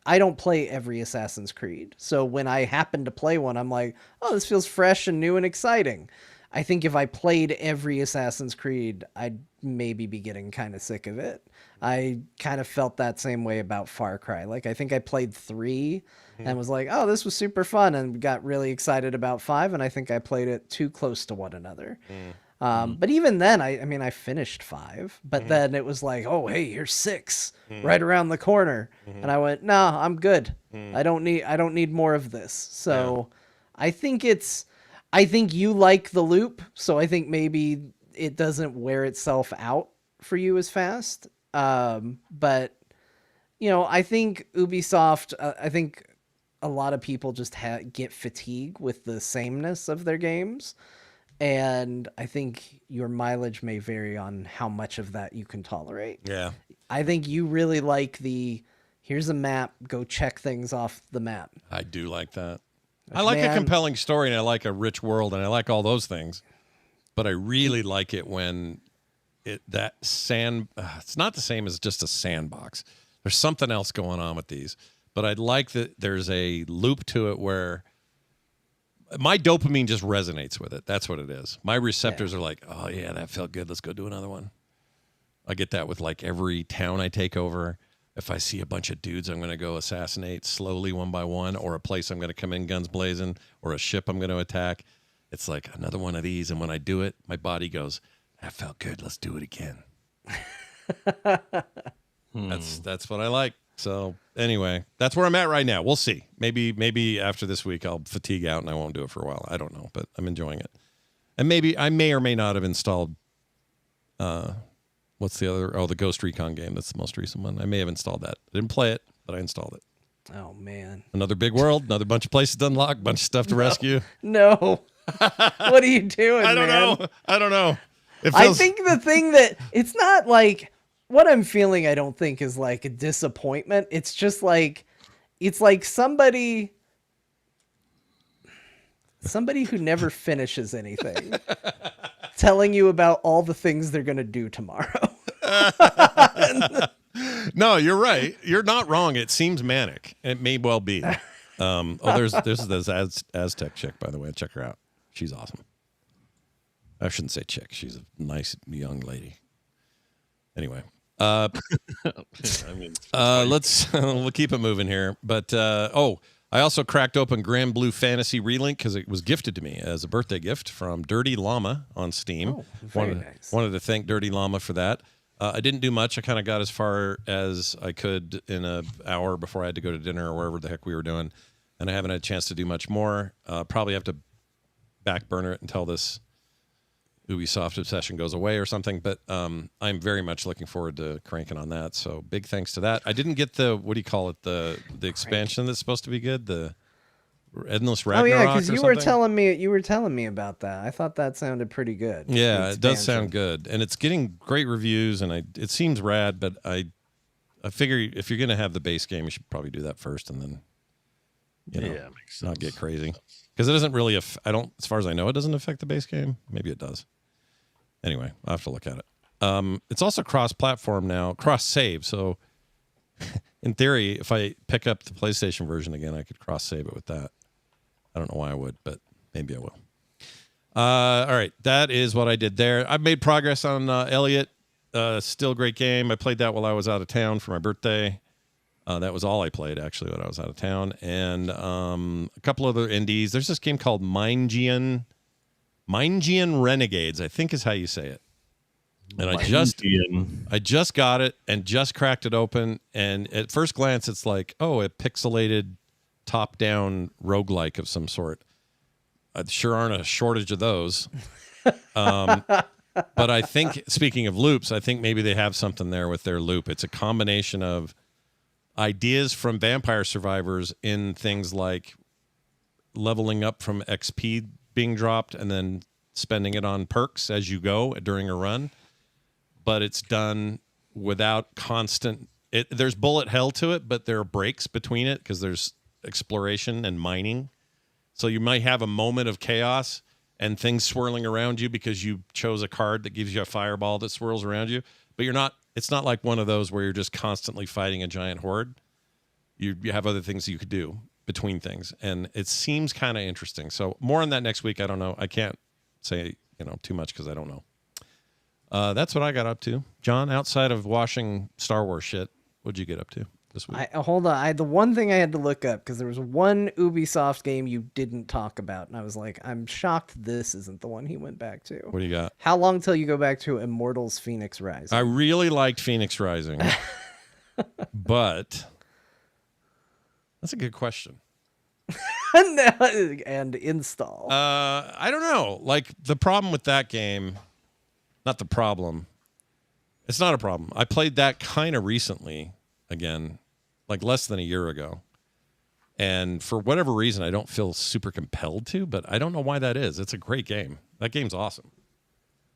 I don't play every Assassin's Creed, so when I happen to play one, I'm like, oh, this feels fresh and new and exciting. I think if I played every Assassin's Creed, I'd maybe be getting kind of sick of it. I kind of felt that same way about Far Cry. Like, I think I played 3 and was like, oh, this was super fun, and got really excited about 5, and I think I played it too close to one another. But even then, I finished 5, but then it was like, oh, hey, here's 6 right around the corner. And I went, no, I'm good. I don't need more of this. So I think you like the loop. So I think maybe it doesn't wear itself out for you as fast. But I think Ubisoft, I think a lot of people just get fatigue with the sameness of their games. And I think your mileage may vary on how much of that you can tolerate. Yeah. I think you really like here's a map, go check things off the map. I do like that. I like a compelling story, and I like a rich world, and I like all those things. But I really like it when it's not the same as just a sandbox. There's something else going on with these. But I'd like that there's a loop to it where my dopamine just resonates with it. That's what it is. My receptors are like, oh, yeah, that felt good. Let's go do another one. I get that with like every town I take over. If I see a bunch of dudes I'm going to go assassinate slowly one by one, or a place I'm going to come in guns blazing, or a ship I'm going to attack, it's like another one of these. And when I do it, my body goes, that felt good. Let's do it again. That's what I like. So anyway, that's where I'm at right now. We'll see. Maybe after this week I'll fatigue out and I won't do it for a while. I don't know, but I'm enjoying it. And maybe I may or may not have installed what's the other? Oh, the Ghost Recon game. That's the most recent one. I may have installed that. I didn't play it, but I installed it. Oh man. Another big world, another bunch of places to unlock, bunch of stuff to rescue. No. What are you doing? I don't know. I think the thing that it's not like what I'm feeling, I don't think is like a disappointment. It's just like, it's like somebody who never finishes anything telling you about all the things they're going to do tomorrow. No, you're right. You're not wrong. It seems manic. It may well be. There's this Aztec chick, by the way. Check her out. She's awesome. I shouldn't say chick. She's a nice young lady. Anyway, let's we'll keep it moving here. But I also cracked open Grand Blue Fantasy Relink because it was gifted to me as a birthday gift from Dirty Llama on Steam. Oh, very nice. Wanted to thank Dirty Llama for that. I didn't do much. I kind of got as far as I could in an hour before I had to go to dinner or wherever the heck we were doing, and I haven't had a chance to do much more. Probably have to back burner it until this Ubisoft obsession goes away or something, but I'm very much looking forward to cranking on that. So big thanks to that. I didn't get the the expansion that's supposed to be good, the Endless Ragnarok. Oh yeah, because you were telling me about that. I thought that sounded pretty good. Yeah, it does sound good, and it's getting great reviews, and it seems rad. But I figure if you're gonna have the base game, you should probably do that first, and then makes sense. Not get crazy, because it doesn't really. As far as I know, it doesn't affect the base game. Maybe it does. Anyway, I'll have to look at it. It's also cross-platform now, cross-save. So, in theory, if I pick up the PlayStation version again, I could cross-save it with that. I don't know why I would, but maybe I will. All right, that is what I did there. I've made progress on Elliot. still a great game. I played that while I was out of town for my birthday. That was all I played, actually, when I was out of town. And a couple other indies. There's this game called Mindgian Renegades, I think is how you say it. And I just got it and just cracked it open. And at first glance, it's like, oh, a pixelated top-down roguelike of some sort. Sure aren't a shortage of those. But I think, speaking of loops, I think maybe they have something there with their loop. It's a combination of ideas from Vampire Survivors in things like leveling up from XP being dropped and then spending it on perks as you go during a run. But it's done without constant... there's bullet hell to it, but there are breaks between it because there's exploration and mining. So you might have a moment of chaos and things swirling around you because you chose a card that gives you a fireball that swirls around you. But it's not like one of those where you're just constantly fighting a giant horde. You have other things you could do between things. And it seems kind of interesting. So more on that next week. I don't know. I can't say, too much because I don't know. That's what I got up to. John, outside of washing Star Wars shit, what'd you get up to this week? Hold on. The one thing I had to look up, because there was one Ubisoft game you didn't talk about, and I was like, I'm shocked this isn't the one he went back to. What do you got? How long till you go back to Immortals Phoenix Rising? I really liked Phoenix Rising, but that's a good question. And install. I don't know. Like, the problem with that game, not the problem. It's not a problem. I played that kind of recently again, like less than a year ago. And for whatever reason, I don't feel super compelled to, but I don't know why that is. It's a great game. That game's awesome.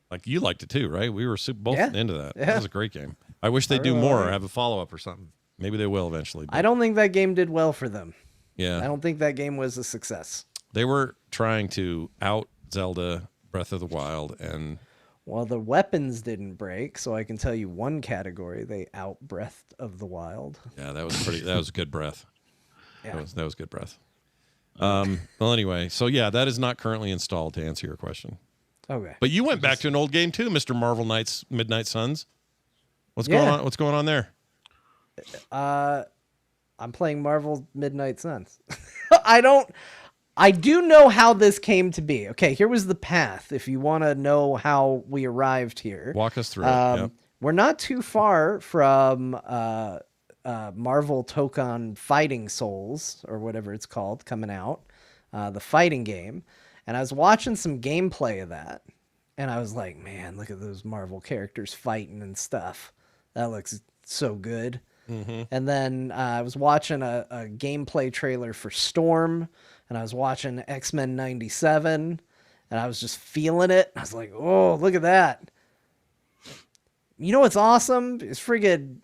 Like, you liked it too, right? We were both into that. Yeah. It was a great game. I wish they'd do more or have a follow-up or something. Maybe they will eventually. I don't think that game did well for them. Yeah. I don't think that game was a success. They were trying to out Zelda Breath of the Wild, and well, the weapons didn't break, so I can tell you one category they out Breath of the Wild. Yeah, that was good breath. Yeah. That was good breath. Well, anyway, so yeah, that is not currently installed, to answer your question. Okay. But you went back to an old game too, Mr. Marvel Knights Midnight Suns. What's going on? What's going on there? I'm playing Marvel Midnight Suns. I do know how this came to be. Okay, here was the path. If you want to know how we arrived here. Walk us through it. Yep. We're not too far from Marvel Tokon Fighting Souls, or whatever it's called, coming out. The fighting game. And I was watching some gameplay of that. And I was like, man, look at those Marvel characters fighting and stuff. That looks so good. Mm-hmm. And then I was watching a gameplay trailer for Storm, and I was watching X-Men 97, and I was just feeling it. I was like, oh, look at that. You know what's awesome? It's friggin'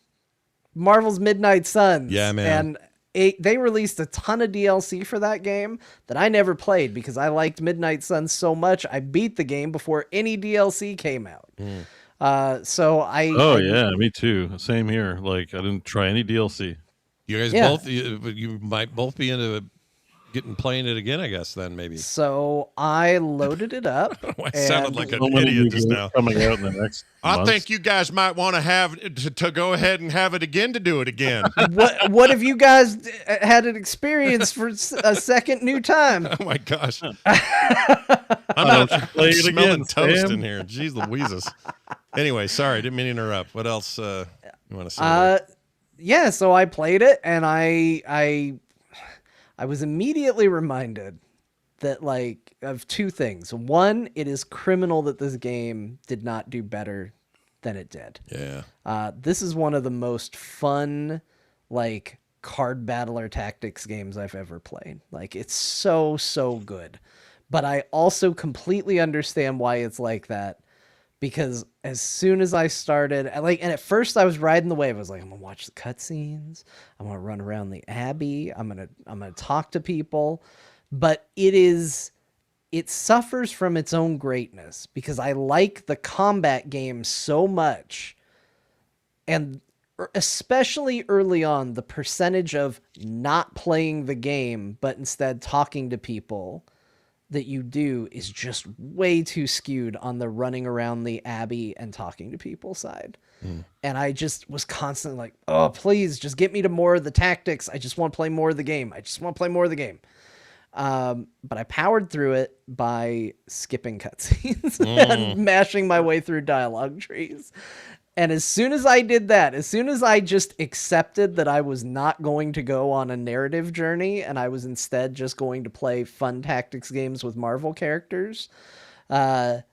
Marvel's Midnight Suns. Yeah, man. And they released a ton of DLC for that game that I never played because I liked Midnight Suns so much. I beat the game before any DLC came out. Yeah, me too. Same here. Like, I didn't try any DLC. You guys both, you might both be into playing it again, I guess, then maybe. So I loaded it up. I sounded like an idiot just now. Coming out in the next month. think you guys might want to have to go ahead and have it again to do it again. What if you guys had an experience for a second new time? Oh my gosh. I'm not smelling toast in here. Jeez Louises. Anyway, sorry, didn't mean to interrupt. What else you want to say? Yeah, so I played it, and I was immediately reminded that, like, of two things. One, it is criminal that this game did not do better than it did. Yeah. This is one of the most fun, like, card battler tactics games I've ever played. Like, it's so, so good. But I also completely understand why it's like that. Because as soon as I started, and at first I was riding the wave. I was like, I'm gonna watch the cutscenes. I'm gonna run around the Abbey. I'm gonna talk to people. But it suffers from its own greatness because I like the combat game so much, and especially early on, the percentage of not playing the game but instead talking to people that you do is just way too skewed on the running around the Abbey and talking to people side. And I just was constantly like, oh, please just get me to more of the tactics. I just want to play more of the game. But I powered through it by skipping cutscenes and mashing my way through dialogue trees. And as soon as I did that, as soon as I just accepted that I was not going to go on a narrative journey and I was instead just going to play fun tactics games with Marvel characters, I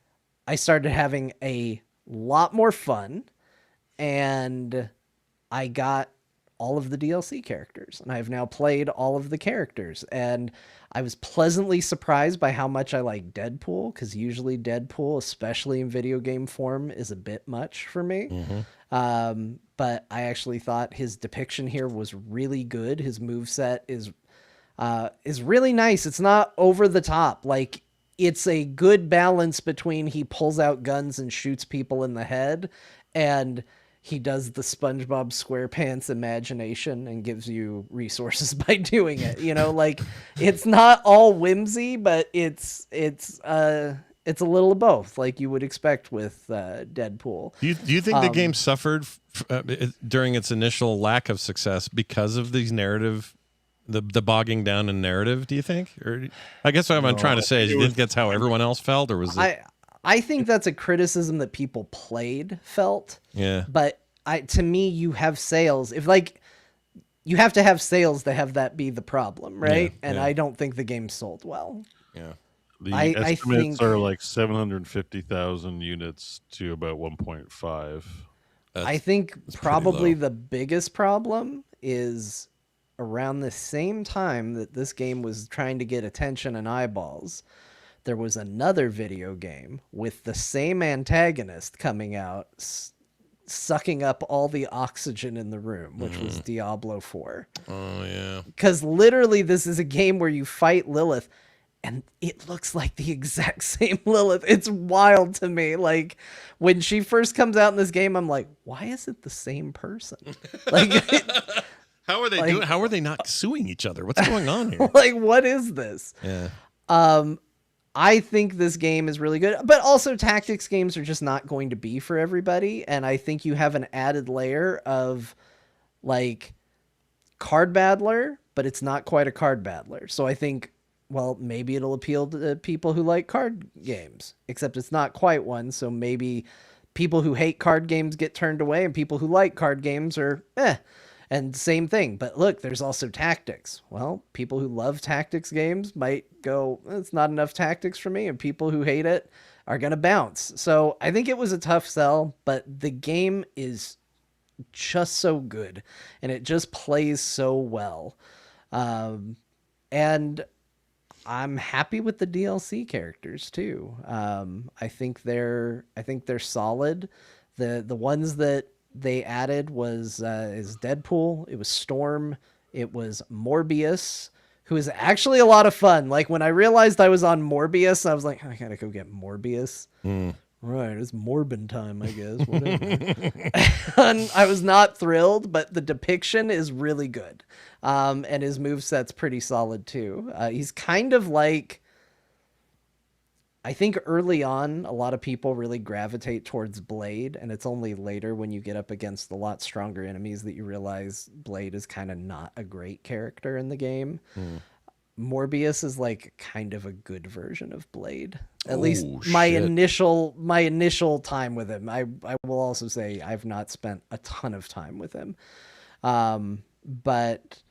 started having a lot more fun, and I got all of the DLC characters, and I've now played all of the characters, and I was pleasantly surprised by how much I like Deadpool, because usually Deadpool, especially in video game form, is a bit much for me. But I actually thought his depiction here was really good. His moveset is really nice. It's not over the top. Like, it's a good balance between he pulls out guns and shoots people in the head, and he does the SpongeBob SquarePants imagination and gives you resources by doing it. You know, like, it's not all whimsy, but it's a little of both, like you would expect with Deadpool. Do you think the game suffered during its initial lack of success because of these narrative, the bogging down in narrative? Do you think, or I guess what I'm trying to say is, you think that's how everyone else felt, or was it? I think that's a criticism that people felt. Yeah. But to me, you have sales. If, like, you have to have sales to have that be the problem, right? Yeah, and yeah. I don't think the game sold well. Yeah. The I estimates think- are like 750,000 units to about 1.5. I think pretty probably low. the biggest problem is around the same time that this game was trying to get attention and eyeballs, there was another video game with the same antagonist coming out, sucking up all the oxygen in the room, which was Diablo 4. Oh yeah. Because literally this is a game where you fight Lilith, and it looks like the exact same Lilith. It's wild to me. Like, when she first comes out in this game, I'm like, why is it the same person? Like, How are they doing? How are they not suing each other? What's going on here? like, what is this? Yeah. I think this game is really good, but also tactics games are just not going to be for everybody. And I think you have an added layer of, like, card battler, but it's not quite a card battler. So I think, well, maybe it'll appeal to people who like card games, except it's not quite one. So maybe people who hate card games get turned away, and people who like card games are And same thing. But look, there's also tactics. Well, people who love tactics games might go, it's not enough tactics for me. And people who hate it are going to bounce. So I think it was a tough sell, but the game is just so good. And it just plays so well. And I'm happy with the DLC characters too. I think they're solid. The ones that they added is Deadpool. It was Storm. It was Morbius, who is actually a lot of fun. Like, when I realized I was on Morbius, I was like, I gotta go get Morbius. Right, it's Morbin time, I guess. Whatever. And I was not thrilled, but the depiction is really good. And his moveset's pretty solid too. He's kind of like, I think early on, a lot of people really gravitate towards Blade, and it's only later when you get up against a lot stronger enemies that you realize Blade is kind of not a great character in the game. Morbius is like kind of a good version of Blade. At least my initial time with him. I will also say I've not spent a ton of time with him. But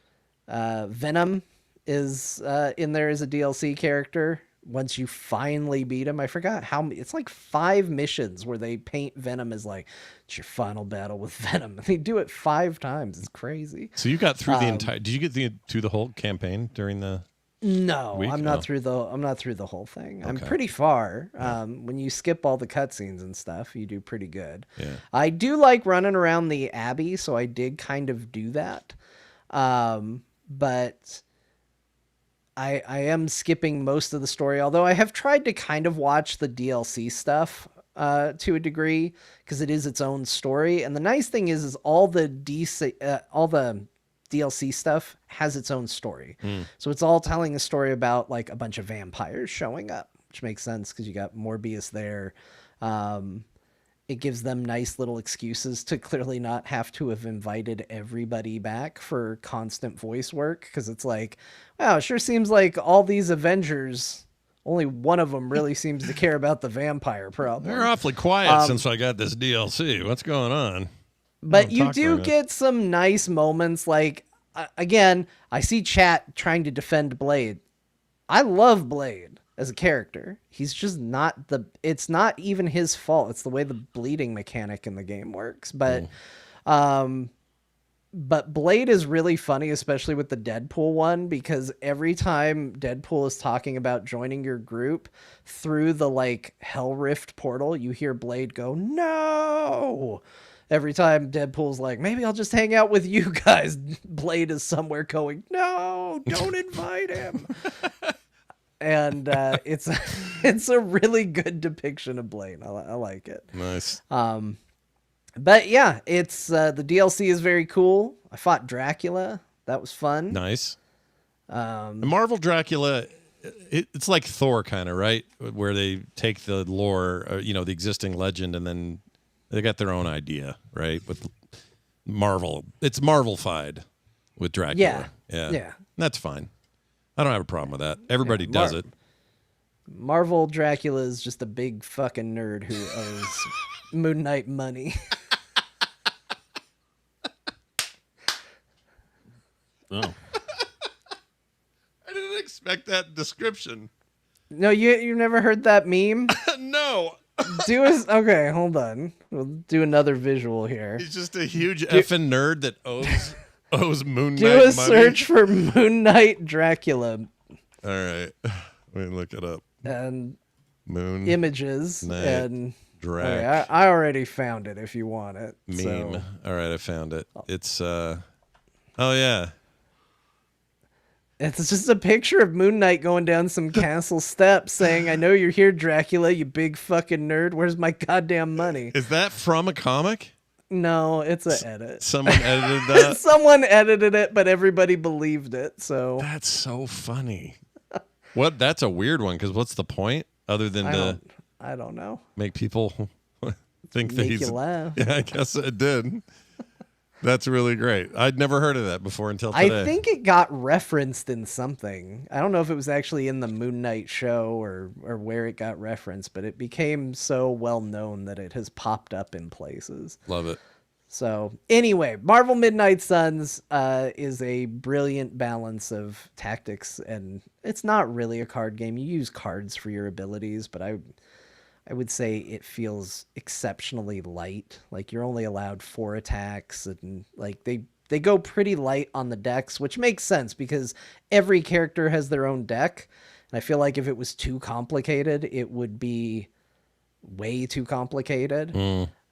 Venom is in there as a DLC character. Once you finally beat him, I forgot it's like 5 missions where they paint Venom as like, it's your final battle with Venom. They do it 5 times. It's crazy. So you got through the entire? Did you get through the whole campaign during the? No, week? I'm not Oh. through the whole thing. I'm Okay. pretty far. When you skip all the cutscenes and stuff, you do pretty good. Yeah. I do like running around the Abbey, so I did kind of do that. But I am skipping most of the story, although I have tried to kind of watch the DLC stuff to a degree, because it is its own story. And the nice thing is all the DLC stuff has its own story. So it's all telling a story about like a bunch of vampires showing up, which makes sense because you got Morbius there. it gives them nice little excuses to clearly not have to have invited everybody back for constant voice work. Because it's like, wow, it sure seems like all these Avengers, only one of them really seems to care about the vampire problem. They're awfully quiet since I got this DLC. What's going on? But Don't you talk do very much. get some nice moments. Like, again, I see chat trying to defend Blade. I love Blade as a character. He's just not it's not even his fault. It's the way the bleeding mechanic in the game works. But Blade is really funny, especially with the Deadpool one, because every time Deadpool is talking about joining your group through the like Hell Rift portal, you hear Blade go, "No!" Every time Deadpool's like, maybe I'll just hang out with you guys, Blade is somewhere going, "No, don't invite him." And it's a really good depiction of Blade. I like it. Nice. But yeah, it's the DLC is very cool. I fought Dracula. That was fun. Nice. The Marvel Dracula, it's like Thor kind of, right? Where they take the lore, the existing legend, and then they got their own idea, right? With Marvel. It's Marvel-fied with Dracula. Yeah. That's fine. I don't have a problem with that. Everybody does it. Marvel Dracula is just a big fucking nerd who owes Moon Knight money. Oh. I didn't expect that description. No, you never heard that meme? No. Okay, hold on. We'll do another visual here. He's just a huge effing nerd that owes Moon Knight Do a money. search for Moon Knight Dracula All right. Let me look it up. and Moon images Knight and Drac okay, I already found it if you want it. meme. So, All right, I found it. It's oh yeah. it's just a picture of Moon Knight going down some castle steps saying, "I know you're here, Dracula, you big fucking nerd. Where's my goddamn money?" Is that from a comic? No, it's an edit. Someone edited that. Someone edited it, but everybody believed it. So That's so funny. What? That's a weird one because what's the point other than to I don't know. make people think that Make he's you laugh. Yeah, I guess it did. That's really great. I'd never heard of that before until today. I think it got referenced in something. I don't know if it was actually in the Moon Knight show or where it got referenced, but it became so well known that it has popped up in places. Love it. So anyway, Marvel Midnight Suns is a brilliant balance of tactics, and it's not really a card game. You use cards for your abilities, but I would say it feels exceptionally light. Like you're only allowed 4 attacks, and like they go pretty light on the decks, which makes sense because every character has their own deck. And I feel like if it was too complicated, it would be way too complicated.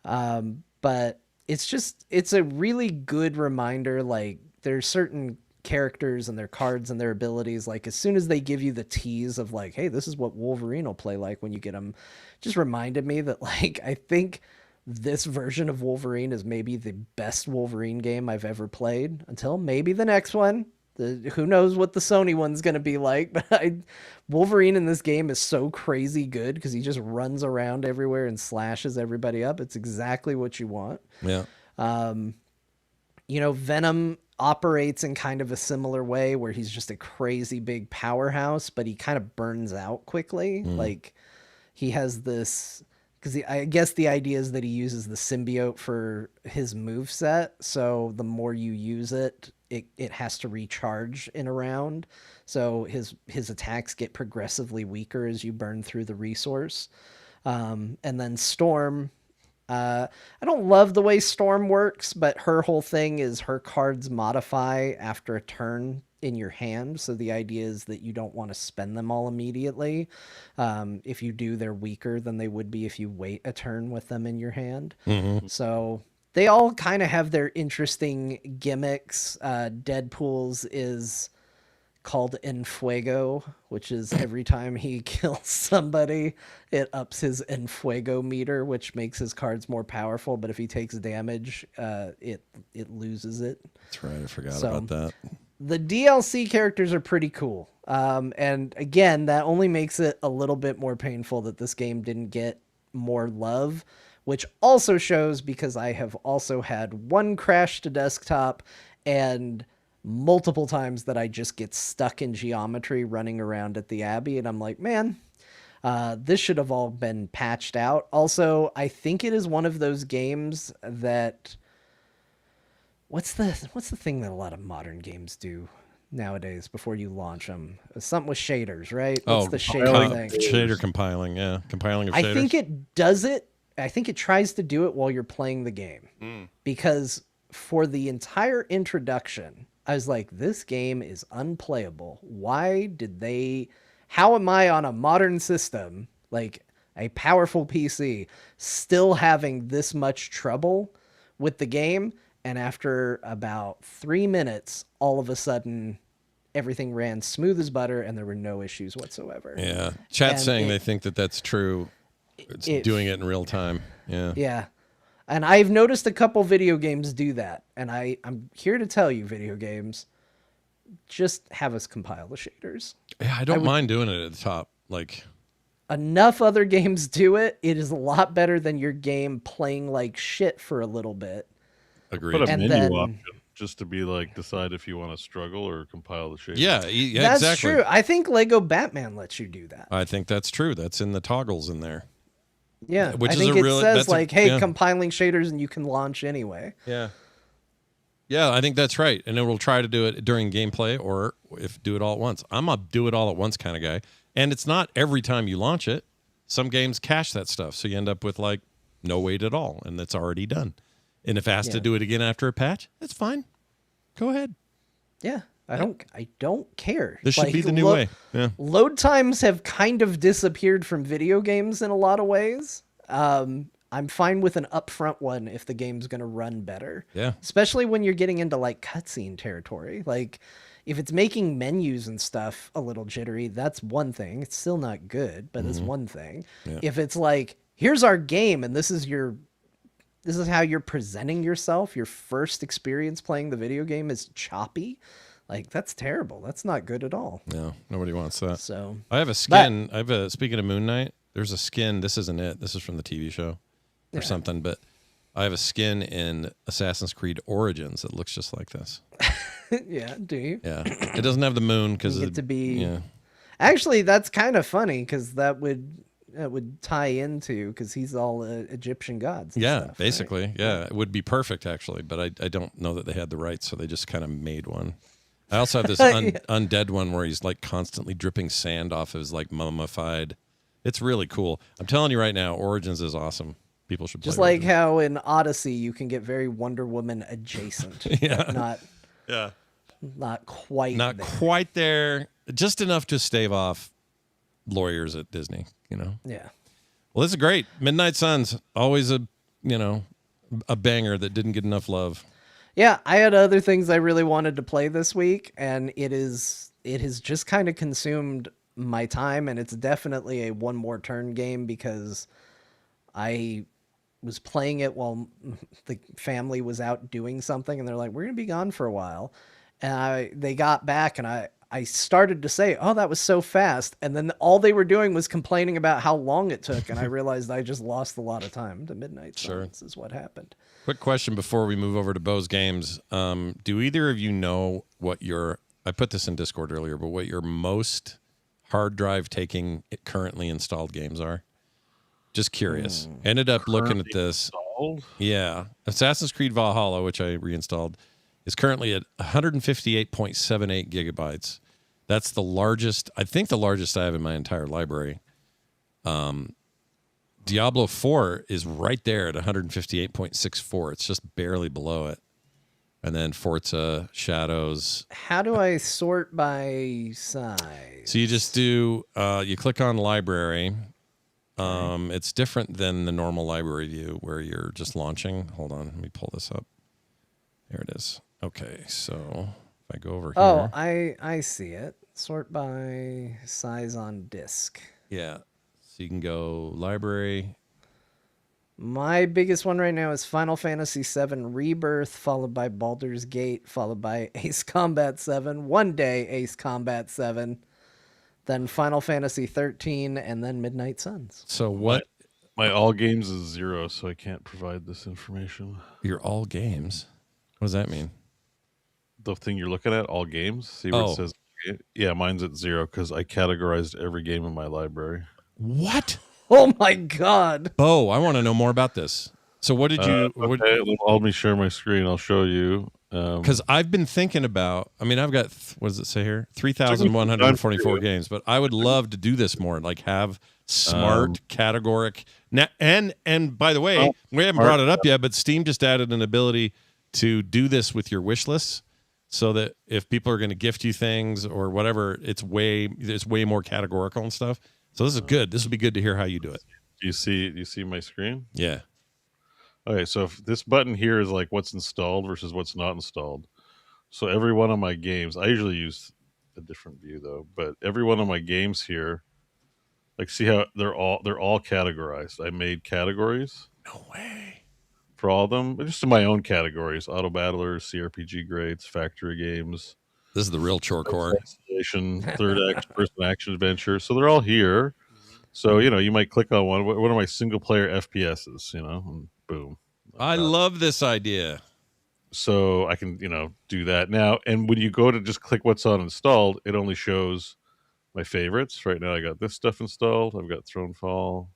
But it's a really good reminder. Like there's certain characters and their cards and their abilities, like as soon as they give you the tease of like, hey, this is what Wolverine will play like when you get him, just reminded me that like I think this version of Wolverine is maybe the best Wolverine game I've ever played, until maybe the next one. Who knows what the Sony one's going to be like, but Wolverine in this game is so crazy good because he just runs around everywhere and slashes everybody up. It's exactly what you want. Yeah. Venom operates in kind of a similar way where he's just a crazy big powerhouse, but he kind of burns out quickly. Like he has this, because I guess the idea is that he uses the symbiote for his move set. So the more you use it, it has to recharge in a round. So his attacks get progressively weaker as you burn through the resource. And then Storm, I don't love the way Storm works, but her whole thing is her cards modify after a turn in your hand. So the idea is that you don't want to spend them all immediately. If you do, they're weaker than they would be if you wait a turn with them in your hand. So they all kind of have their interesting gimmicks. Deadpool's is called Enfuego, which is every time he kills somebody, it ups his Enfuego meter, which makes his cards more powerful. But if he takes damage, it loses it. That's right. I forgot about that. The DLC characters are pretty cool. And again, that only makes it a little bit more painful that this game didn't get more love, which also shows because I have also had one crash to desktop and multiple times that I just get stuck in geometry running around at the Abbey, and I'm like, man, this should have all been patched out. Also, I think it is one of those games that what's the thing that a lot of modern games do nowadays before you launch them? Something with shaders, right? What's the shader thing? Shader compiling, yeah, compiling of shaders. I think it does it. I think it tries to do it while you're playing the game, because for the entire introduction, I was like, this game is unplayable. Why did they? How am I on a modern system, like a powerful PC, still having this much trouble with the game? And after about 3 minutes, all of a sudden, everything ran smooth as butter and there were no issues whatsoever. Yeah. Chat's And saying they think that that's true. It's doing it in real time. Yeah. Yeah. And I've noticed a couple video games do that. And I'm here to tell you, video games, just have us compile the shaders. Yeah, I don't mind doing it at the top. Like, Enough other games do it. It is a lot better than your game playing like shit for a little bit. agreed. Put a And menu then- option just to be like, decide if you want to struggle or compile the shaders. Yeah, That's exactly. true. I think Lego Batman lets you do that. I think that's true. That's in the toggles in there. Yeah. Which I is think a it really- says that's a- like, hey, yeah. compiling shaders and you can launch anyway. Yeah. Yeah, I think that's right. And it will try to do it during gameplay or if do it all at once. I'm a do it all at once kind of guy. And it's not every time you launch it. Some games cache that stuff. So you end up with like no wait at all. And that's already done. And if asked to do it again after a patch, that's fine. Go ahead. Yeah. I don't care. This should Like, be the new way. Yeah. Load times have kind of disappeared from video games in a lot of ways. I'm fine with an upfront one if the game's going to run better. Yeah. Especially when you're getting into like cutscene territory. Like if it's making menus and stuff a little jittery, that's one thing. It's still not good, but it's one thing. Yeah. If it's like, here's our game and this is how you're presenting yourself, your first experience playing the video game is choppy. Like that's terrible. That's not good at all. No, nobody wants that. So I have a skin. Speaking of Moon Knight, there's a skin. This isn't it. This is from the TV show or something. But I have a skin in Assassin's Creed Origins that looks just like this. yeah, do you? Yeah. It doesn't have the moon because You get to be Yeah. Actually, that's kind of funny because that would tie into because he's all Egyptian gods. And Yeah, stuff, right? basically. Yeah. It would be perfect actually, but I don't know that they had the rights, so they just kind of made one. I also have this undead one where he's like constantly dripping sand off of his like mummified. It's really cool. I'm telling you right now, Origins is awesome. People should play Just like Origins. how in Odyssey you can get very Wonder Woman adjacent, but not quite. Not there. quite there, just enough to stave off lawyers at Disney, you know. Yeah. Well, this is great. Midnight Suns, always a banger that didn't get enough love. Yeah, I had other things I really wanted to play this week, and it has just kind of consumed my time, and it's definitely a one more turn game because I was playing it while the family was out doing something, and they're like, "We're gonna be gone for a while," and they got back, and I started to say, "Oh, that was so fast," and then all they were doing was complaining about how long it took, and I realized I just lost a lot of time to Midnight Suns. Is what happened. Quick question before we move over to Bo's games. Do either of you know what I put this in Discord earlier, but what your most hard drive taking currently installed games are? Just curious. Ended up looking at this. Installed? Yeah. Assassin's Creed Valhalla, which I reinstalled, is currently at 158.78 gigabytes. That's the largest, I think the largest I have in my entire library. Diablo 4 is right there at 158.64. It's just barely below it. And then Forza, Shadows. How do I sort by size? So you just do, you click on library. It's different than the normal library view where you're just launching. Hold on, let me pull this up. There it is. Okay, so if I go over here. Oh, I see it. Sort by size on disk. Yeah. So you can go library. My biggest one right now is Final Fantasy VII Rebirth, followed by Baldur's Gate, followed by Ace Combat 7, one day Ace Combat 7, then Final Fantasy 13, and then Midnight Suns. So what My all games is 0, so I can't provide this information. Your all games. What does that mean? The thing you're looking at, all games. See where Oh. it says? Yeah, mine's at 0 because I categorized every game in my library. What? Oh my god. Bo, I want to know more about this. So what did you? Okay, let me share my screen. I'll show you. Because I've been thinking about. I mean, I've got what does it say here? 3,144 games. But I would love to do this more. Like have smart, categoric. And by the way, we haven't brought it up yet, but Steam just added an ability to do this with your wish lists, so that if people are going to gift you things or whatever, it's way more categorical and stuff. So this is good. This would be good to hear how you do it. Do you see my screen? Yeah. Okay, so if this button here is like what's installed versus what's not installed. So every one of my games, I usually use a different view though, but every one of my games here, like see how they're all categorized. I made categories No way. for all of them, just in my own categories: auto battlers, CRPG grades, factory games, This is the real chore core. installation, person action adventure. So they're all here. So you might click on one. What are my single player FPSs? And boom. I love this idea. So I can do that now. And when you go to just click what's on installed, it only shows my favorites. Right now I got this stuff installed. I've got Thronefall,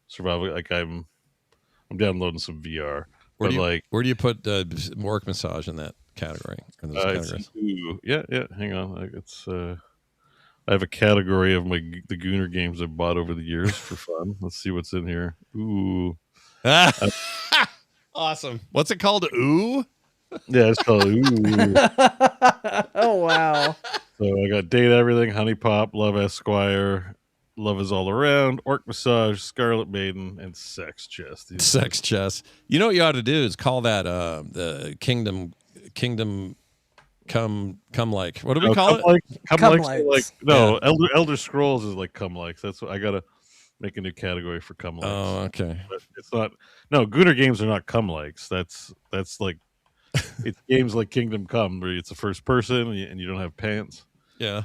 Survival. Like I'm downloading some VR. Where do you put work massage in that category? In those categories? Yeah. Hang on. I have a category of the Gooner games I've bought over the years for fun. Let's see what's in here. Ooh. Awesome. What's it called? Ooh? Yeah, it's called Ooh. Oh wow. So I got Date Everything, Honey Pop, Love Esquire, Love Is All Around, Orc Massage, Scarlet Maiden, and Sex Chest. Sex chess. You know what you ought to do is call that the Kingdom come like. What do we call it? Come likes. likes. No, Elder Scrolls is like come likes. That's what I gotta make a new category for come likes. Oh, okay. But it's not. No, Gooner games are not come likes. That's like it's games like Kingdom Come where it's a first person and you don't have pants Yeah.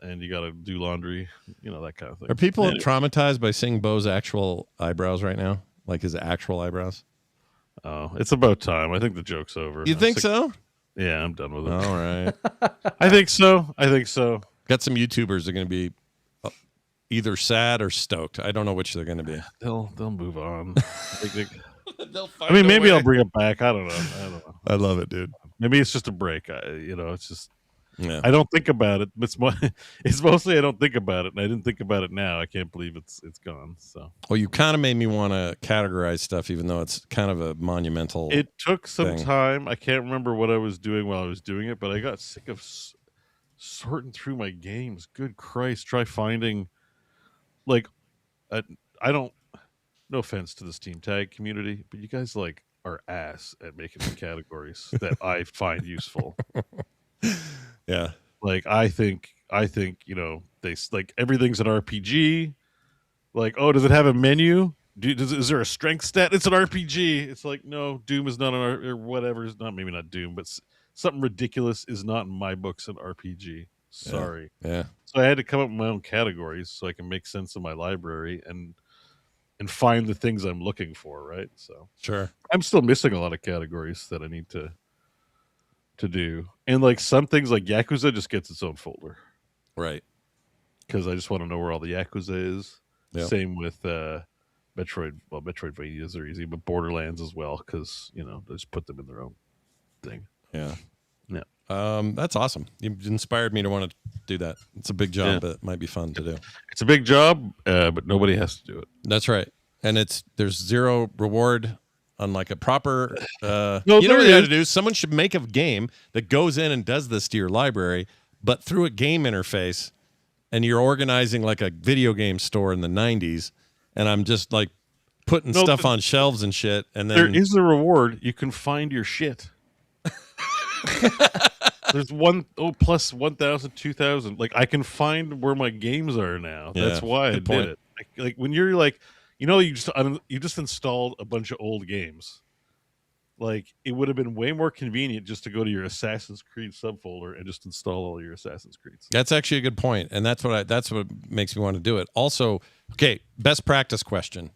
and you got to do laundry, that kind of thing. Are people Anyway. traumatized by seeing Bo's actual eyebrows right now? Like his actual eyebrows? Oh, it's about time. I think the joke's over. You I'm think sick- so? Yeah, I'm done with it. All right. I think so. Got some YouTubers that are going to be either sad or stoked. I don't know which they're going to be. They'll move on. They'll I mean, maybe I'll bring it back. I don't know. I love it, dude. Maybe it's just a break. It's just Yeah. I don't think about it. It's mostly I don't think about it, and I didn't think about it now. I can't believe it's gone. So Well, you kind of made me want to categorize stuff, even though it's kind of a monumental. it took some thing. time. I can't remember what I was doing while I was doing it, but I got sick of sorting through my games. Good Christ! Try finding I don't. No offense to the Steam Tag community, but you guys are ass at making the categories that I find useful. Yeah. I think they everything's an RPG. Does it have a menu? Is there a strength stat? It's an RPG. It's like, no, Doom is not or whatever is not, maybe not Doom, but something ridiculous is not in my books an RPG. Sorry. Yeah. So I had to come up with my own categories so I can make sense of my library and find the things I'm looking for, right? So Sure. I'm still missing a lot of categories that I need to do. And some things like Yakuza just gets its own folder Right. because I just want to know where all the Yakuza is. Yep. Same with Metroid. Well, Metroidvanias are easy, but Borderlands as well because, they just put them in their own thing. Yeah. Yeah. That's awesome. You inspired me to want to do that. It's a big job, Yeah. but it might be fun to do. It's a big job, but nobody has to do it. That's right. And there's zero reward on like a proper No, you know there what you got to is. do? Someone should make a game that goes in and does this to your library, but through a game interface, and you're organizing like a video game store in the 90s, and I'm just like putting No, stuff but on shelves and shit, and then There is a reward. You can find your shit. There's plus 1,000, 2,000. I can find where my games are now. That's Yeah, why I good point. did it. When you're you just installed a bunch of old games. It would have been way more convenient just to go to your Assassin's Creed subfolder and just install all your Assassin's Creeds. That's actually a good point, and that's what makes me want to do it. Also, okay, best practice question: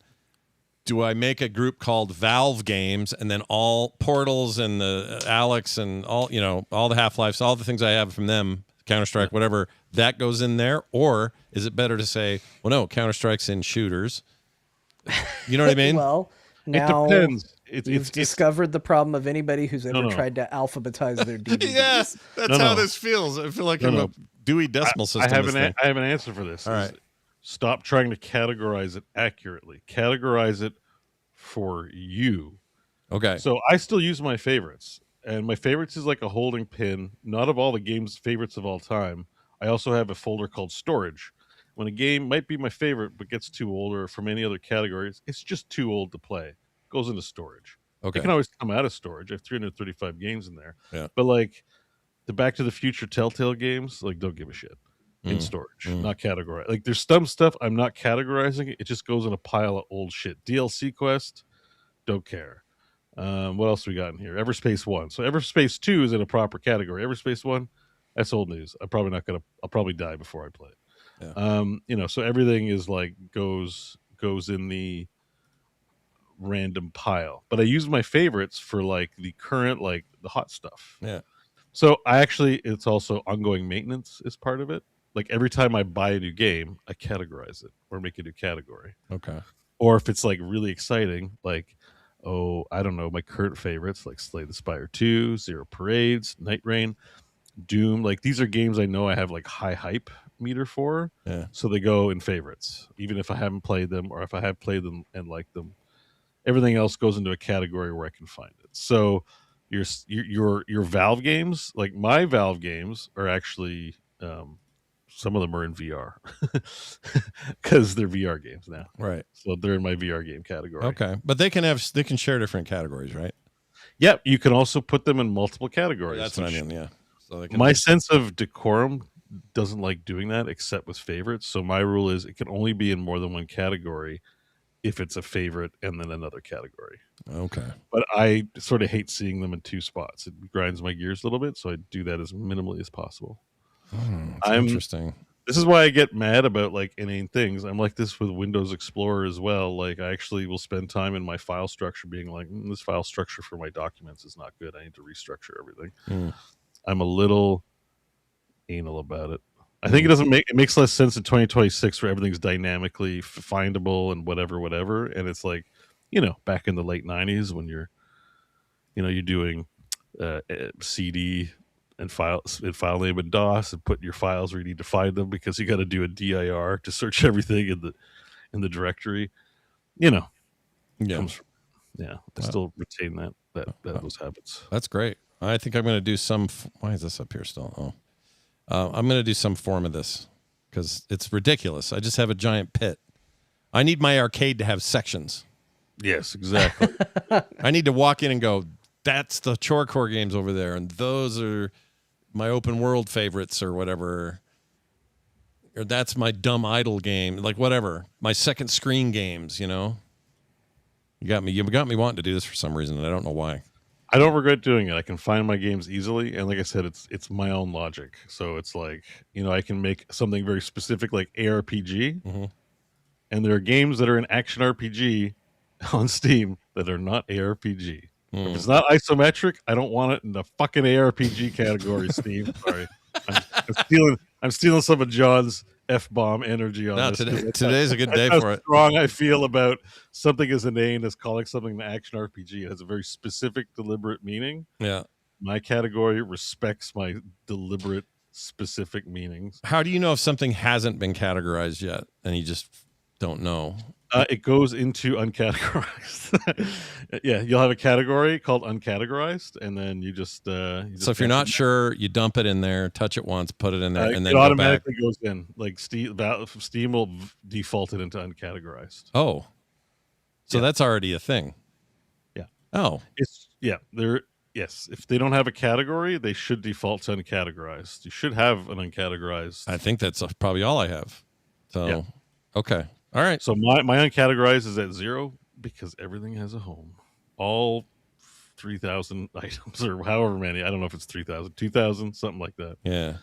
do I make a group called Valve Games and then all Portals and the Alex and all, all the Half-Lives, all the things I have from them, Counter-Strike, whatever, that goes in there? Or is it better to say, well, no, Counter-Strike's in shooters? You know what I mean? Well, now it depends. You've discovered the problem of anybody who's ever tried to alphabetize their DVDs. Yes, that's how this feels. I feel like I'm a Dewey Decimal System. I have an answer for this. All right. Stop trying to categorize it accurately. Categorize it for you. Okay. So I still use my favorites. And my favorites is like a holding pin, not of all the game's favorites of all time. I also have a folder called storage. When a game might be my favorite but gets too old or from any other categories, it's just too old to play. Goes into storage. Okay. It can always come out of storage. I have 335 games in there. Yeah. But like the Back to the Future Telltale games, like don't give a shit. In storage, not categorized. Like there's some stuff I'm not categorizing. It just goes in a pile of old shit. DLC Quest, don't care. What else we got in here? Everspace 1. So Everspace 2 is in a proper category. Everspace 1, that's old news. I'll probably die before I play it. Yeah. So everything is like goes in the random pile. But I use my favorites for like the current, like the hot stuff. Yeah. So it's also ongoing maintenance is part of it. Like every time I buy a new game, I categorize it or make a new category. Okay. Or if it's like really exciting, like, I don't know, my current favorites like Slay the Spire 2, Zero Parades, Night Rain, Doom. Like these are games I know I have like high hype meter for. Yeah. So they go in favorites, even if I haven't played them or if I have played them and liked them. Everything else goes into a category where I can find it. So your Valve games, like my Valve games are actually some of them are in VR because they're VR games now. Right. So they're in my VR game category. Okay. But they can share different categories, right? Yep. You can also put them in multiple categories. That's what I mean. Yeah. So my sense of decorum doesn't like doing that except with favorites. So my rule is it can only be in more than one category if it's a favorite and then another category. Okay. But I sort of hate seeing them in two spots. It grinds my gears a little bit. So I do that as minimally as possible. Interesting. This is why I get mad about like inane things. I'm like this with Windows Explorer as well. Like I actually will spend time in my file structure being like, this file structure for my documents is not good. I need to restructure everything. I'm a little anal about it. I think it makes less sense in 2026 where everything's dynamically findable and whatever. And it's like, back in the late 90s when you're doing CD and file name in DOS and put your files where you need to find them because you got to do a dir to search everything in the directory. Yeah. I still retain those habits. That's great. I think I'm going to do some. Why is this up here still? I'm going to do some form of this because it's ridiculous. I just have a giant pit. I need my arcade to have sections. Yes, exactly. I need to walk in and go, that's the Chorecore games over there, and those are my open world favorites or whatever. Or that's my dumb idle game, like whatever. My second screen games, You got me wanting to do this for some reason, and I don't know why. I don't regret doing it. I can find my games easily, and like I said, it's my own logic. So it's like, I can make something very specific like ARPG, and there are games that are an action RPG on Steam that are not ARPG. If it's not isometric, I don't want it in the fucking ARPG category, Steam. Sorry. I'm stealing some of John's F-bomb energy on this. Today's a good day That's for how it. strong I feel about something as inane as calling something an action RPG. It has a very specific, deliberate meaning. Yeah. My category respects my deliberate, specific meanings. How do you know if something hasn't been categorized yet and you just don't know? It goes into uncategorized. Yeah, you'll have a category called uncategorized, and then you just so if you're not sure, you dump it in there, touch it once, put it in there, and then it go automatically back. goes in. Like Steam will default it into uncategorized. Oh, so that's already a thing. Yeah. Oh, yes. If they don't have a category, they should default to uncategorized. You should have an uncategorized. I think that's probably all I have. So, yeah. Okay. All right. So my uncategorized is at 0 because everything has a home. All 3,000 items or however many. I don't know if it's 3,000, 2,000, something like that. Yeah.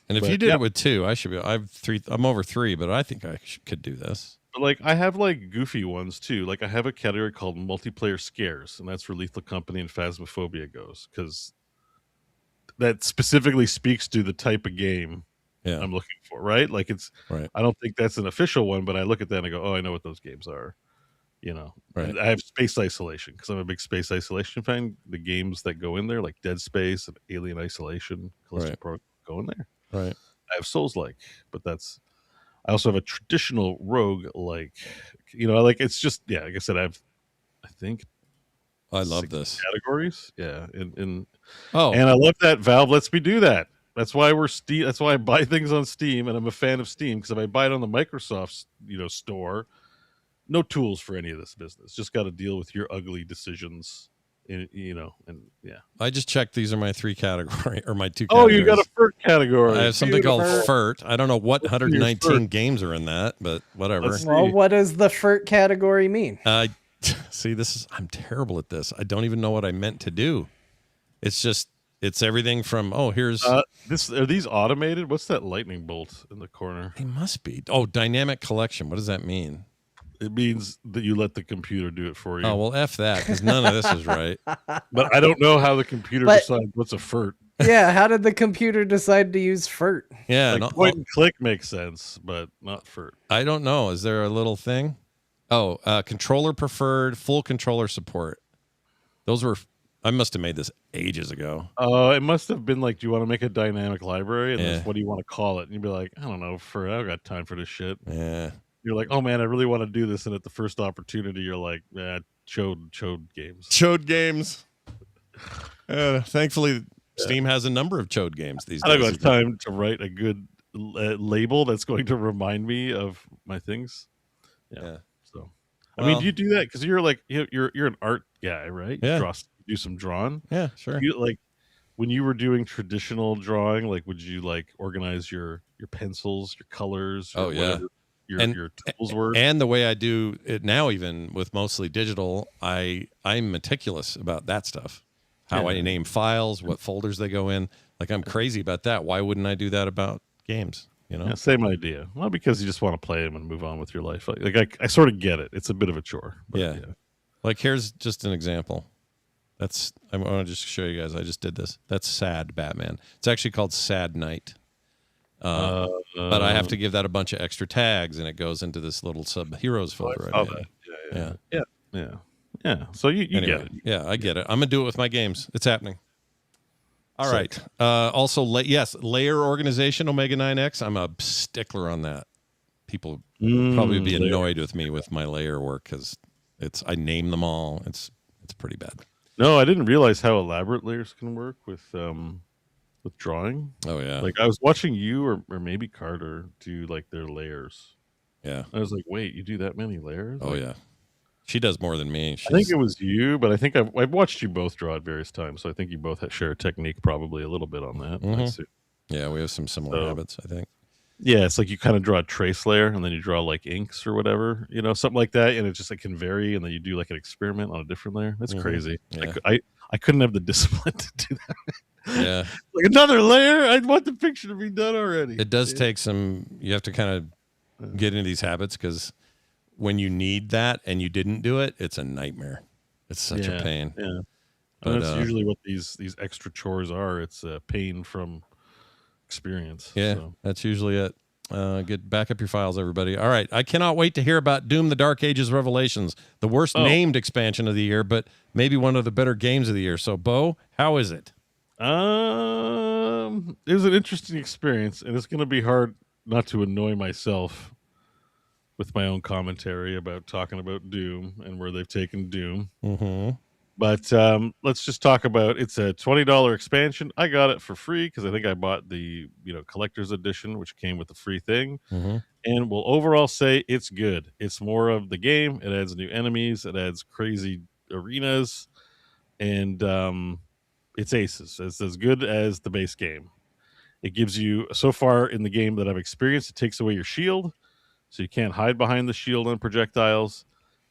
And if you did it with 2, I should be. I'm over 3, but I think I could do this. But like I have like goofy ones too. Like I have a category called multiplayer scares, and that's where Lethal Company and Phasmophobia goes because that specifically speaks to the type of game Yeah. I'm looking for, right? Like it's Right. I don't think that's an official one, but I look at that and I go, oh, I know what those games are. You know, Right. and I have Space Isolation because I'm a big Space Isolation fan. The games that go in there, like Dead Space and Alien Isolation, Callisto Right. Protocol, go in there. Right. I have Souls like, but that's I also have a traditional rogue like, you know, like it's just yeah, like I said, I think I love 6 this. categories, yeah, and Oh, I love that Valve lets me do that. That's why we're Steam. That's why I buy things on Steam, and I'm a fan of Steam because if I buy it on the Microsoft, store, no tools for any of this business. Just got to deal with your ugly decisions, and yeah. I just checked. These are my 3 category or my 2 Oh, categories. you got a FERT category. I have something called Beautiful. FERT. I don't know what What's your 119 FERT? games are in that, but whatever. Let's Well, see. what does the FERT category mean? See, I'm terrible at this. I don't even know what I meant to do. It's everything from, here's, Are these automated? What's that lightning bolt in the corner? they must be. Oh, dynamic collection. What does that mean? It means that you let the computer do it for you. Oh, well, F that, because none of this is right. But I don't know how the computer But- decides what's a FERT. Yeah, how did the computer decide to use FERT? Yeah, Like no, point and click makes sense, but not FERT. I don't know. Is there a little thing? Oh, controller preferred, full controller support. Those were, I must have made this ages ago. It must have been like, do you want to make a dynamic library? And Yeah. what do you want to call it? And you'd be like, I don't know, I don't got time for this shit. Yeah. You're like, oh man, I really want to do this. And at the first opportunity, you're like, chode games. Chode games. Thankfully, Steam has a number of Chode games these I don't days. got time to write a good label that's going to remind me of my things. Yeah. So, I mean, Well- do you do that? Because you're like, you're an art guy, right? Yeah. You do some drawing. Yeah, sure. You like when you were doing traditional drawing, like would you like organize your pencils, your colors, or Oh, yeah. whatever your tools were? And the way I do it now, even with mostly digital, I'm meticulous about that stuff. How Yeah. I name files, what folders they go in. Like, I'm crazy about that. Why wouldn't I do that about games? You know? Yeah, same idea. Well, because you just want to play them and move on with your life. Like I sort of get it. It's a bit of a chore. But Yeah. Like, here's just an example. I want to just show you guys. I just did this. That's Sad Batman. It's actually called Sad Night. But I have to give that a bunch of extra tags, and it goes into this little sub heroes folder. I made. Yeah. So you Anyway, get it. Yeah, I get it. I'm gonna do it with my games. It's happening. All Sick. right. Also, yes, layer organization Omega 9X. I'm a stickler on that. People probably be layer. annoyed with me with my layer work because I name them all. It's pretty bad. No, I didn't realize how elaborate layers can work with drawing. Oh yeah, Like I was watching you or maybe Carter do like their layers. yeah. I was like, wait, you do that many layers? Oh Like, yeah. She does more than me. I think it was you, but I think I've watched you both draw at various times, so I think you both share a technique probably a little bit on that. I Mhm. assume. Yeah, we have some similar So- habits. I think. Yeah, it's like you kind of draw a trace layer and then you draw like inks or whatever, something like that, and it just can vary, and then you do like an experiment on a different layer. That's Mhm. crazy. Yeah. I couldn't have the discipline to do that. Yeah, Like another layer. I want the picture to be done already. it does take some. You have to kind of get into these habits because when you need that and you didn't do it, it's a nightmare. It's such a pain. Yeah, But, and that's usually what these extra chores are. It's pain from experience. Yeah, So. that's usually it. Get back up your files, everybody. All right, I cannot wait to hear about Doom: The Dark Ages Revelations, the worst named expansion of the year, but maybe one of the better games of the year. So, Bo, how is it? It was an interesting experience, and it's going to be hard not to annoy myself with my own commentary about talking about Doom and where they've taken Doom. Mm-hmm. But let's just talk about it's a $20 expansion. I got it for free because I think I bought the collector's edition, which came with the free thing. Mm-hmm. And we'll overall say it's good. It's more of the game. It adds new enemies. It adds crazy arenas, and it's aces. It's as good as the base game. It gives you, so far in the game that I've experienced, it takes away your shield, so you can't hide behind the shield on projectiles.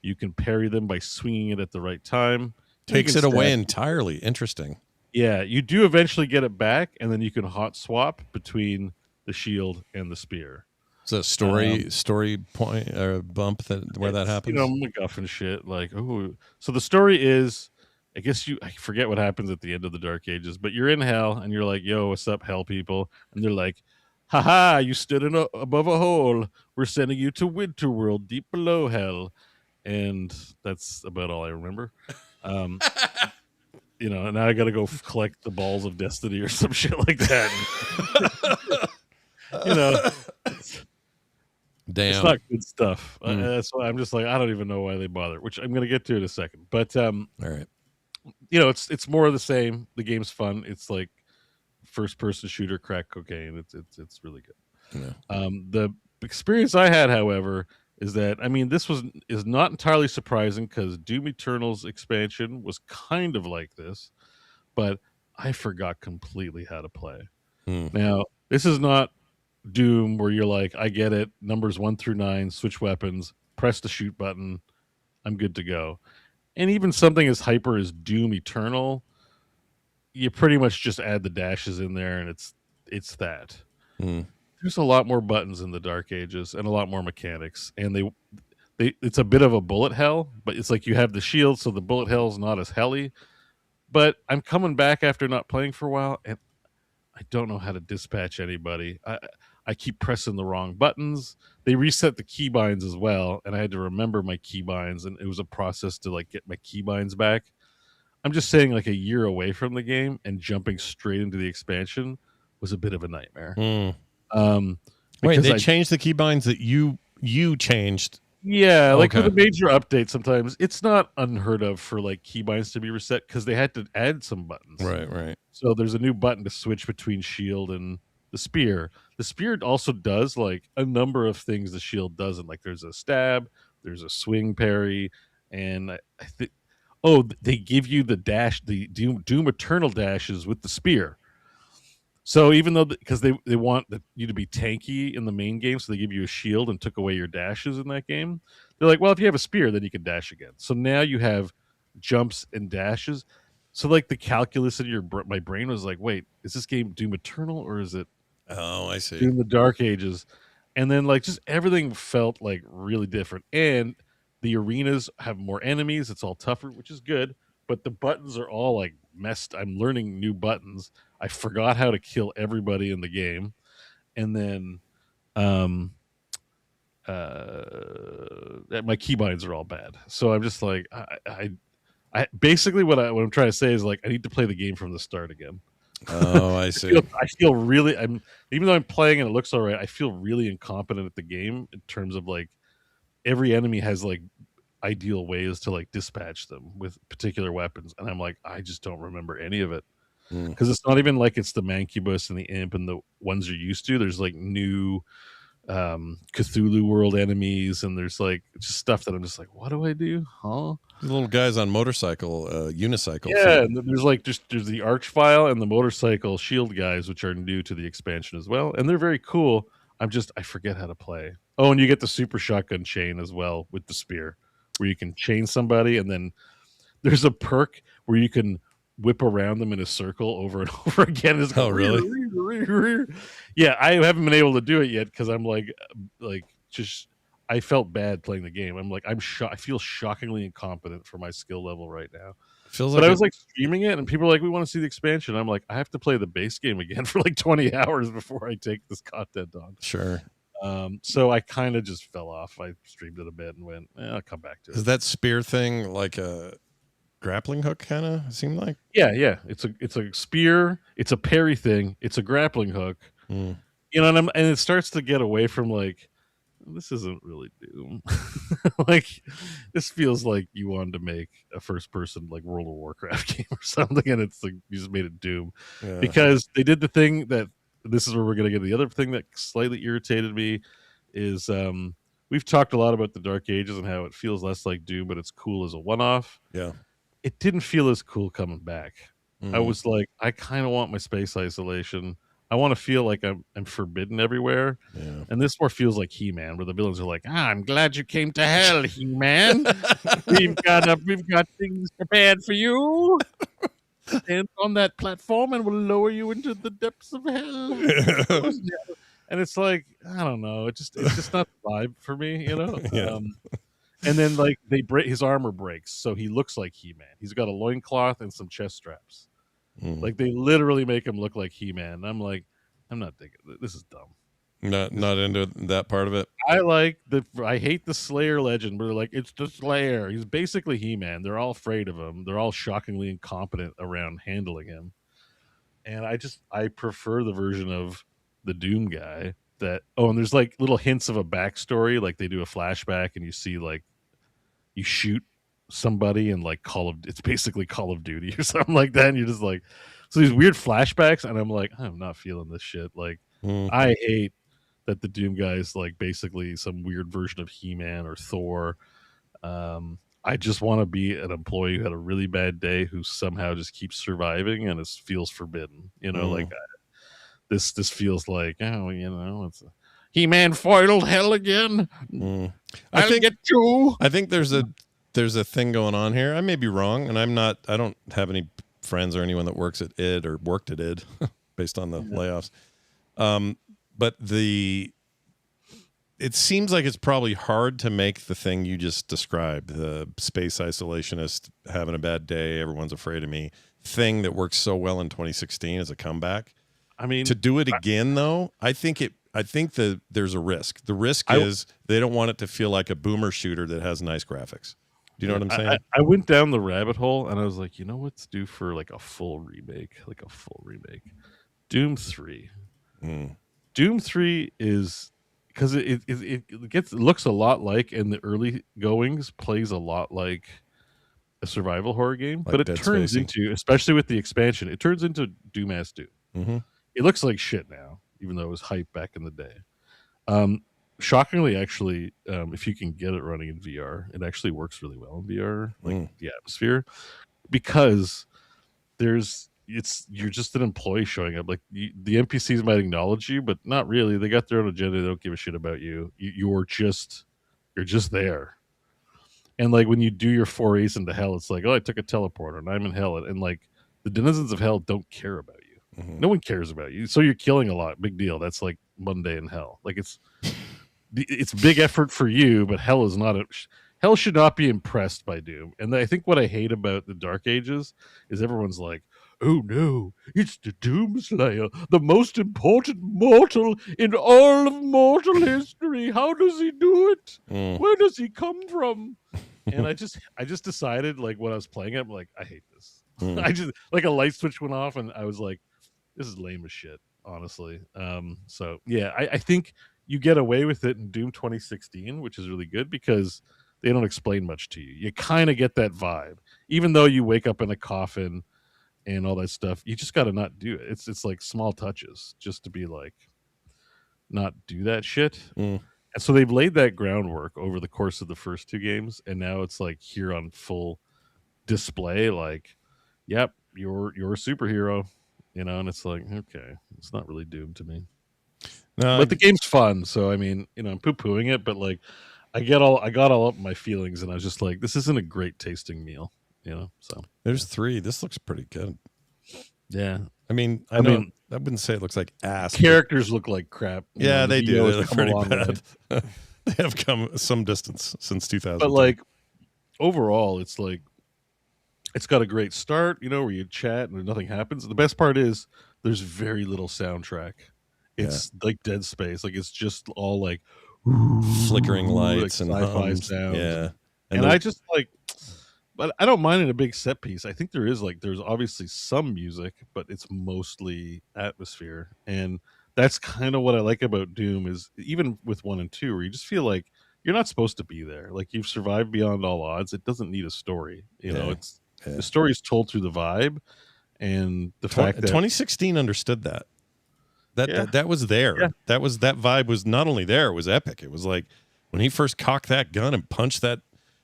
You can parry them by swinging it at the right time. Takes You it can away stack- entirely. Interesting. Yeah, you do eventually get it back, and then you can hot swap between the shield and the spear. It's a story point or bump where that happens. MacGuffin shit. Like, so the story is, I guess I forget what happens at the end of the Dark Ages, but you're in hell and you're like, yo, what's up, hell people? And they're like, haha, you stood above a hole. We're sending you to Winterworld, deep below hell. And that's about all I remember. And now I got to go collect the balls of destiny or some shit like that. Damn. It's not good stuff. That's why I'm just like, I don't even know why they bother, which I'm going to get to in a second. But, all right. It's more of the same. The game's fun. It's like first person shooter, crack cocaine. It's really good. Yeah. The experience I had, however, is that this is not entirely surprising because Doom Eternal's expansion was kind of like this, but I forgot completely how to play. Now, this is not Doom where you're like, I get it, numbers 1 through 9, switch weapons, press the shoot button, I'm good to go. And even something as hyper as Doom Eternal, you pretty much just add the dashes in there and it's that. There's a lot more buttons in the Dark Ages and a lot more mechanics, and it's a bit of a bullet hell, but it's like you have the shield, so the bullet hell's not as helly. But I'm coming back after not playing for a while, and I don't know how to dispatch anybody. I keep pressing the wrong buttons. They reset the keybinds as well, and I had to remember my keybinds, and it was a process to like get my keybinds back. I'm just saying, like a year away from the game and jumping straight into the expansion was a bit of a nightmare. Wait, they changed the keybinds that you changed. Yeah, like with a major update, sometimes it's not unheard of for like keybinds to be reset because they had to add some buttons. Right. So there's a new button to switch between shield and the spear. The spear also does like a number of things the shield doesn't. Like there's a stab, there's a swing parry, and I think they give you the dash, the Doom Eternal dashes with the spear. So even though because they want you to be tanky in the main game, so they give you a shield and took away your dashes in that game. They're like, well, if you have a spear, then you can dash again. So now you have jumps and dashes. So like the calculus in my brain was like, wait, is this game Doom Eternal or is it? Oh, I see. Doom the Dark Ages, and then like just everything felt like really different. And the arenas have more enemies. It's all tougher, which is good. But the buttons are all like messed. I'm learning new buttons. I forgot how to kill everybody in the game. And then my keybinds are all bad. So I'm just like, I basically what I'm trying to say is like, I need to play the game from the start again. Oh, I see. I feel really, even though I'm playing and it looks all right, I feel really incompetent at the game in terms of like every enemy has like ideal ways to like dispatch them with particular weapons, and I'm like, I just don't remember any of it because it's not even like it's the Mancubus and the Imp and the ones you're used to. There's like new Cthulhu world enemies, and there's like just stuff that I'm just like, what do I do? Huh? The little guys on motorcycle, unicycle. Yeah, and there's like there's the Archvile and the motorcycle shield guys, which are new to the expansion as well, and they're very cool. I forget how to play. Oh, and you get the super shotgun chain as well with the spear, where you can chain somebody, and then there's a perk where you can whip around them in a circle over and over again. It's oh, really? Yeah, I haven't been able to do it yet because I'm like just I felt bad playing the game. I'm like I feel shockingly incompetent for my skill level right now. Feels but like I was like streaming it, and people are like, "We want to see the expansion." I'm like, I have to play the base game again for like 20 hours before I take this content on. Sure. So I kind of just fell off. I streamed it a bit and went, I'll come back to it. Is that spear thing like a grappling hook kind of seem like? Yeah. It's a spear. It's a parry thing. It's a grappling hook. You know, and it starts to get away from like, this isn't really Doom. Like, this feels like you wanted to make a first person like World of Warcraft game or something, and it's like you just made it Doom because they did the thing that. This is where we're going to get the other thing that slightly irritated me is we've talked a lot about the Dark Ages and how it feels less like Doom, but it's cool as a one-off. Yeah. It didn't feel as cool coming back. I was like, I kind of want my space isolation. I want to feel like I'm forbidden everywhere. Yeah. And this more feels like He-Man, where the villains are like, I'm glad you came to hell, He-Man. we've got things prepared for you. Stand on that platform and we'll lower you into the depths of hell. and it's like I don't know. It's just not the vibe for me, you know. Yeah. And then like they break his armor breaks, so he looks like He-Man. He's got a loincloth and some chest straps. Mm. Like they literally make him look like He-Man. And I'm like, I'm not digging it. This is dumb. Not into that part of it. I hate the Slayer legend, but they're like, it's the Slayer. He's basically He-Man. They're all afraid of him. They're all shockingly incompetent around handling him. And I prefer the version of the Doom guy that and there's like little hints of a backstory, like they do a flashback and you see like you shoot somebody and like it's basically Call of Duty or something like that, and you're just like, so these weird flashbacks, and I'm like, I'm not feeling this shit. Like I hate that the Doom guy is like basically some weird version of He-Man or Thor. I just want to be an employee who had a really bad day who somehow just keeps surviving, and it feels forbidden, you know. Like this feels like, oh, you know, it's He-Man foiled hell again. I think get you. I think there's a thing going on here. I may be wrong, and I don't have any friends or anyone that works at id or worked at id based on the layoffs. But it seems like it's probably hard to make the thing you just described, the space isolationist having a bad day, everyone's afraid of me thing that worked so well in 2016 as a comeback. I mean, to do it again though, I think there's a risk. The risk is they don't want it to feel like a boomer shooter that has nice graphics. Do you know what I'm saying? I went down the rabbit hole and I was like, you know what's due for like a full remake? Doom 3. Doom 3 is because it looks a lot like, in the early goings, plays a lot like a survival horror game, like but it Dead turns Spacey. into, especially with the expansion, it turns into Doom as Doom. Mm-hmm. It looks like shit now, even though it was hype back in the day. Shockingly, actually, if you can get it running in VR, it actually works really well in VR, like the atmosphere, because you're just an employee showing up. Like the NPCs might acknowledge you, but not really. They got their own agenda. They don't give a shit about you. You're just there. And like when you do your forays into hell, it's like, oh, I took a teleporter and I'm in hell, and like the denizens of hell don't care about you. No one cares about you, so you're killing a lot. Big deal. That's like Monday in hell. Like it's big effort for you, but hell is not hell should not be impressed by Doom. And I think what I hate about the Dark Ages is everyone's like, oh no, it's the Doomslayer, the most important mortal in all of mortal history. How does he do it? Where does he come from? And I just decided, like, when I was playing it, I'm like, I hate this. I just, like, a light switch went off and I was like, this is lame as shit, honestly. So yeah, I think you get away with it in Doom 2016, which is really good because they don't explain much to you. You kind of get that vibe, even though you wake up in a coffin and all that stuff. You just got to not do it. It's like small touches just to be like, not do that shit. And so they've laid that groundwork over the course of the first two games, and now it's like here on full display. Like, yep, you're a superhero, you know. And it's like, okay, it's not really Doom to me. No, but the game's fun, so I mean, you know, I'm poo-pooing it, but like, I got all up my feelings, and I was just like, this isn't a great tasting meal, you know. So there's 3. This looks pretty good. Yeah, I mean, I wouldn't say it looks like ass. Characters look like crap. Yeah, they do. They look pretty bad. They have come some distance since 2000. But like overall, it's like it's got a great start, you know, where you chat and nothing happens. The best part is there's very little soundtrack. It's like Dead Space. Like it's just all like flickering lights like and sci-fi hums. sounds. Yeah. And I just like, but I don't mind it a big set piece. I think there's obviously some music, but it's mostly atmosphere. And that's kind of what I like about Doom, is even with 1 and 2, where you just feel like you're not supposed to be there. Like you've survived beyond all odds. It doesn't need a story. You know, the story is told through the vibe and the fact that 2016 understood that. That was there. Yeah. That vibe was not only there, it was epic. It was like when he first cocked that gun and punched that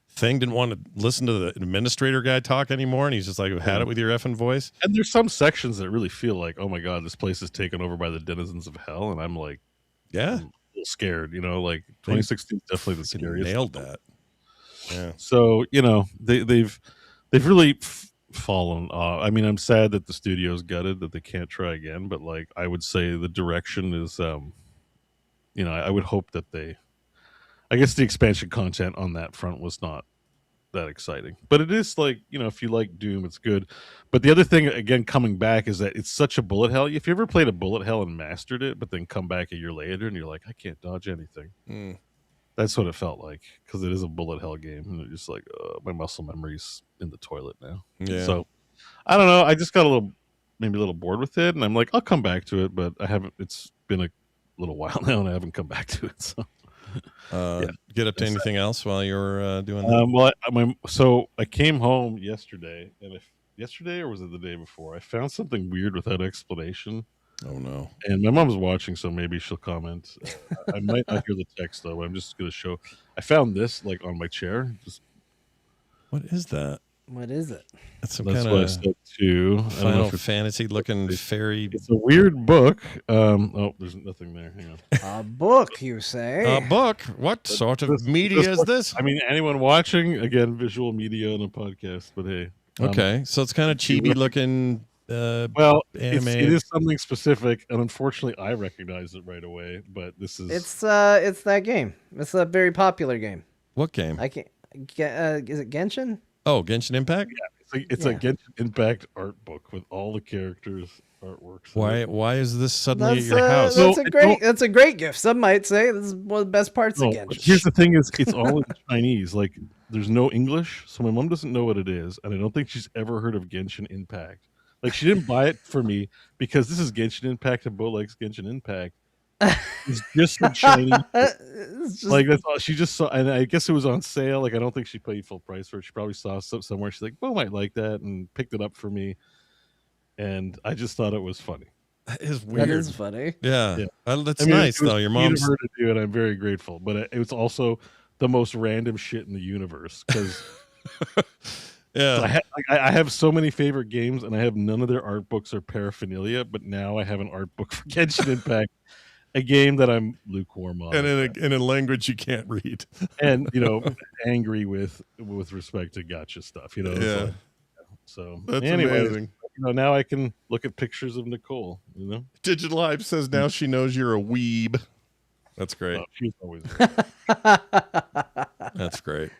thing, didn't want to listen to the administrator guy talk anymore, and he's just like, had it with your effing voice. And there's some sections that really feel like, oh my god, this place is taken over by the denizens of hell, and I'm like, yeah, I'm a little scared, you know. Like 2016 is definitely the scariest. Nailed that. Yeah. So you know they've really fallen off. I mean, I'm sad that the studio's gutted, that they can't try again, but like I would say the direction is I would hope that I guess the expansion content on that front was not that exciting. But it is like, if you like Doom, it's good. But the other thing, again, coming back is that it's such a bullet hell. If you ever played a bullet hell and mastered it, but then come back a year later and you're like, I can't dodge anything. Mm. That's what it felt like, because it is a bullet hell game. And it's just like, my muscle memory's in the toilet now. Yeah. So, I don't know. I just got maybe a little bored with it. And I'm like, I'll come back to it. But I haven't, it's been a little while now and I haven't come back to it. So. Get up to anything else while you're doing that? Well, so I came home yesterday, and yesterday or was it the day before? I found something weird without explanation. Oh no! And my mom's watching, so maybe she'll comment. I might not hear the text though. I'm just gonna show. I found this like on my chair. What is that? What is it? That's some That's kind what I of said too. Final Fantasy looking fairy. It's a weird book. Oh, there's nothing there. Hang on. A book, you say? A book? What sort of media is this? I mean, anyone watching, again, visual media on a podcast, but hey. Okay, so it's kind of chibi looking. Well, anime. it is something specific, and unfortunately, I recognized it right away. But this is It's that game. It's a very popular game. What game? I can't. Is it Genshin? Oh, Genshin Impact. it's a Genshin Impact art book with all the characters' artworks. Why is this suddenly That's, at your house? That's a great gift. Some might say this is one of the best parts of No, but Genshin. here's the thing: it's all in Chinese. Like, there's no English, so my mom doesn't know what it is, and I don't think she's ever heard of Genshin Impact. Like, she didn't buy it for me because this is Genshin Impact and Bo likes Genshin Impact. It's just in Chinese. Like, that's all she just saw, and I guess it was on sale. Like, I don't think she paid full price for it. She probably saw somewhere. She's like, "Bo might like that," and picked it up for me. And I just thought it was funny. That is weird. That is funny. Yeah. That's I mean, nice it was though. Your sweet of mom's. her to do it. I'm very grateful, but it was also the most random shit in the universe because. Yeah. I have so many favorite games, and I have none of their art books or paraphernalia. But now I have an art book for Genshin Impact, a game that I'm lukewarm on, And in a language you can't read. and angry with respect to gacha stuff. Yeah. So That's anyway, amazing. now I can look at pictures of Nicole. Digital Hype says now she knows you're a weeb. That's great. She's always. That's great.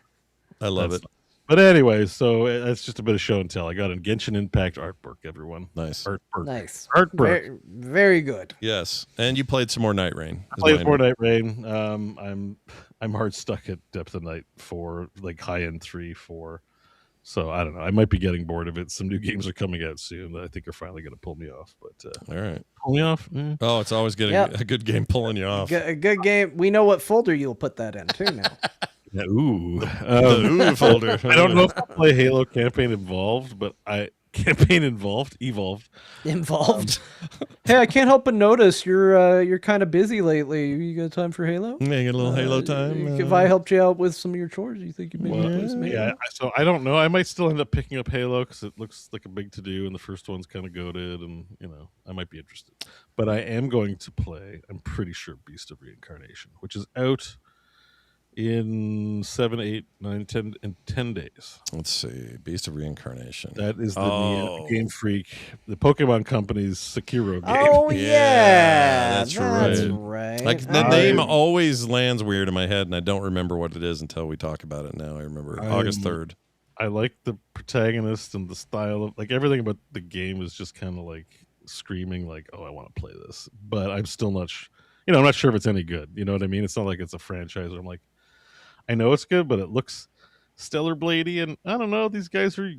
I love it. But anyway, so that's just a bit of show and tell. I got a Genshin Impact art book, everyone. Nice. Art book. Nice. Art book. Very, very good. Yes. And you played some more Night Rain. I played more Night Rain. I'm hard stuck at Depth of Night 4, like high end 3, 4. So I don't know. I might be getting bored of it. Some new games are coming out soon that I think are finally going to pull me off. But All right. pull me off. Oh, it's always getting a good game pulling you off. A good game. We know what folder you'll put that in too now. Yeah, ooh. The ooh folder. I don't know if I'll play Halo Campaign Evolved. Involved. Hey, I can't help but notice you're kind of busy lately. You got time for Halo? Make a little Halo time. If I helped you out with some of your chores, you think you maybe play some Halo? Yeah, so I don't know. I might still end up picking up Halo because it looks like a big to do, and the first one's kind of goated, and I might be interested. But I am going to play. I'm pretty sure Beast of Reincarnation, which is out in 7, 8, 9, 10 in 10 days. Let's see. Beast of Reincarnation. That is the Game Freak, the Pokemon Company's Sekiro game. Oh yeah, that's right. Like the name always lands weird in my head, and I don't remember what it is until we talk about it. Now I remember August 3rd. I like the protagonist and the style of everything about the game is just kind of like screaming like, "Oh, I want to play this," but I'm still not. I'm not sure if it's any good. You know what I mean? It's not like it's a franchise where I'm like, I know it's good, but it looks Stellar Bladey, and I don't know. These guys are,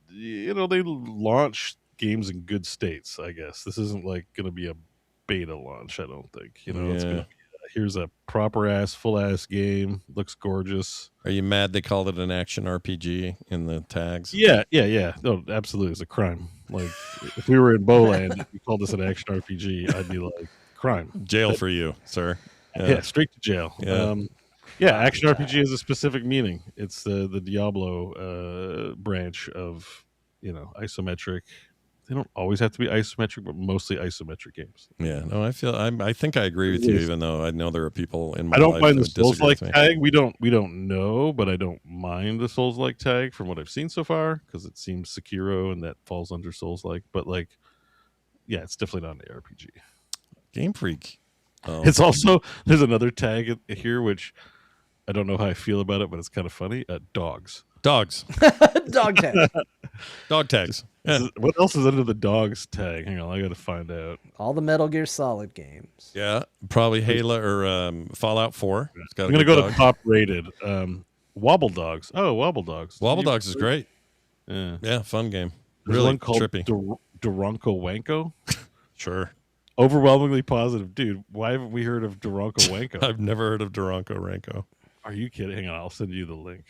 they launch games in good states. I guess this isn't like going to be a beta launch. I don't think. It's going to be. Here's a proper ass, full ass game. Looks gorgeous. Are you mad they called it an action RPG in the tags? Yeah. No, absolutely, it's a crime. Like if we were in Bowland, if you called this an action RPG, I'd be like, crime, jail for you, sir. Yeah, straight to jail. Yeah. Action RPG has a specific meaning. It's the Diablo branch of isometric. They don't always have to be isometric, but mostly isometric games. Yeah, no, I think I agree with you, even though I know there are people in my life. I don't life mind the who disagree Souls-like with me. tag. We don't know, but I don't mind the Souls-like tag from what I've seen so far because it seems Sekiro and that falls under Souls-like. But it's definitely not an RPG. Game Freak Oh. It's also there's another tag here which I don't know how I feel about it, but it's kind of funny. Dogs. Dogs. Dog tag. Dog tags. Yeah. What else is under the dogs tag? Hang on, I got to find out. All the Metal Gear Solid games. Yeah. Probably Halo or Fallout 4. It's got I'm a gonna good go dog. to top rated. Wobble Dogs. Oh, Wobble Dogs. Wobble Dogs is great. Yeah. Yeah, fun game. There's Really one called trippy. Duronko Wanko. Sure. Overwhelmingly positive, dude. Why haven't we heard of Duronko Wanko? I've never heard of Duranko Ranko. Are you kidding? Hang on, I'll send you the link.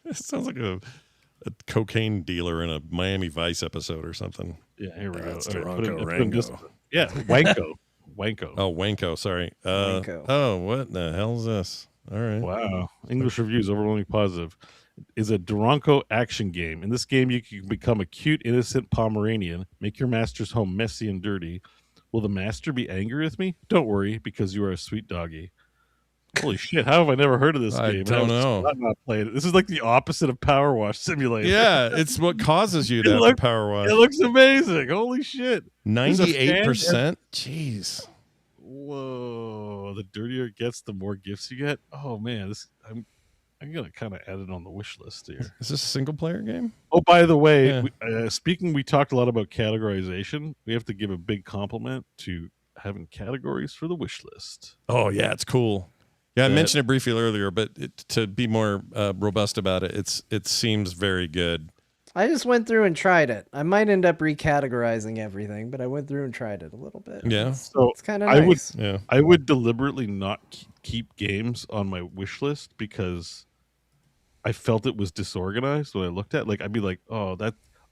It sounds like a cocaine dealer in a Miami Vice episode or something. Yeah, here we That's go. All Duranko put in this- Rango. Yeah, Wanko. Wanko. Oh, Wanko. Sorry. Wanko. Oh, what the hell is this? All right. Wow. English reviews overwhelmingly positive. Is a Duranko action game. In this game, you can become a cute, innocent Pomeranian, make your master's home messy and dirty. Will the master be angry with me? Don't worry, because you are a sweet doggy. Holy shit! How have I never heard of this I game? don't know. I'm not playing it. This is like the opposite of Power Wash Simulator. Yeah, it's what causes you to have look- to power wash. It looks amazing. Holy shit! 98%. Jeez. Whoa! The dirtier it gets, the more gifts you get. Oh man, I'm gonna kind of add it on the wish list here. Is this a single player game? Oh, by the way, Yeah. we talked a lot about categorization. We have to give a big compliment to having categories for the wish list. Oh yeah, it's cool. Yeah, I That- mentioned it briefly earlier, but to be more robust about it, it seems very good. I just went through and tried it. I might end up recategorizing everything, but I went through and tried it a little bit. Yeah. So It's kind of I would- nice. Yeah. I would deliberately not keep games on my wish list because I felt it was disorganized when I looked at. Like I'd be like, oh,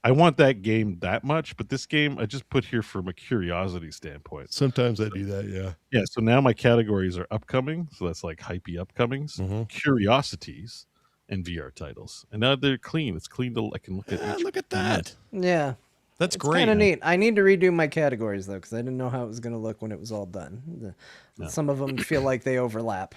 I want that game that much, but this game I just put here from a curiosity standpoint. Sometimes I do that. Yeah. Yeah, so now my categories are upcoming, so that's like hypey upcomings, Mhm. curiosities, and VR titles. And now they're clean. It's clean to I can look at Yeah, each look at that. Yeah. That's It's great. kind of neat. I need to redo my categories though, because I didn't know how it was going to look when it was all done. Some of them feel like they overlap.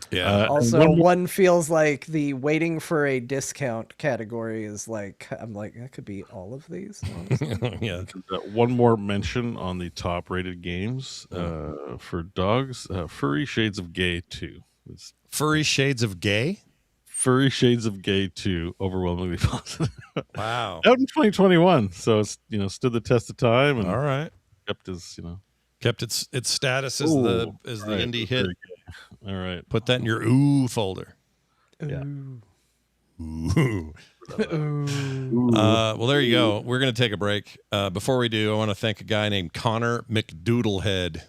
Yeah. And Also, one more- one feels like the waiting for a discount category is like, I'm like, that could be all of these. honestly. Yeah. one more mention on the top rated games for dogs, Furry Shades of Gay 2. It's Furry Shades of Gay. Furry Shades of Gay 2, overwhelmingly positive. Wow. Out in 2021, so it's stood the test of time and All right. kept his Kept its status as Ooh, the all right, indie that's hit. very good. All right. Put that in your ooh folder. Yeah. Ooh. Ooh. Well, there you go. We're going to take a break. Before we do, I want to thank a guy named Connor McDoodlehead.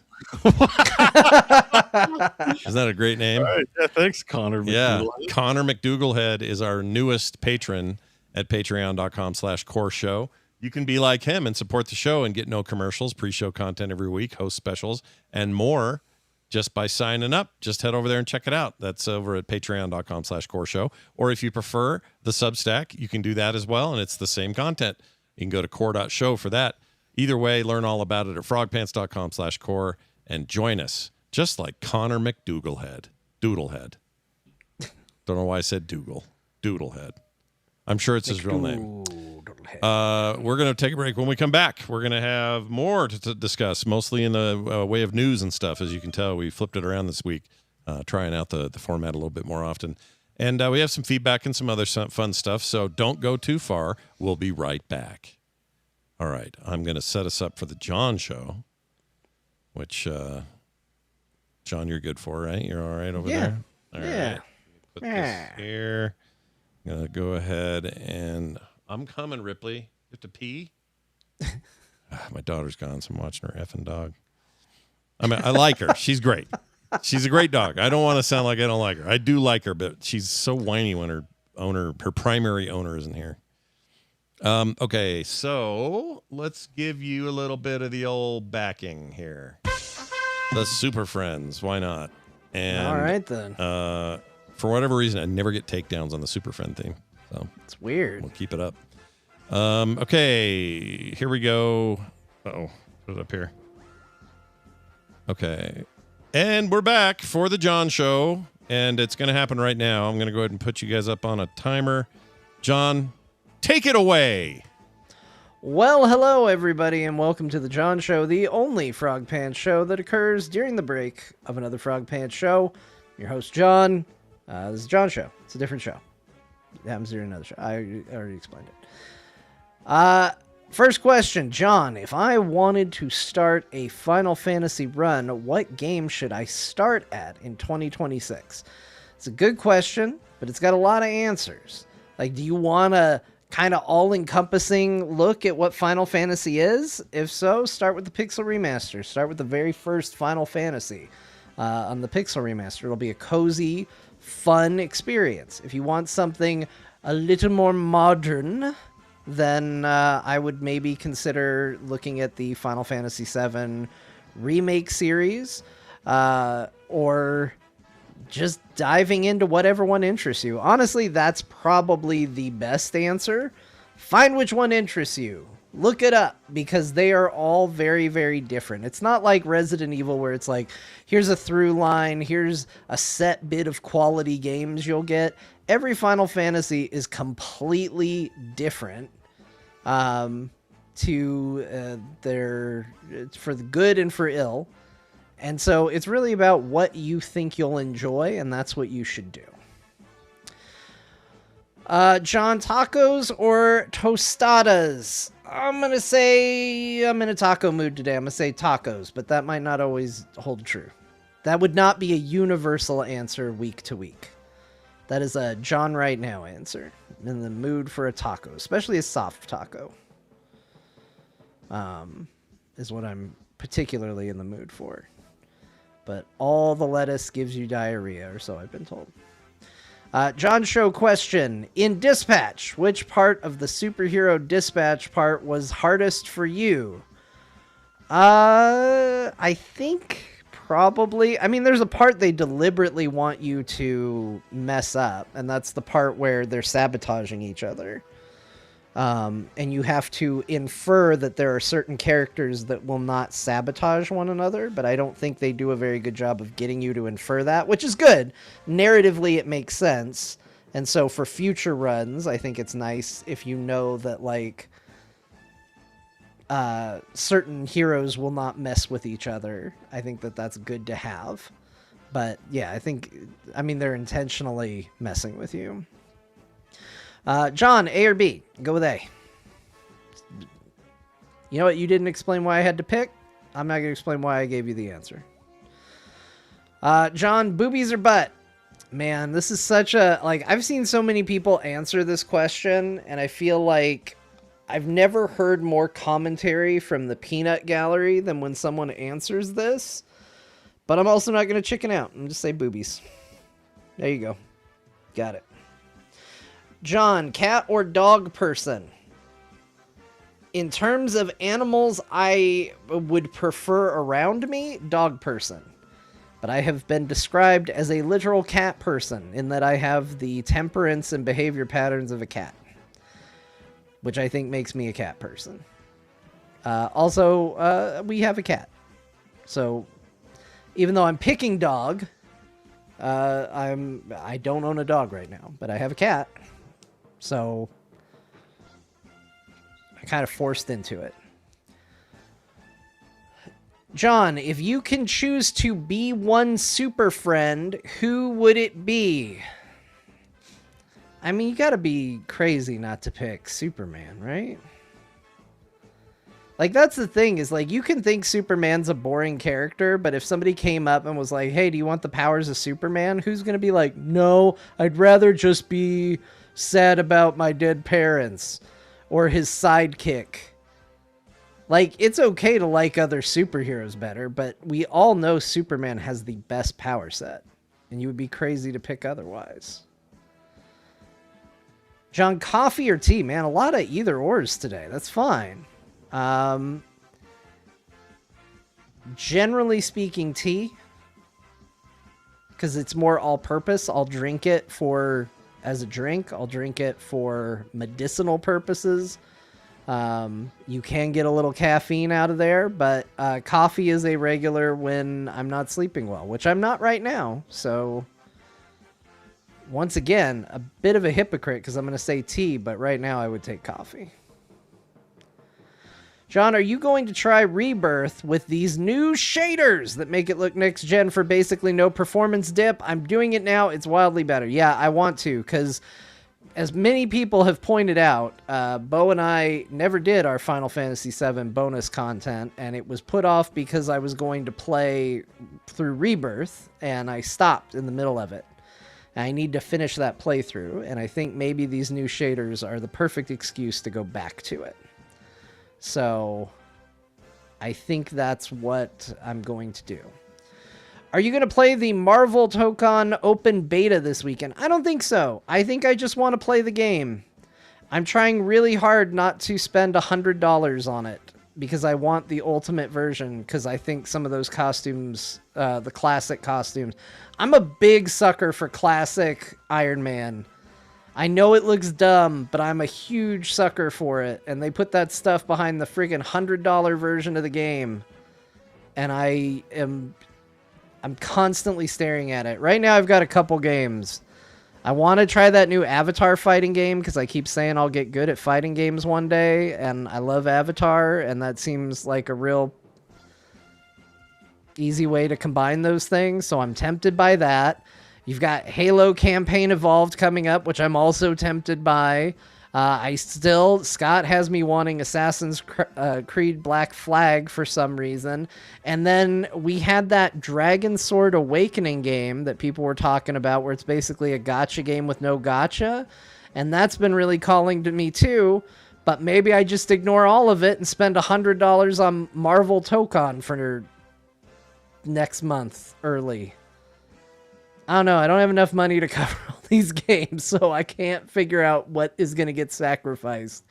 Isn't that a great name? All right. Yeah, thanks, Connor. Yeah. McDougall. Connor McDouglehead is our newest patron at patreon.com/core show. You can be like him and support the show and get no commercials, pre-show content every week, host specials, and more just by signing up. Just head over there and check it out. That's over at patreon.com/core show. Or if you prefer the Substack, you can do that as well. And it's the same content. You can go to core.show for that. Either way, learn all about it at frogpants.com/core and join us just like Connor McDouglehead. Doodlehead. Don't know why I said Dougal. Doodlehead. I'm sure it's his real name. We're going to take a break. When we come back, we're going to have more to discuss, mostly in the way of news and stuff. As you can tell, we flipped it around this week, trying out the format a little bit more often. And we have some feedback and some other fun stuff, so don't go too far. We'll be right back. All right, I'm going to set us up for the John show, which, John, you're good for, right? You're all right over there? All Yeah. right. Put this here. I'm going to go ahead and I'm coming, Ripley. You have to pee? My daughter's gone, so I'm watching her effing dog. I mean, I like her. She's great. She's a great dog. I don't want to sound like I don't like her. I do like her, but she's so whiny when her primary owner isn't here. Okay, so let's give you a little bit of the old backing here. The Super Friends, why not? And All right, then. for whatever reason, I never get takedowns on the Super Friend theme, so It's weird. we'll keep it up. Okay, here we go. Uh-oh, put it up here. Okay, and we're back for the John show, and it's going to happen right now. I'm going to go ahead and put you guys up on a timer. John, take it away. Well, hello everybody, and welcome to the John Show, the only Frog Pants show that occurs during the break of another Frog Pants show. Your host, John. This is John Show. It's a different show. It happens during another show. I already explained it. First question, John. If I wanted to start a Final Fantasy run, what game should I start at in 2026? It's a good question, but it's got a lot of answers. Like, do you want to kind of all-encompassing look at what Final Fantasy is? If so, start with the Pixel Remaster. Start with the very first Final Fantasy on the Pixel Remaster. It'll be a cozy, fun experience. If you want something a little more modern, then I would maybe consider looking at the Final Fantasy VII Remake series, or just diving into whatever one interests you. Honestly, that's probably the best answer. Find which one interests you. Look it up, because they are all very, very different. It's not like Resident Evil where it's like, here's a through line, here's a set bit of quality games you'll get. Every Final Fantasy is completely different for the good and for ill. And so it's really about what you think you'll enjoy, and that's what you should do. John, tacos or tostadas? I'm in a taco mood today. I'm going to say tacos, but that might not always hold true. That would not be a universal answer week to week. That is a John right now answer. I'm in the mood for a taco, especially a soft taco. Is what I'm particularly in the mood for. But all the lettuce gives you diarrhea, or so I've been told. John Show question. In Dispatch, which part of the superhero Dispatch part was hardest for you? I think probably... I mean, there's a part they deliberately want you to mess up, and that's the part where they're sabotaging each other. And you have to infer that there are certain characters that will not sabotage one another, but I don't think they do a very good job of getting you to infer that, which is good. Narratively, it makes sense. And so for future runs, I think it's nice if you know that, like, certain heroes will not mess with each other. I think that that's good to have. But yeah, I mean, they're intentionally messing with you. John, A or B? Go with A. You know what? You didn't explain why I had to pick. I'm not going to explain why I gave you the answer. John, boobies or butt? Man, this is such a... Like, I've seen so many people answer this question, and I feel like I've never heard more commentary from the peanut gallery than when someone answers this. But I'm also not going to chicken out and just say boobies. There you go. Got it. John, cat or dog person? In terms of animals I would prefer around me, dog person. But I have been described as a literal cat person in that I have the temperance and behavior patterns of a cat, which I think makes me a cat person. Also, we have a cat. So even though I'm picking dog, I don't own a dog right now, but I have a cat. So I kind of forced into it. John, if you can choose to be one super friend, who would it be? I mean, you gotta be crazy not to pick Superman, right? Like, that's the thing, is like, you can think Superman's a boring character, but if somebody came up and was like, hey, do you want the powers of Superman? Who's gonna be like, no, I'd rather just be sad about my dead parents or his sidekick. Like, it's okay to like other superheroes better, but we all know Superman has the best power set, and you would be crazy to pick otherwise. John, coffee or tea? Man, a lot of either ors today. That's fine. Generally speaking, tea, because it's more all-purpose. I'll drink it as a drink. I'll drink it for medicinal purposes. You can get a little caffeine out of there, but coffee is a regular when I'm not sleeping well, which I'm not right now. So once again, a bit of a hypocrite because I'm going to say tea, but right now I would take coffee. John, are you going to try Rebirth with these new shaders that make it look next gen for basically no performance dip? I'm doing it now. It's wildly better. Yeah, I want to, because as many people have pointed out, Bo and I never did our Final Fantasy VII bonus content, and it was put off because I was going to play through Rebirth, and I stopped in the middle of it. And I need to finish that playthrough, and I think maybe these new shaders are the perfect excuse to go back to it. So I think that's what I'm going to do. Are you going to play the Marvel Tokon open beta this weekend? I don't think so. I think I just want to play the game. I'm trying really hard not to spend $100 on it because I want the ultimate version, because I think some of those costumes, the classic costumes, I'm a big sucker for classic Iron Man. I know it looks dumb, but I'm a huge sucker for it. And they put that stuff behind the friggin' $100 version of the game. And I'm constantly staring at it. Right now I've got a couple games. I want to try that new Avatar fighting game because I keep saying I'll get good at fighting games one day. And I love Avatar, and that seems like a real easy way to combine those things. So I'm tempted by that. You've got Halo Campaign Evolved coming up, which I'm also tempted by. Scott has me wanting Assassin's Creed Black Flag for some reason. And then we had that Dragon Sword Awakening game that people were talking about, where it's basically a gacha game with no gacha. And that's been really calling to me too. But maybe I just ignore all of it and spend $100 on Marvel Tokon for next month early. I don't know. I don't have enough money to cover all these games, so I can't figure out what is going to get sacrificed.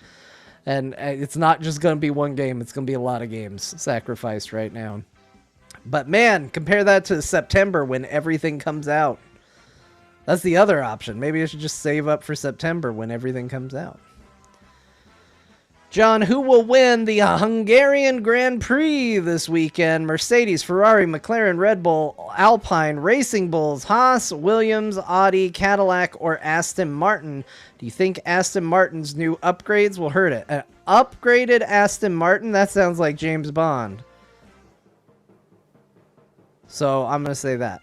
And it's not just going to be one game. It's going to be a lot of games sacrificed right now. But man, compare that to September when everything comes out. That's the other option. Maybe I should just save up for September when everything comes out. John, who will win the Hungarian Grand Prix this weekend? Mercedes, Ferrari, McLaren, Red Bull, Alpine, Racing Bulls, Haas, Williams, Audi, Cadillac, or Aston Martin? Do you think Aston Martin's new upgrades will hurt it? An upgraded Aston Martin? That sounds like James Bond. So I'm going to say that,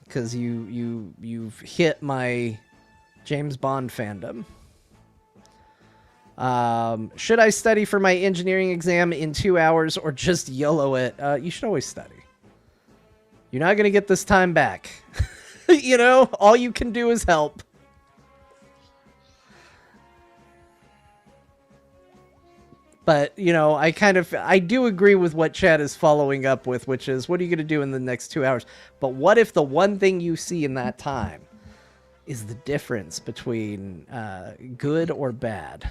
because you've hit my James Bond fandom. Should I study for my engineering exam in 2 hours or just YOLO it? You should always study. You're not going to get this time back. You know, all you can do is help. But, you know, I do agree with what Chad is following up with, which is, what are you going to do in the next 2 hours? But what if the one thing you see in that time is the difference between good or bad?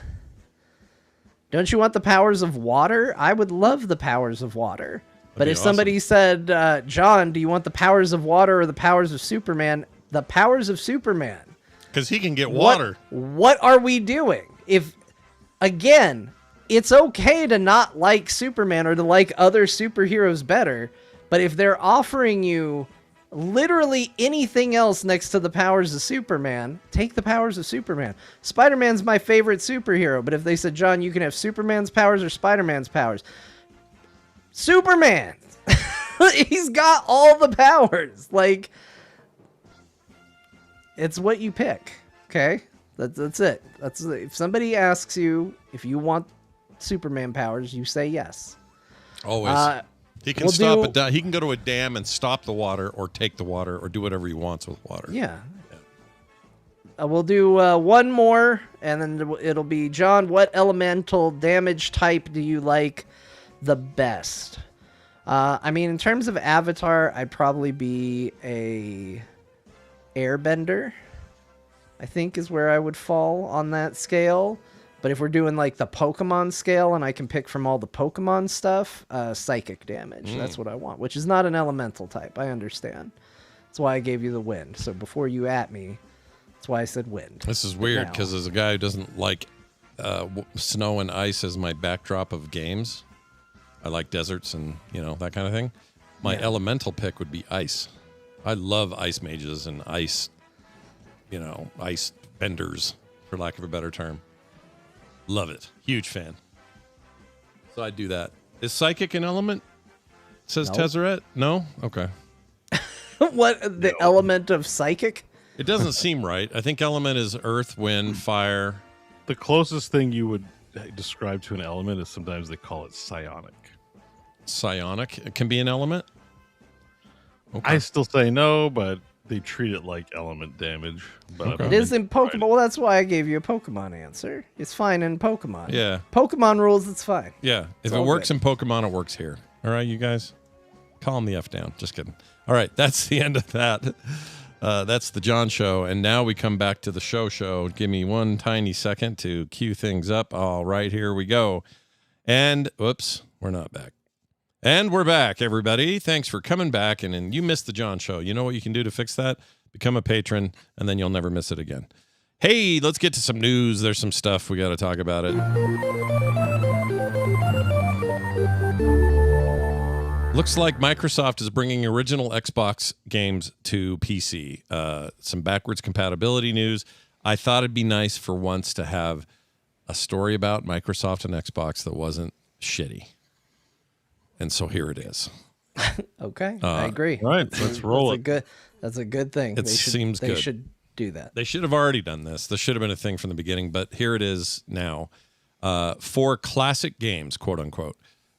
Don't you want the powers of water? I would love the powers of water. But if somebody said, John, do you want the powers of water or the powers of Superman? The powers of Superman. Because he can get water. What are we doing? Again, it's okay to not like Superman or to like other superheroes better. But if they're offering you literally anything else next to the powers of Superman, take the powers of Superman. Spider-Man's my favorite superhero, but if they said, John, you can have Superman's powers or Spider-Man's powers, Superman! He's got all the powers. Like, it's what you pick. Okay? That's it. If somebody asks you if you want Superman powers, you say yes. Always. He can he can go to a dam and stop the water, or take the water, or do whatever he wants with water. Yeah. We'll do one more, and then it'll be, John, what elemental damage type do you like the best? I mean, in terms of Avatar, I'd probably be a airbender, I think is where I would fall on that scale. But if we're doing like the Pokemon scale and I can pick from all the Pokemon stuff, psychic damage. That's what I want, which is not an elemental type. I understand. That's why I gave you the wind. So before you at me, that's why I said wind. This is weird because as a guy who doesn't like snow and ice as my backdrop of games, I like deserts and, you know, that kind of thing. My elemental pick would be ice. I love ice mages and ice, you know, ice benders, for lack of a better term. Love it. Huge fan. So I do that. Is psychic an element? Says No. Tezzeret? No? Okay. What the element of psychic? It doesn't seem right. I think element is earth, wind, fire. The closest thing you would describe to an element is sometimes they call it psionic. Psionic. It can be an element? Okay. I still say no, but they treat it like element damage. But Okay. It is in Pokemon. Well, that's why I gave you a Pokemon answer. It's fine in Pokemon. Yeah. Pokemon rules, it's fine. Yeah. If it all works good. in Pokemon, it works here. All right, you guys? Calm the F down. Just kidding. All right, that's the end of that. That's the John Show. And now we come back to the show. Give me one tiny second to cue things up. All right, here we go. And, whoops, we're not back. And we're back, everybody. Thanks for coming back. And you missed the John Show. You know what you can do to fix that? Become a patron, and then you'll never miss it again. Hey, let's get to some news. There's some stuff. We got to talk about it. Looks like Microsoft is bringing original Xbox games to PC. Some backwards compatibility news. I thought it'd be nice for once to have a story about Microsoft and Xbox that wasn't shitty. And so here it is. Okay, I agree. All right, let's roll it. That's a good thing. It seems they good. should do that. They should have already done this. This should have been a thing from the beginning, but here it is now. 4 classic games, quote unquote.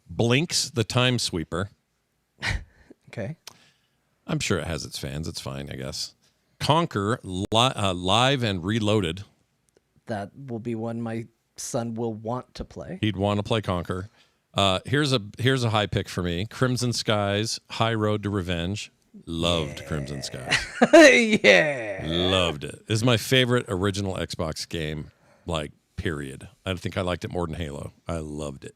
Blinks the Time Sweeper. Okay. I'm sure it has its fans. It's fine, I guess. Conquer Live and Reloaded. That will be one my son will want to play. He'd want to play Conquer. Here's a high pick for me. Crimson Skies, High Road to Revenge. Loved Crimson Skies. Yeah. Loved it. This is my favorite original Xbox game, like, period. I think I liked it more than Halo. I loved it.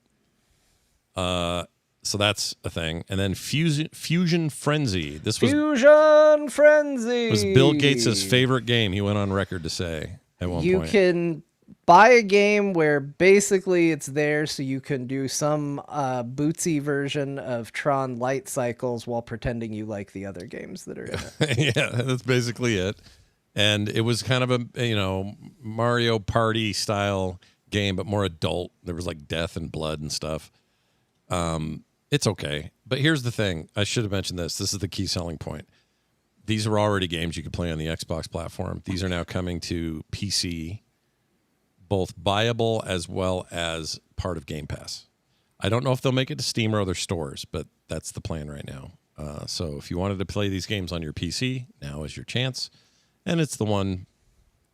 So that's a thing. And then Fusion Frenzy. This was Fusion Frenzy was Bill Gates' favorite game, he went on record to say at one You point. can buy a game where basically it's there so you can do some bootsy version of Tron Light Cycles while pretending you like the other games that are in it. Yeah, that's basically it. And it was kind of a, Mario Party style game, but more adult. There was like death and blood and stuff. It's okay. But here's the thing. I should have mentioned this. This is the key selling point. These are already games you could play on the Xbox platform. These are now coming to PC, both buyable as well as part of Game Pass. I don't know if they'll make it to Steam or other stores, but that's the plan right now. So if you wanted to play these games on your PC, now is your chance. And it's the one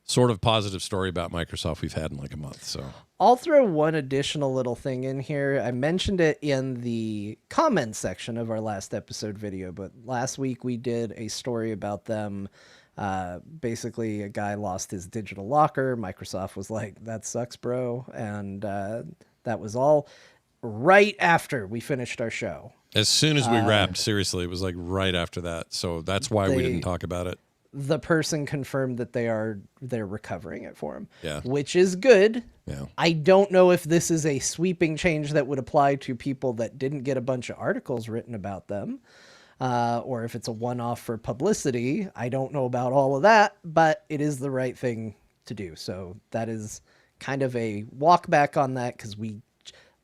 sort of positive story about Microsoft we've had in like a month. So I'll throw one additional little thing in here. I mentioned it in the comments section of our last episode video, but last week we did a story about them. Basically, a guy lost his digital locker. Microsoft was like, that sucks, bro. And that was all right after we finished our show. as soon as we wrapped, seriously, it was like right after that. So that's why we didn't talk about it. The person confirmed that they're recovering it for him. Yeah. Which is good. Yeah. I don't know if this is a sweeping change that would apply to people that didn't get a bunch of articles written about them, or if it's a one-off for publicity. I don't know about all of that, but it is the right thing to do. So that is kind of a walk back on that, because we,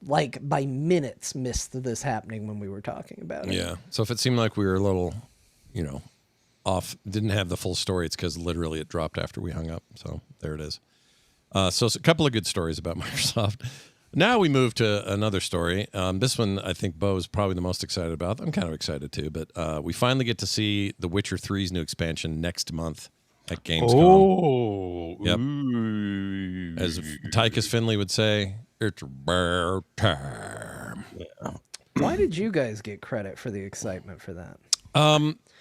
like, by minutes missed this happening when we were talking about it. Yeah. So if it seemed like we were a little, off, didn't have the full story, it's because literally it dropped after we hung up. So there it is. So it's a couple of good stories about Microsoft. Now we move to another story. This one I think Bo is probably the most excited about. I'm kind of excited too, but we finally get to see The Witcher 3's new expansion next month at Gamescom. Oh, Yep. ooh. As Tychus Finley would say, it's bear time. Why did you guys get credit for the excitement for that?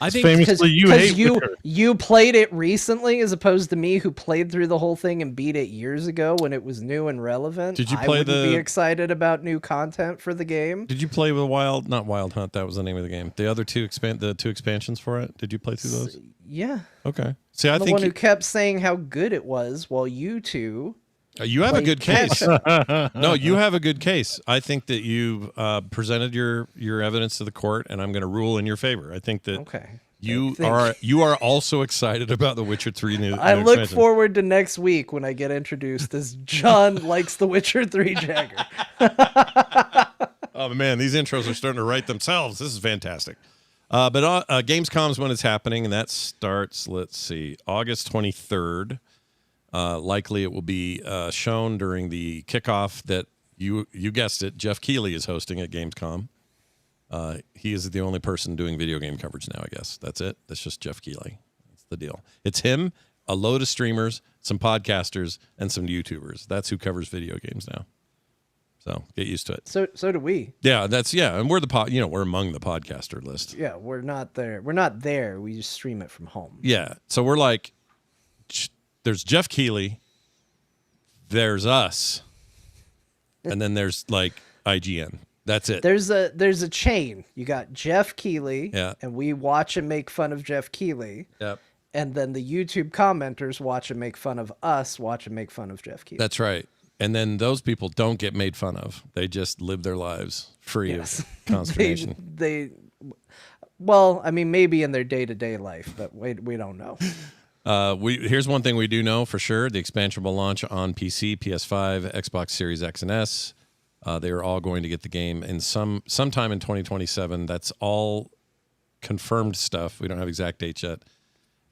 I think famously you hate Witcher. you played it recently, as opposed to me, who played through the whole thing and beat it years ago when it was new and relevant. Did you I play wouldn't the- be excited about new content for the game. Did you play with not Wild Hunt? That was the name of the game. The other two expansions for it. Did you play through those? Yeah, Okay. See, I the think one who kept saying how good it was, while you two. you have a good case. catch No, you have a good case. I think that you presented your evidence to the court, and I'm going to rule in your favor. I think that Okay. you Thank are also excited about The Witcher 3 new. I new look expansion. forward to next week when I get introduced as John likes The Witcher 3 Jagger. Oh man, these intros are starting to write themselves. This is fantastic. But Gamescom's when it's happening, and that starts, let's see, August 23rd. Likely it will be shown during the kickoff that you guessed it, Jeff Keighley is hosting at Gamescom. He is the only person doing video game coverage now, I guess. That's it. That's just Jeff Keighley. That's the deal. It's him, a load of streamers, some podcasters, and some YouTubers. That's who covers video games now. So get used to it. So do we. Yeah, and we're we're among the podcaster list. Yeah, we're not there. We're not there. We just stream it from home. Yeah, so we're like, there's Jeff Keighley, there's us, and then there's like IGN. That's it. There's a chain. You got Jeff Keighley, Yeah. and we watch and make fun of Jeff Keighley. Yep. And then the YouTube commenters watch and make fun of us, watch and make fun of Jeff Keighley. That's right. And then those people don't get made fun of. They just live their lives free Yes. of consternation. Well, I mean, maybe in their day-to-day life, but we don't know. Here's one thing we do know for sure. The expansion will launch on PC, PS5, Xbox Series X and S. They are all going to get the game in sometime in 2027. That's all confirmed stuff. We don't have exact dates yet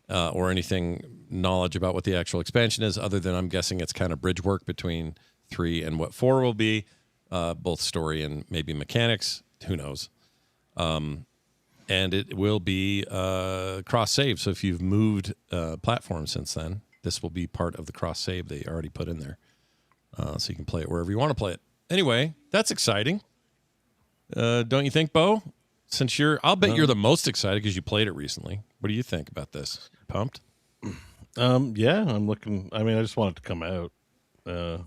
or anything knowledge about what the actual expansion is, other than I'm guessing it's kind of bridge work between 3 and what 4 will be, both story and maybe mechanics. Who knows? And it will be cross-save. So if you've moved platforms since then, this will be part of the cross-save they already put in there. So you can play it wherever you want to play it. Anyway, that's exciting. Don't you think, Bo? Since I'll bet you're the most excited because you played it recently. What do you think about this? Pumped? Yeah, I'm looking. I mean, I just want it to come out. Yeah.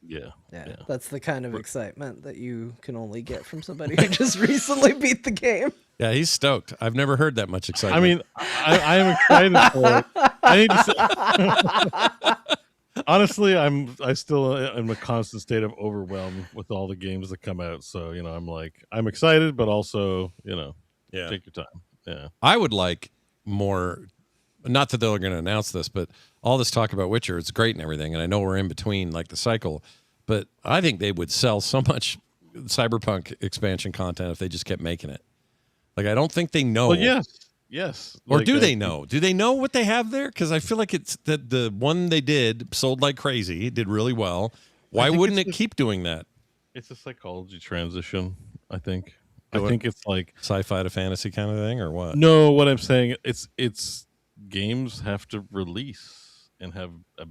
Yeah. Yeah, that's the kind of excitement that you can only get from somebody who just recently beat the game. Yeah, he's stoked. I've never heard that much excitement. I mean, I am excited for it. I need to say, honestly, I still am in a constant state of overwhelm with all the games that come out. So, I'm excited, but also, yeah. take your time. Yeah. I would like more, not that they're going to announce this, but all this talk about Witcher, it's great and everything. And I know we're in between like the cycle, but I think they would sell so much Cyberpunk expansion content if they just kept making it. Like, I don't think they know. Well, yes. Or do they know? Do they know what they have there? Because I feel like it's that the one they did sold like crazy. It did really well. Why wouldn't it keep doing that? It's a psychology transition, I think. I think it's like Sci-fi to fantasy kind of thing, or what? no. What I'm saying, it's games have to release and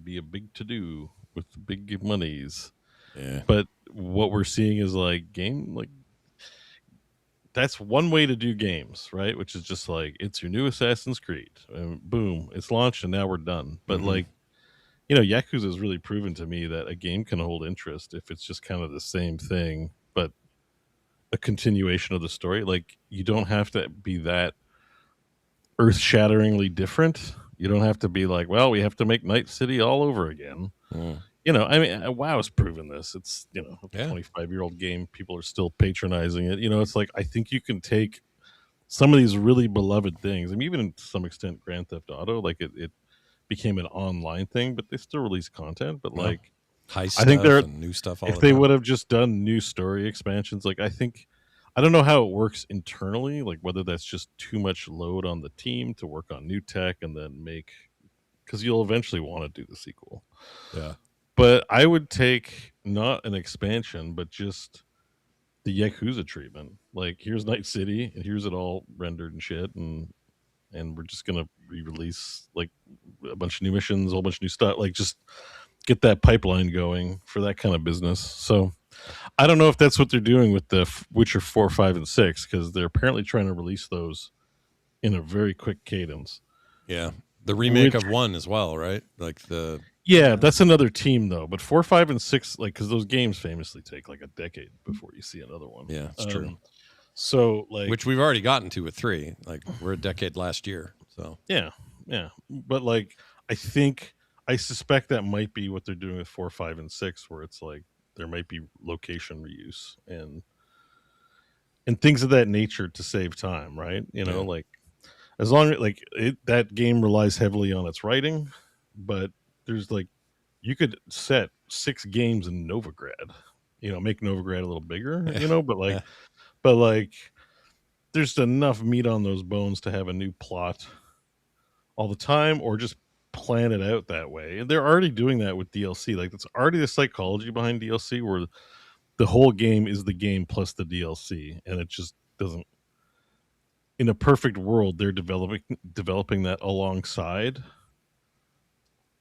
be a big to do with big monies. Yeah. But what we're seeing is that's one way to do games, right? Which is just like it's your new Assassin's Creed, and boom, it's launched, and now we're done. But Yakuza has really proven to me that a game can hold interest if it's just kind of the same thing, but a continuation of the story. Like, you don't have to be that earth-shatteringly different. You don't have to be like, well, we have to make Night City all over again. Mm. WoW has proven this. It's, a 25-year-old game. People are still patronizing it. It's like, I think you can take some of these really beloved things. I mean, even to some extent, Grand Theft Auto, like it became an online thing, but they still release content. But like, high stuff, I think they're new stuff. If they would have just done new story expansions, like I don't know how it works internally, like whether that's just too much load on the team to work on new tech and then because you'll eventually want to do the sequel. Yeah. But I would take not an expansion, but just the Yakuza treatment. Like, here's Night City, and here's it all rendered and shit, and we're just gonna re-release like a bunch of new missions, a whole bunch of new stuff. Like, just get that pipeline going for that kind of business. So I don't know if that's what they're doing with the Witcher 4, 5, and 6, because they're apparently trying to release those in a very quick cadence. Yeah. The remake of 1 as well, right? Like Yeah, that's another team though. But 4, 5, and 6, like, because those games famously take like a decade before you see another one. Yeah, it's true. So like, which we've already gotten to with 3. Like, we're a decade last year. So yeah. But like, I suspect that might be what they're doing with 4, 5, and 6, where it's like there might be location reuse and things of that nature to save time, right? Like, as long as that game relies heavily on its writing, but there's like, you could set 6 games in Novigrad make Novigrad a little bigger, but Yeah. like there's enough meat on those bones to have a new plot all the time, or just plan it out that way. And they're already doing that with DLC. Like, that's already the psychology behind DLC, where the whole game is the game plus the DLC, and it just doesn't. In a perfect world, they're developing that alongside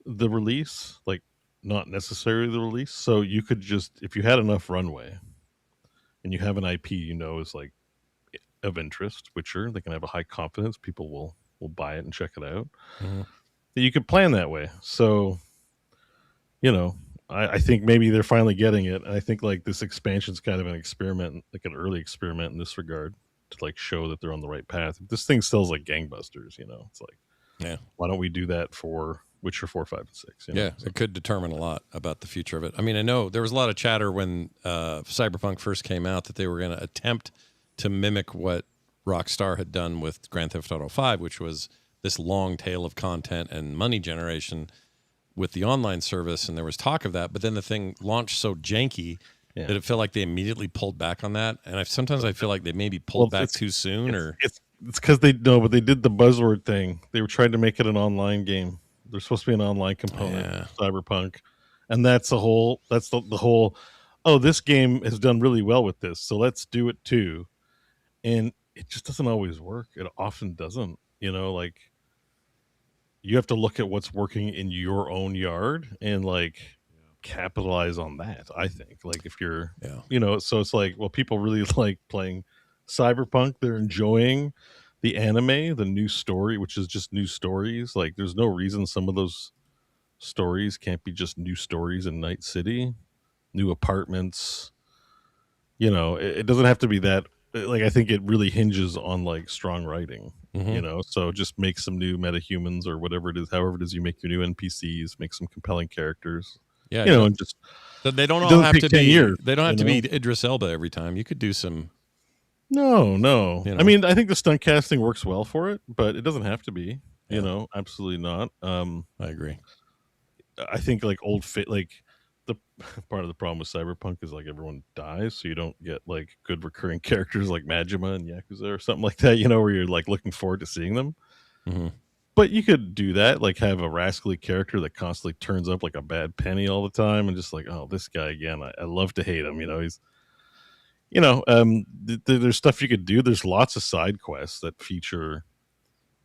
the release, like not necessarily the release. So you could just, if you had enough runway, and you have an IP, is like of interest, Witcher, they can have a high confidence. People will buy it and check it out. Mhm. You could plan that way. So, I think maybe they're finally getting it. And I think like this expansion is kind of an experiment, like an early experiment in this regard, to like show that they're on the right path. If this thing sells like gangbusters, it's like, Yeah. why don't we do that for Witcher 4, 5, and 6? Yeah, it could determine a lot about the future of it. I mean, I know there was a lot of chatter when Cyberpunk first came out that they were going to attempt to mimic what Rockstar had done with Grand Theft Auto 5, which was this long tail of content and money generation with the online service. And there was talk of that, but then the thing launched so janky that it felt like they immediately pulled back on that. And sometimes I feel like they maybe pulled back too soon. It's because they did the buzzword thing. They were trying to make it an online game. There's supposed to be an online component of Cyberpunk, and that's the whole. Oh, this game has done really well with this, so let's do it too. And it just doesn't always work. It often doesn't. Like, you have to look at what's working in your own yard and like capitalize on that. I think, like, if you're, so it's like, well, people really like playing Cyberpunk. They're enjoying the anime, the new story, which is just new stories. Like, there's no reason some of those stories can't be just new stories in Night City, new apartments. It doesn't have to be that. Like, I think it really hinges on like strong writing. So just make some new metahumans or whatever it is, however it is you make your new NPCs, make some compelling characters. Yeah, and just they don't all doesn't have take to 10 be. years, They don't have to be Idris Elba every time. You could do some. No. I mean, I think the stunt casting works well for it, but it doesn't have to be. Absolutely not. I agree. I think like the part of the problem with Cyberpunk is like everyone dies, so you don't get like good recurring characters like Majima and Yakuza or something like that. Where you're like looking forward to seeing them. Mm-hmm. But you could do that, like have a rascally character that constantly turns up like a bad penny all the time, and just like, oh, this guy again. I love to hate him. He's. There's stuff you could do. There's lots of side quests that feature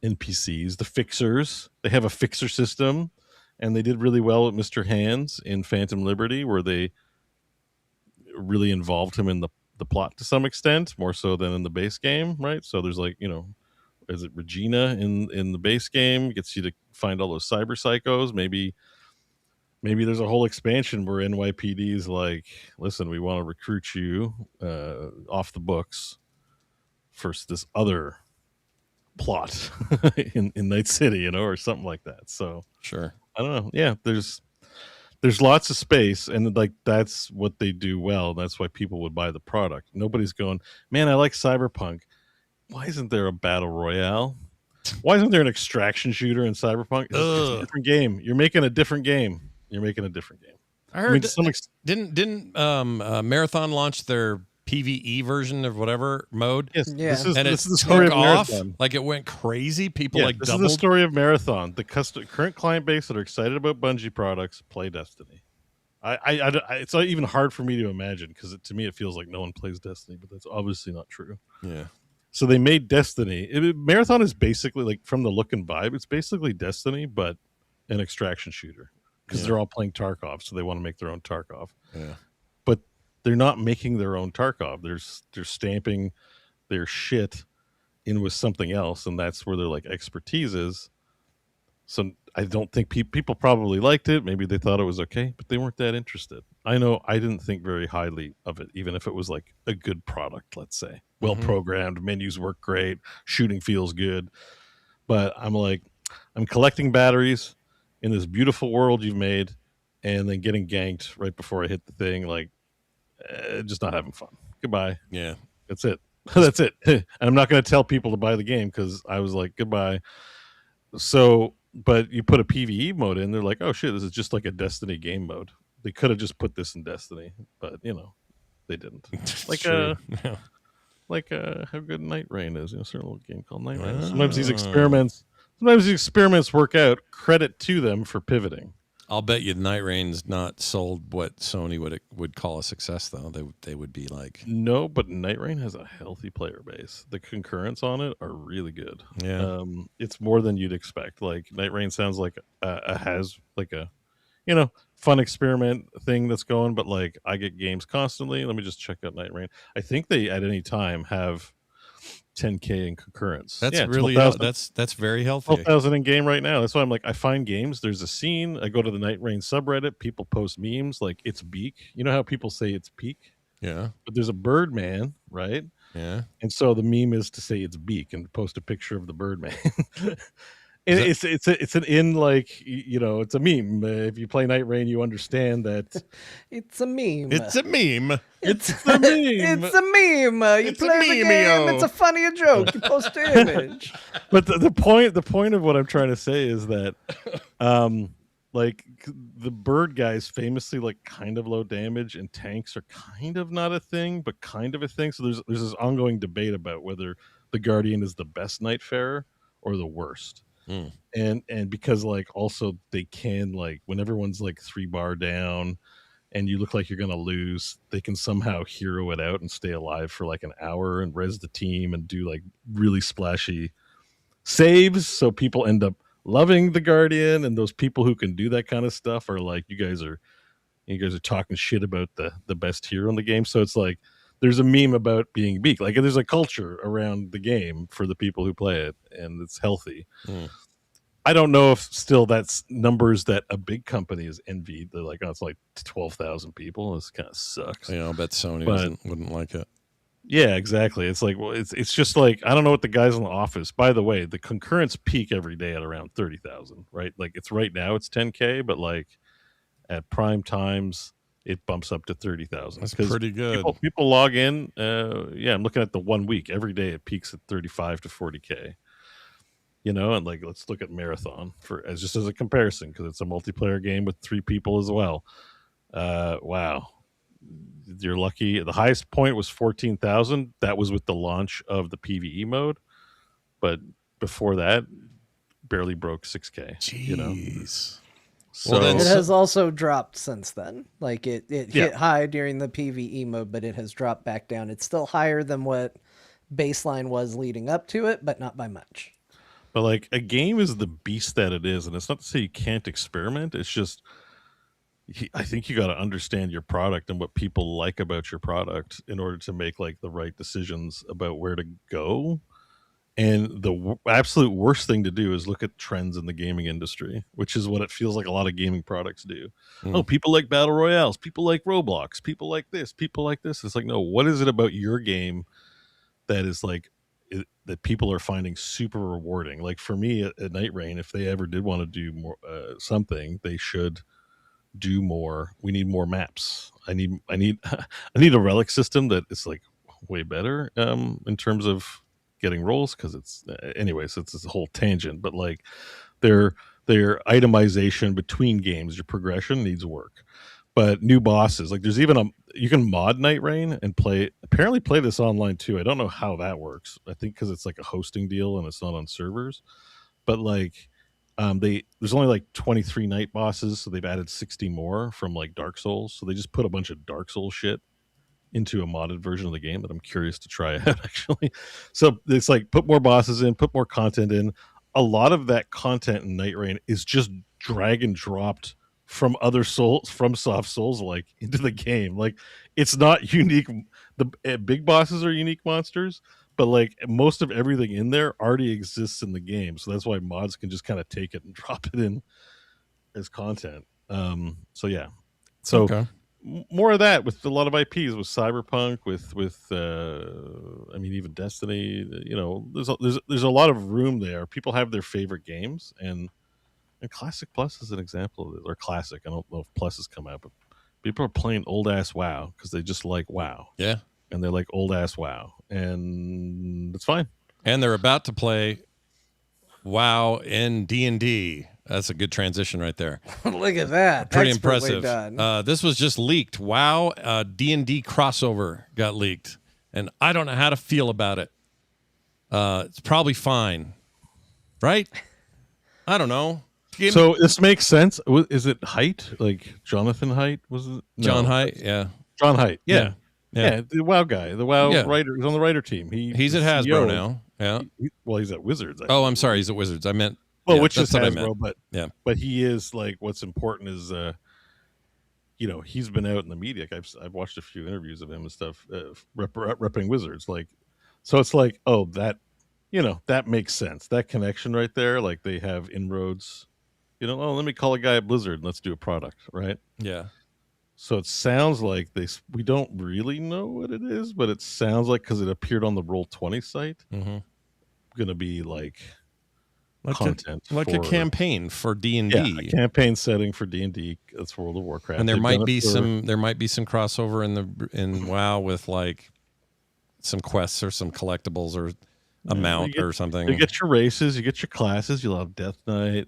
NPCs. The fixers, they have a fixer system, and they did really well with Mr. Hands in Phantom Liberty, where they really involved him in the plot to some extent, more so than in the base game, right? So there's like, is it Regina in the base game gets you to find all those cyber psychos. Maybe there's a whole expansion where NYPD is like, listen, we want to recruit you off the books for this other plot in Night City, or something like that. So Sure. I don't know. Yeah, there's lots of space, and like that's what they do well. That's why people would buy the product. Nobody's going, man, I like Cyberpunk. Why isn't there a battle royale? Why isn't there an extraction shooter in Cyberpunk? It's a different game. You're making a different game. I heard. to some didn't Marathon launch their PvE version of whatever mode? Yes, Yeah. this is the story of off. Marathon. Like it went crazy. People like this doubled. is the story of Marathon. The current client base that are excited about Bungie products play Destiny. It's not even hard for me to imagine, because to me it feels like no one plays Destiny, but that's obviously not true. Yeah. So they made Destiny. Marathon is basically, like, from the look and vibe, it's basically Destiny, but an extraction shooter, because they're all playing Tarkov, so they want to make their own Tarkov. Yeah. But they're not making their own Tarkov. They're stamping their shit in with something else, and that's where their like expertise is. So I don't think people probably liked it. Maybe they thought it was okay, but they weren't that interested. I know I didn't think very highly of it, even if it was like a good product, let's say. Well programmed, menus work great, shooting feels good. But I'm like, I'm collecting batteries in this beautiful world you've made, and then getting ganked right before I hit the thing, like, just not having fun. Goodbye. Yeah. That's it. That's it. And I'm not going to tell people to buy the game, because I was like, goodbye. So, but you put a PvE mode in, they're like, oh shit, this is just like a Destiny game mode. They could have just put this in Destiny, but they didn't. Like True. Yeah. how good Night Rain is. A certain little game called Night Rain. Ah. Sometimes these experiments work out. Credit to them for pivoting. I'll bet you Night Rain's not sold what Sony would call a success, though. They would be like, No, but Night Rain has a healthy player base. The concurrents on it are really good. yeah. It's more than you'd expect. Like Night Rain sounds like a fun experiment thing that's going, but like I get games constantly. Let me just check out Night Rain. I think they at any time have 10K in concurrence. That's Yeah, really 12,000 that's very healthy. 12,000 in game right now. That's why I'm like, I find games. There's a scene. I go to the Night Rain subreddit. People post memes like it's Beak. You know how people say it's Peak, Yeah. but there's a Birdman, right? Yeah. And so the meme is to say it's Beak and post a picture of the Birdman. And Is it's an in like it's a meme. If you play Night Rain, you understand that It's a meme. It's a meme. it's a meme. It's a meme. You It's a play the game. meme-o. It's a funny joke. You post an image. But the point of what I'm trying to say is that like the bird guys famously like kind of low damage, and tanks are kind of not a thing but kind of a thing. So there's this ongoing debate about whether the Guardian is the best Nightfarer or the worst. Mm. And because like also they can, like, when everyone's like 3 bar down and you look like you're gonna lose, they can somehow hero it out and stay alive for like an hour and res the team and do like really splashy saves, so people end up loving the Guardian. And those people who can do that kind of stuff are like, you guys are talking shit about the best hero in the game. So it's like there's a meme about being Beak. Like there's a culture around the game for the people who play it, and it's healthy. Mm. I don't know if still that's numbers that a big company is envied. They're like, oh, it's like 12,000 people. This kind of sucks. You know, I bet Sony But- wouldn't like it. Yeah, exactly. It's like, well, it's just like, I don't know what the guys in the office. By the way, the concurrents peak every day at around 30,000, right? Like it's right now it's 10K, but like at prime times it bumps up to 30,000. That's pretty good. People log in. I'm looking at the 1 week. Every day it peaks at 35 to 40K. And like, let's look at Marathon as a comparison, because it's a multiplayer game with 3 people as well. Wow. You're lucky. The highest point was 14,000. That was with the launch of the PvE mode, but before that, barely broke 6K. Jeez. So Well, then It has also dropped since then. Like it Yeah. hit high during the PvE mode, but it has dropped back down. It's still higher than what baseline was leading up to it, but not by much. But like, a game is the beast that it is, and it's not to say you can't experiment. It's just, I think you got to understand your product and what people like about your product in order to make like the right decisions about where to go. And the absolute worst thing to do is look at trends in the gaming industry, which is what it feels like a lot of gaming products do. Mm. Oh, people like battle royales, people like Roblox, people like this, people like this. It's like, no, what is it about your game that is like that people are finding super rewarding? Like for me at Night Rain, if they ever did want to do more something, they should do more. We need more maps. I need I need a relic system that is like way better in terms of getting rolls, because it's anyways, it's this whole tangent, but like their itemization between games, your progression needs work. But new bosses, like there's even you can mod Night Rain and play this online too. I don't know how that works. I think because it's like a hosting deal and it's not on servers. But like there's only like 23 night bosses, so they've added 60 more from like Dark Souls. So they just put a bunch of Dark Souls shit into a modded version of the game that I'm curious to try out actually. So it's like put more bosses in, put more content in. A lot of that content in Night Rain is just drag and dropped from other from Soft Souls like into the game. Like it's not unique. The big bosses are unique monsters, but like most of everything in there already exists in the game. So that's why mods can just kind of take it and drop it in as content. So yeah. So Okay. more of that with a lot of IPs, with Cyberpunk, with I mean, even Destiny. There's a lot of room there. People have their favorite games, and Classic Plus is an example of it. Or Classic, I don't know if Plus has come out, but people are playing old ass WoW because they just like WoW, Yeah. and they like old ass WoW, and it's fine. And they're about to play WoW and D&D That's a good transition right there. Look at that. Pretty Expertly impressive. done. This was just leaked. WoW D&D crossover got leaked, and I don't know how to feel about it. It's probably fine, right? I don't know. So this makes sense. Is it Haidt? Like Jonathan Haidt? Was it? John No. Haidt, yeah. John Haidt. Yeah. Yeah. Yeah. The WoW guy. The WoW Yeah. writer. He's on the writer team. He's at the Hasbro CEO. now. Yeah. Well, he's at Wizards. I Oh, think. I'm sorry. He's at Wizards. I meant. Well, yeah, which is that's what I Hasbro, meant. Yeah. but he is like what's important is he's been out in the media. I've watched a few interviews of him and stuff, repping Wizards. Like, so it's like, oh, that that makes sense. That connection right there, like they have inroads. Oh, let me call a guy at Blizzard and let's do a product, right? Yeah. So it sounds like we don't really know what it is, but it sounds like because it appeared on the Roll20 site, Mm-hmm. going to be like Like content, a for, campaign for D&D. yeah, a campaign setting for D&D. That's World of Warcraft, And there They've might done be it for- some crossover in WoW with like some quests or some collectibles or a Yeah, mount you get- or something. You get your races, you get your classes. You'll have Death Knight,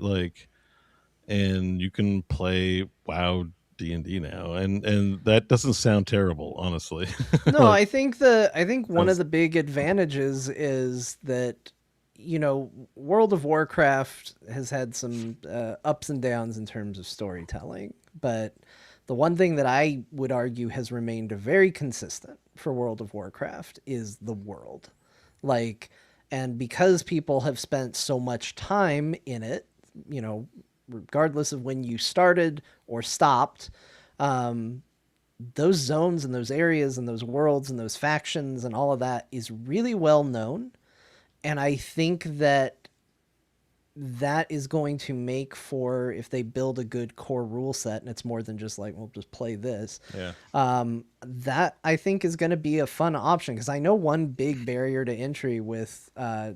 and you can play WoW D&D now, and that doesn't sound terrible, honestly. No, I think one Sounds- of the big advantages is that World of Warcraft has had some ups and downs in terms of storytelling, but the one thing that I would argue has remained very consistent for World of Warcraft is the world. And because people have spent so much time in it, regardless of when you started or stopped, those zones and those areas and those worlds and those factions and all of that is really well known. And I think that is going to make for, if they build a good core rule set and it's more than just like, well, just play this. Yeah. That I think is going to be a fun option, because I know one big barrier to entry with the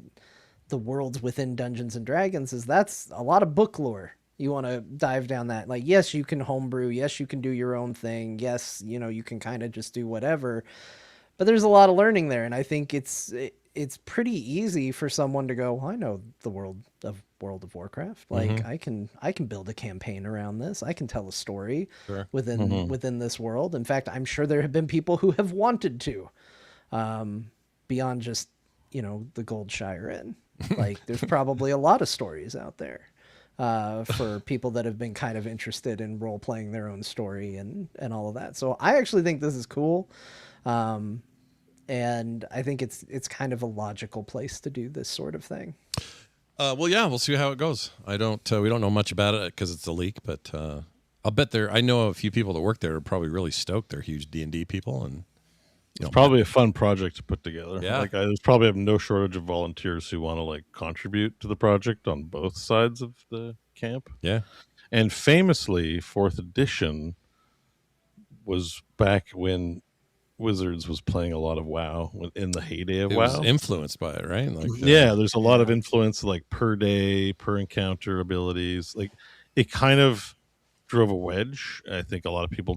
worlds within Dungeons and Dragons is that's a lot of book lore. You want to dive down that. Like, yes, you can homebrew. Yes, you can do your own thing. Yes, you can kind of just do whatever. But there's a lot of learning there, and I think it's pretty easy for someone to go, well, I know the World of Warcraft. Like, I can build a campaign around this. I can tell a story within this world. In fact, I'm sure there have been people who have wanted to, beyond just the Goldshire Inn. Like, there's probably a lot of stories out there for people that have been kind of interested in role playing their own story and all of that. So I actually think this is cool. And I think it's kind of a logical place to do this sort of thing. Well, yeah, we'll see how it goes. We don't know much about it because it's a leak, but I'll bet I know a few people that work there are probably really stoked. They're huge D&D people, and It's probably a fun project to put together. Yeah. There's probably have no shortage of volunteers who want to contribute to the project on both sides of the camp. yeah. And famously, 4th edition was back when Wizards was playing a lot of WoW in the heyday of It WoW. was influenced by it, right? Yeah, there's a lot of influence, like per day, per encounter abilities. Like, it kind of drove a wedge. I think a lot of people,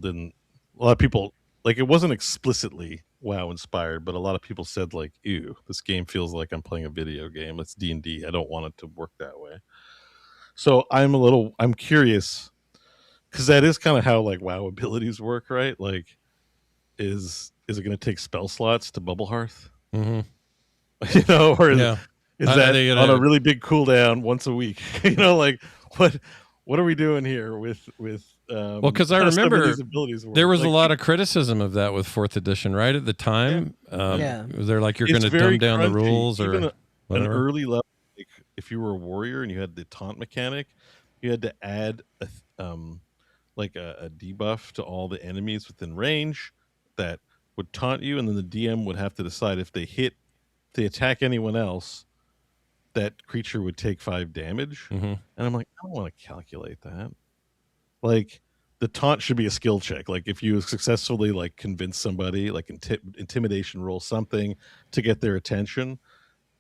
it wasn't explicitly WoW inspired, but a lot of people said like, ew, this game feels like I'm playing a video game. It's D&D. I don't want it to work that way. So I'm curious, because that is kind of how WoW abilities work, right? Like, is it going to take spell slots to Bubble Hearth? Mm-hmm. Or Yeah. is Are that they gonna- on a really big cooldown once a week? What are we doing here with Well, because I how some of remember these abilities work? there was a Like, lot of criticism of that with 4th edition, right? At the time, Yeah. they're like, you're it's going to very dumb down the crunchy. rules or Even an whatever. early level. Like, if you were a warrior and you had the taunt mechanic, you had to add a debuff to all the enemies within range that would taunt you, and then the DM would have to decide if they attack anyone else, that creature would take 5 damage. Mhm. And I'm like, I don't want to calculate that. Like, the taunt should be a skill check. Like, if you successfully convince somebody, intimidation roll something to get their attention,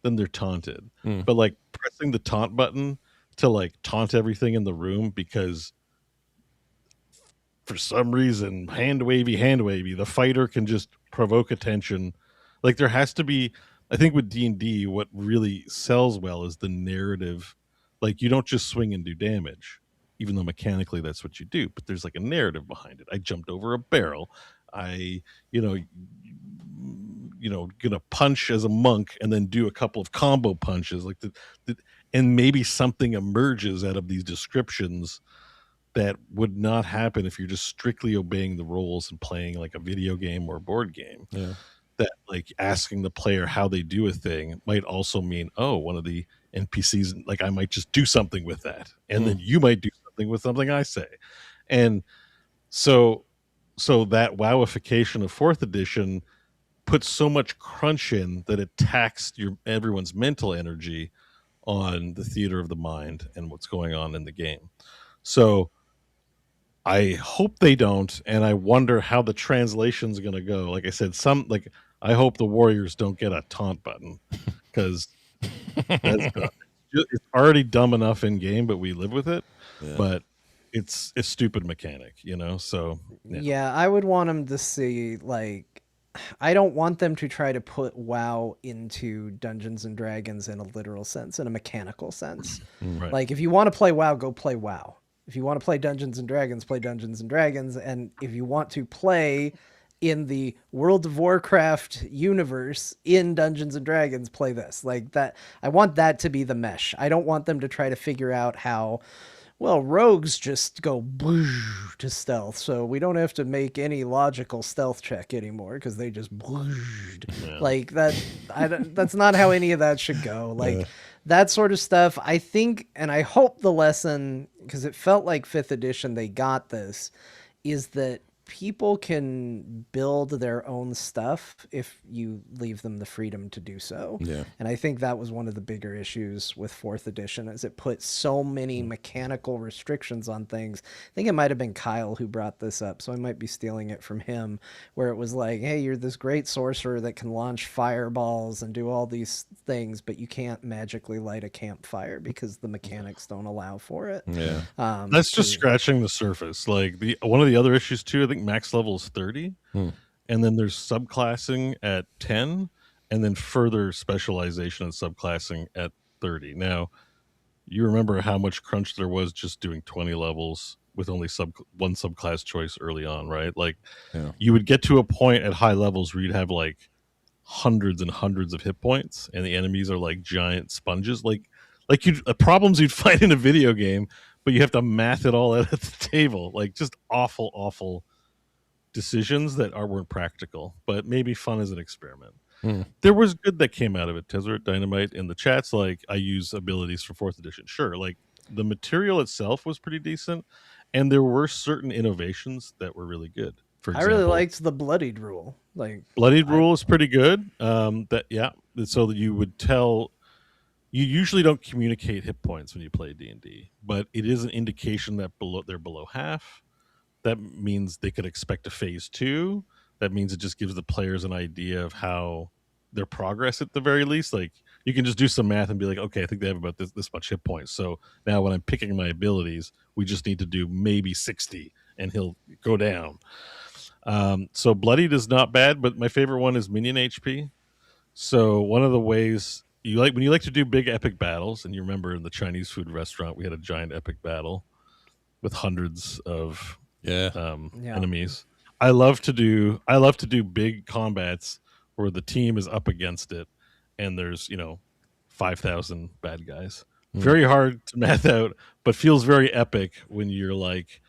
then they're taunted. Mm. But pressing the taunt button to taunt everything in the room because for some reason hand wavy, the fighter can just provoke attention. There has to be, I think with D&D, what really sells well is the narrative Like you don't just swing and do damage, even though mechanically that's what you do. But there's like a narrative behind it. I jumped over a barrel. I, gonna punch as a monk and then do a couple of combo punches, like and maybe something emerges out of these descriptions that would not happen if you're just strictly obeying the rules and playing like a video game or a board game. Yeah. That like asking the player how they do a thing might also mean, oh, one of the NPCs, like I might just do something with that, and then you might do something with something I say, and so that wowification of fourth edition puts so much crunch in that it taxed everyone's mental energy on the theater of the mind and what's going on in the game. So I hope they don't, and I wonder how the translation's going to go. Like I said, I hope the Warriors don't get a taunt button, because it's already dumb enough in game, but we live with it. Yeah. But it's a stupid mechanic, So Yeah, I would want them to see, like, I don't want them to try to put WoW into Dungeons and Dragons in a literal sense, in a mechanical sense. Right. Like, if you want to play WoW, go play WoW. If you want to play Dungeons and Dragons, play Dungeons and Dragons. And if you want to play in the World of Warcraft universe in Dungeons and Dragons, play this. Like that, I want that to be the mesh. I don't want them to try to figure out how, well, rogues just go boosh to stealth, so we don't have to make any logical stealth check anymore because they just booshed. Yeah. Like that. That's not how any of that should go. Like that sort of stuff. I think, and I hope the lesson, because it felt like 5th edition they got this, is that people can build their own stuff if you leave them the freedom to do so. Yeah. And I think that was one of the bigger issues with 4th edition, is it put so many mechanical restrictions on things. I think it might have been Kyle who brought this up, so I might be stealing it from him, where it was like, hey, you're this great sorcerer that can launch fireballs and do all these things, but you can't magically light a campfire because the mechanics don't allow for it. Yeah. That's just scratching the surface. Like one of the other issues too, I think max level is 30, and then there's subclassing at 10, and then further specialization and subclassing at 30. Now, you remember how much crunch there was just doing 20 levels with only one subclass choice early on, right? Like, you would get to a point at high levels where you'd have like hundreds and hundreds of hit points, and the enemies are like giant sponges, like problems you'd find in a video game, but you have to math it all out at the table. Like, just awful decisions that weren't practical, but maybe fun as an experiment. There was good that came out of it. Tezzeret Dynamite in the chats, like, I use abilities for 4th edition. Sure, like the material itself was pretty decent, and there were certain innovations that were really good. For example, I really liked the bloodied rule. Like, bloodied rule is pretty good. So that you would tell. You usually don't communicate hit points when you play D&D, but it is an indication that they're below half. That means they could expect a phase 2. That means it just gives the players an idea of how their progress at the very least. Like, you can just do some math and be like, okay, I think they have about this much hit points. So now when I'm picking my abilities, we just need to do maybe 60 and he'll go down. So bloodied is not bad, but my favorite one is minion HP. So one of the ways when you like to do big epic battles, and you remember in the Chinese food restaurant, we had a giant epic battle with hundreds of enemies. I love to do big combats where the team is up against it and there's 5,000 bad guys. Very hard to math out, but feels very epic when you're like,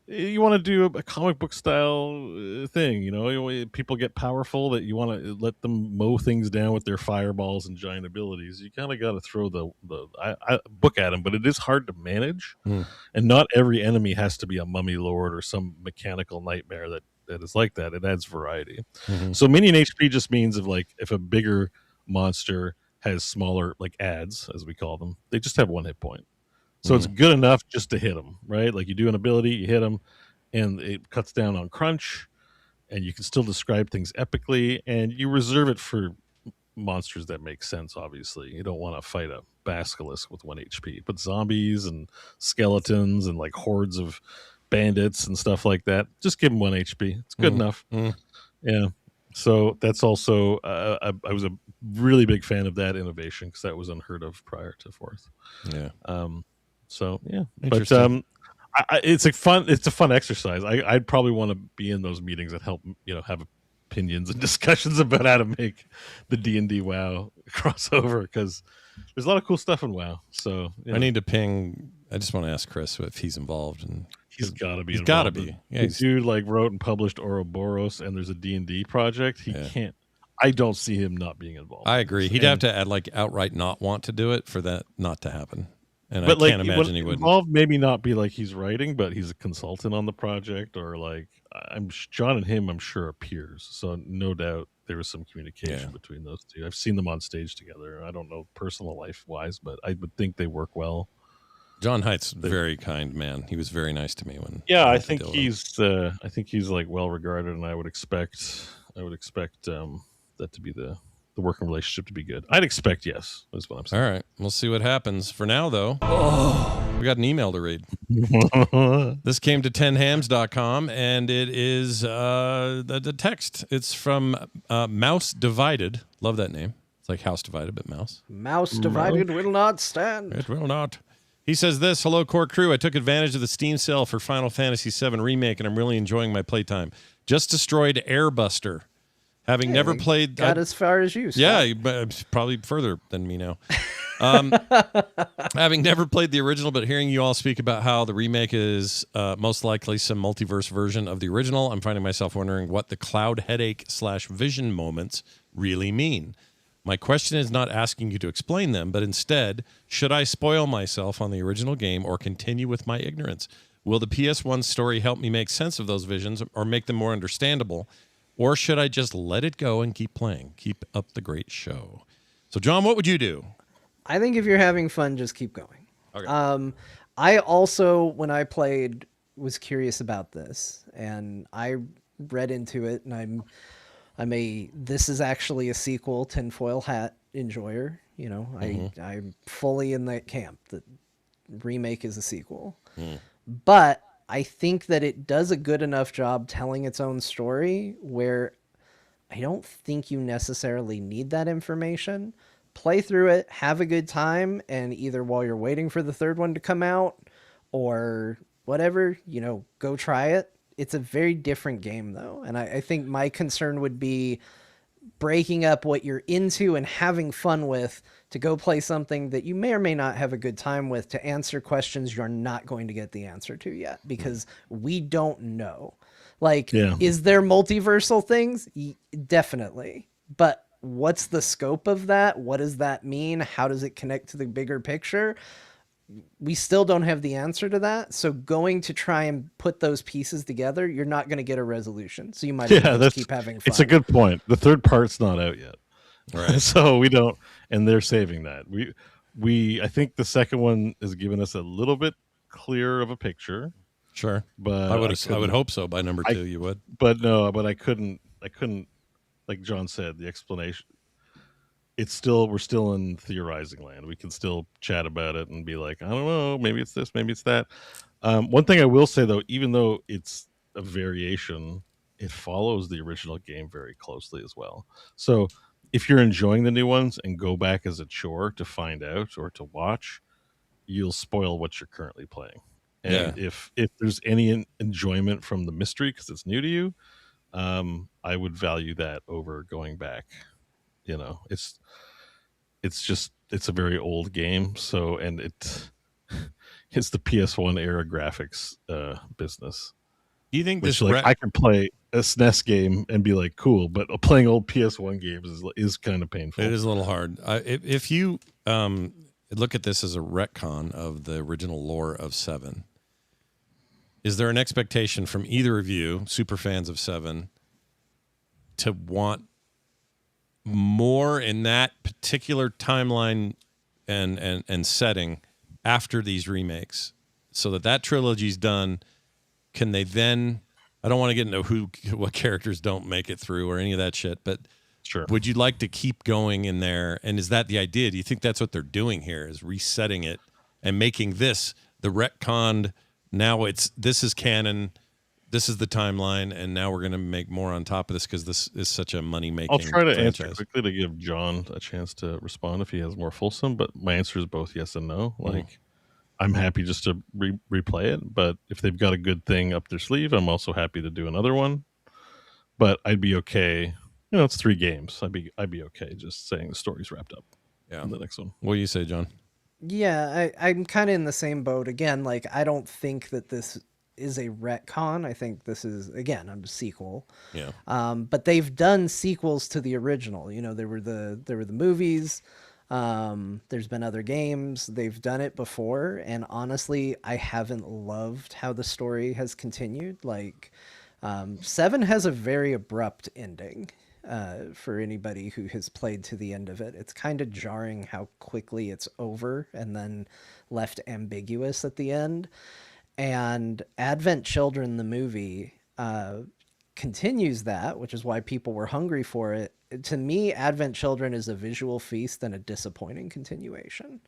you want to do a comic book style thing. People get powerful that you want to let them mow things down with their fireballs and giant abilities. You kind of got to throw the book at them, but it is hard to manage, and not every enemy has to be a mummy lord or some mechanical nightmare that is like that. It adds variety. So minion HP just means if a bigger monster has smaller, like, adds, as we call them, they just have one hit point. So it's good enough just to hit them, right? Like, you do an ability, you hit them, and it cuts down on crunch, and you can still describe things epically, and you reserve it for monsters that make sense, obviously. You don't want to fight a basilisk with 1 HP, but zombies and skeletons and, like, hordes of bandits and stuff like that, just give them 1 HP. It's good enough. Yeah. So that's also I was a really big fan of that innovation because that was unheard of prior to fourth. Yeah. So yeah, but Interesting. it's a fun exercise. I'd probably want to be in those meetings that help have opinions and discussions about how to make the D&D WoW crossover because there's a lot of cool stuff in WoW. So I need to ping. I just want to ask Chris if he's involved, and he's got to be. He's got to be. Yeah, the dude wrote and published Ouroboros, and there's a D&D project. He can't. I don't see him not being involved. I agree. He'd have to outright not want to do it for that not to happen. And I can't imagine he would. Involved, maybe not be like he's writing, but he's a consultant on the project, or like John and him. I'm sure are peers, so no doubt there was some communication between those two. I've seen them on stage together. I don't know personal life wise, but I would think they work well. John Height's a very kind man. He was very nice to me when. Yeah, I think he's like well regarded, and I would expect that to be the working relationship to be good. I'd expect yes. Is what I'm saying. All right, we'll see what happens. For now, though, we got an email to read. This came to 10hams.com, and it is the text. It's from Mouse Divided. Love that name. It's like House Divided, but Mouse. Mouse Divided will not stand. It will not. He says this, hello, core crew. I took advantage of the Steam sale for Final Fantasy VII Remake, and I'm really enjoying my playtime. Just destroyed Airbuster. Having never played... Got as far as you. Yeah, probably further than me now. Having never played the original, but hearing you all speak about how the remake is most likely some multiverse version of the original, I'm finding myself wondering what the cloud headache / vision moments really mean. My question is not asking you to explain them, but instead, should I spoil myself on the original game or continue with my ignorance? Will the PS1 story help me make sense of those visions or make them more understandable? Or should I just let it go and keep playing? Keep up the great show. So, John, what would you do? I think if you're having fun, just keep going. Okay. I also, when I played, was curious about this, and I read into it, and this is actually a sequel tinfoil hat enjoyer. I'm fully in that camp that remake is a sequel. But I think that it does a good enough job telling its own story where I don't think you necessarily need that information. Play through it, have a good time, and either while you're waiting for the third one to come out or whatever, go try it. It's a very different game, though. And I think my concern would be breaking up what you're into and having fun with to go play something that you may or may not have a good time with to answer questions you're not going to get the answer to yet because we don't know. Is there multiversal things? Definitely. But what's the scope of that? What does that mean? How does it connect to the bigger picture? We still don't have the answer to that. So going to try and put those pieces together, you're not going to get a resolution. So you might as well just keep having fun. It's a good point. The third part's not out yet. Right. So we don't, and they're saving that. I think the second one has given us a little bit clearer of a picture. Sure. But I would hope so by number 2 you would. But I couldn't, like John said, the explanation, we're still in theorizing land. We can still chat about it and be like, I don't know, maybe it's this, maybe it's that. One thing I will say though, even though it's a variation, it follows the original game very closely as well. So if you're enjoying the new ones and go back as a chore to find out or to watch, you'll spoil what you're currently playing. And if there's any enjoyment from the mystery because it's new to you, I would value that over going back. It's a very old game. So, and it's the PS1 era graphics business. Do you think I can play a SNES game and be like, cool, but playing old PS1 games is kind of painful. It is a little hard. If you look at this as a retcon of the original lore of 7, is there an expectation from either of you, super fans of 7, to want more in that particular timeline and setting after these remakes so that trilogy's done? Can they then, I don't want to get into what characters don't make it through or any of that shit, but sure, would you like to keep going in there? And is that the idea? Do you think that's what they're doing here, is resetting it and making this the retconned, now this is canon, this is the timeline, and now we're going to make more on top of this because this is such a money-making I'll try to answer franchise. quickly to give John a chance to respond if he has more fulsome, but my answer is both yes and no. Like, I'm happy just to replay it, but if they've got a good thing up their sleeve, I'm also happy to do another one. But I'd be okay. You know, it's 3 games. I'd be okay just saying the story's wrapped up. Yeah. In the next one. What do you say, John? Yeah, I'm kind of in the same boat again. Like, I don't think that this is a retcon. I think this is, again, a sequel. Yeah. But they've done sequels to the original. You know, there were the movies. There's been other games. They've done it before, and honestly, I haven't loved how the story has continued. Like, 7 has a very abrupt ending. For anybody who has played to the end of it, it's kind of jarring how quickly it's over and then left ambiguous at the end. And Advent Children, the movie, continues that, which is why people were hungry for it. To me, Advent Children is a visual feast and a disappointing continuation.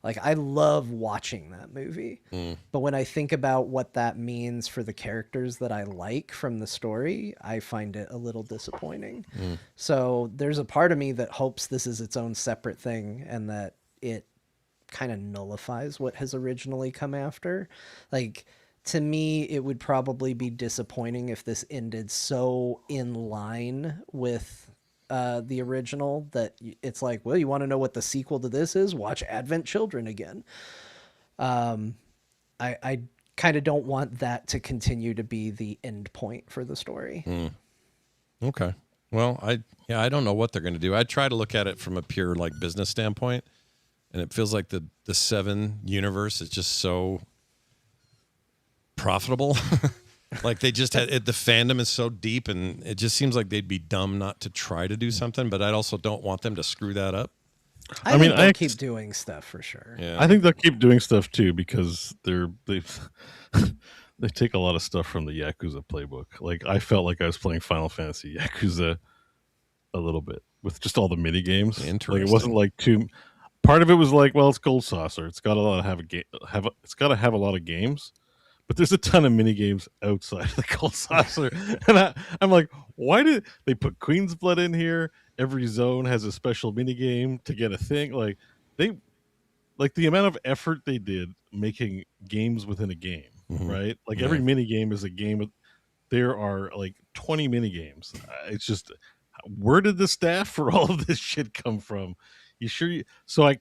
Like, I love watching that movie, but when I think about what that means for the characters that I like from the story, I find it a little disappointing. So there's a part of me that hopes this is its own separate thing and that it kind of nullifies what has originally come after. Like, to me, it would probably be disappointing if this ended so in line with the original that it's like, well, you want to know what the sequel to this is? Watch Advent Children again. I kind of don't want that to continue to be the end point for the story. Okay. Well, I don't know what they're going to do. I try to look at it from a pure like business standpoint, and it feels like the 7 universe is just so profitable. Like they just had the fandom is so deep, and it just seems like they'd be dumb not to try to do something. But I also don't want them to screw that up. I mean, they'll keep doing stuff for sure. Yeah, I think they'll keep doing stuff too because they take a lot of stuff from the Yakuza playbook. Like I felt like I was playing Final Fantasy Yakuza a little bit with just all the mini games. Like it wasn't like too. Part of it was like, well, it's Gold Saucer. It's got a lot of it's got to have a lot of games. But there's a ton of mini games outside of the Gold Saucer, and I'm like, why did they put Queen's Blood in here? Every zone has a special mini game to get a thing. Like the amount of effort they did making games within a game, right? Like every mini game is a game. There are like 20 mini games. It's just, where did the staff for all of this shit come from? So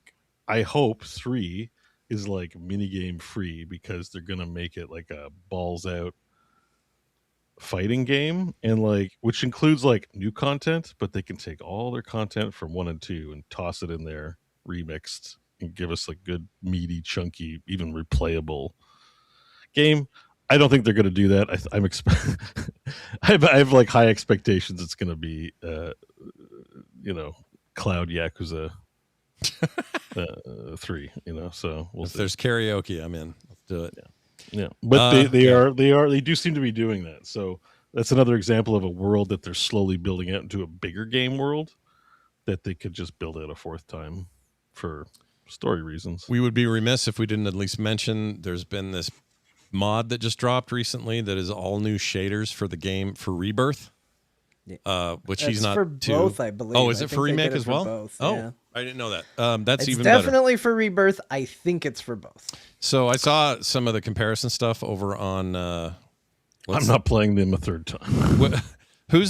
I hope 3 is like minigame free because they're gonna make it like a balls out fighting game, and like which includes like new content, but they can take all their content from 1 and 2 and toss it in there remixed and give us a good meaty chunky even replayable game. I don't think they're gonna do that. I have like high expectations. It's gonna be Cloud Yakuza 3, so if there's karaoke, I'm in. Let's do it. Yeah. But they do seem to be doing that. So that's another example of a world that they're slowly building out into a bigger game world that they could just build out a 4th time for story reasons. We would be remiss if we didn't at least mention there's been this mod that just dropped recently that is all new shaders for the game for Rebirth. Which he's not for too. both, I believe. Oh, is I it think for they remake did it as for well? both, Oh, yeah. I didn't know that. That's It's even better. definitely for Rebirth. I think it's for both. So I saw some of the comparison stuff over on. I'm not playing them a 3rd time. Who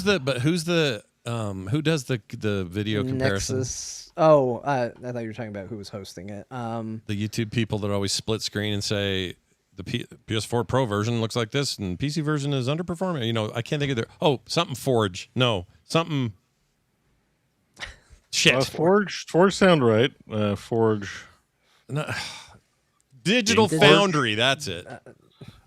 does the video comparison? Nexus. Oh, I thought you were talking about who was hosting it. The YouTube people that always split screen and say the PS4 Pro version looks like this and PC version is underperforming. I can't think of something Forge. No, something. Shit. Forge sound right. Forge. No. Digital Foundry. That's it.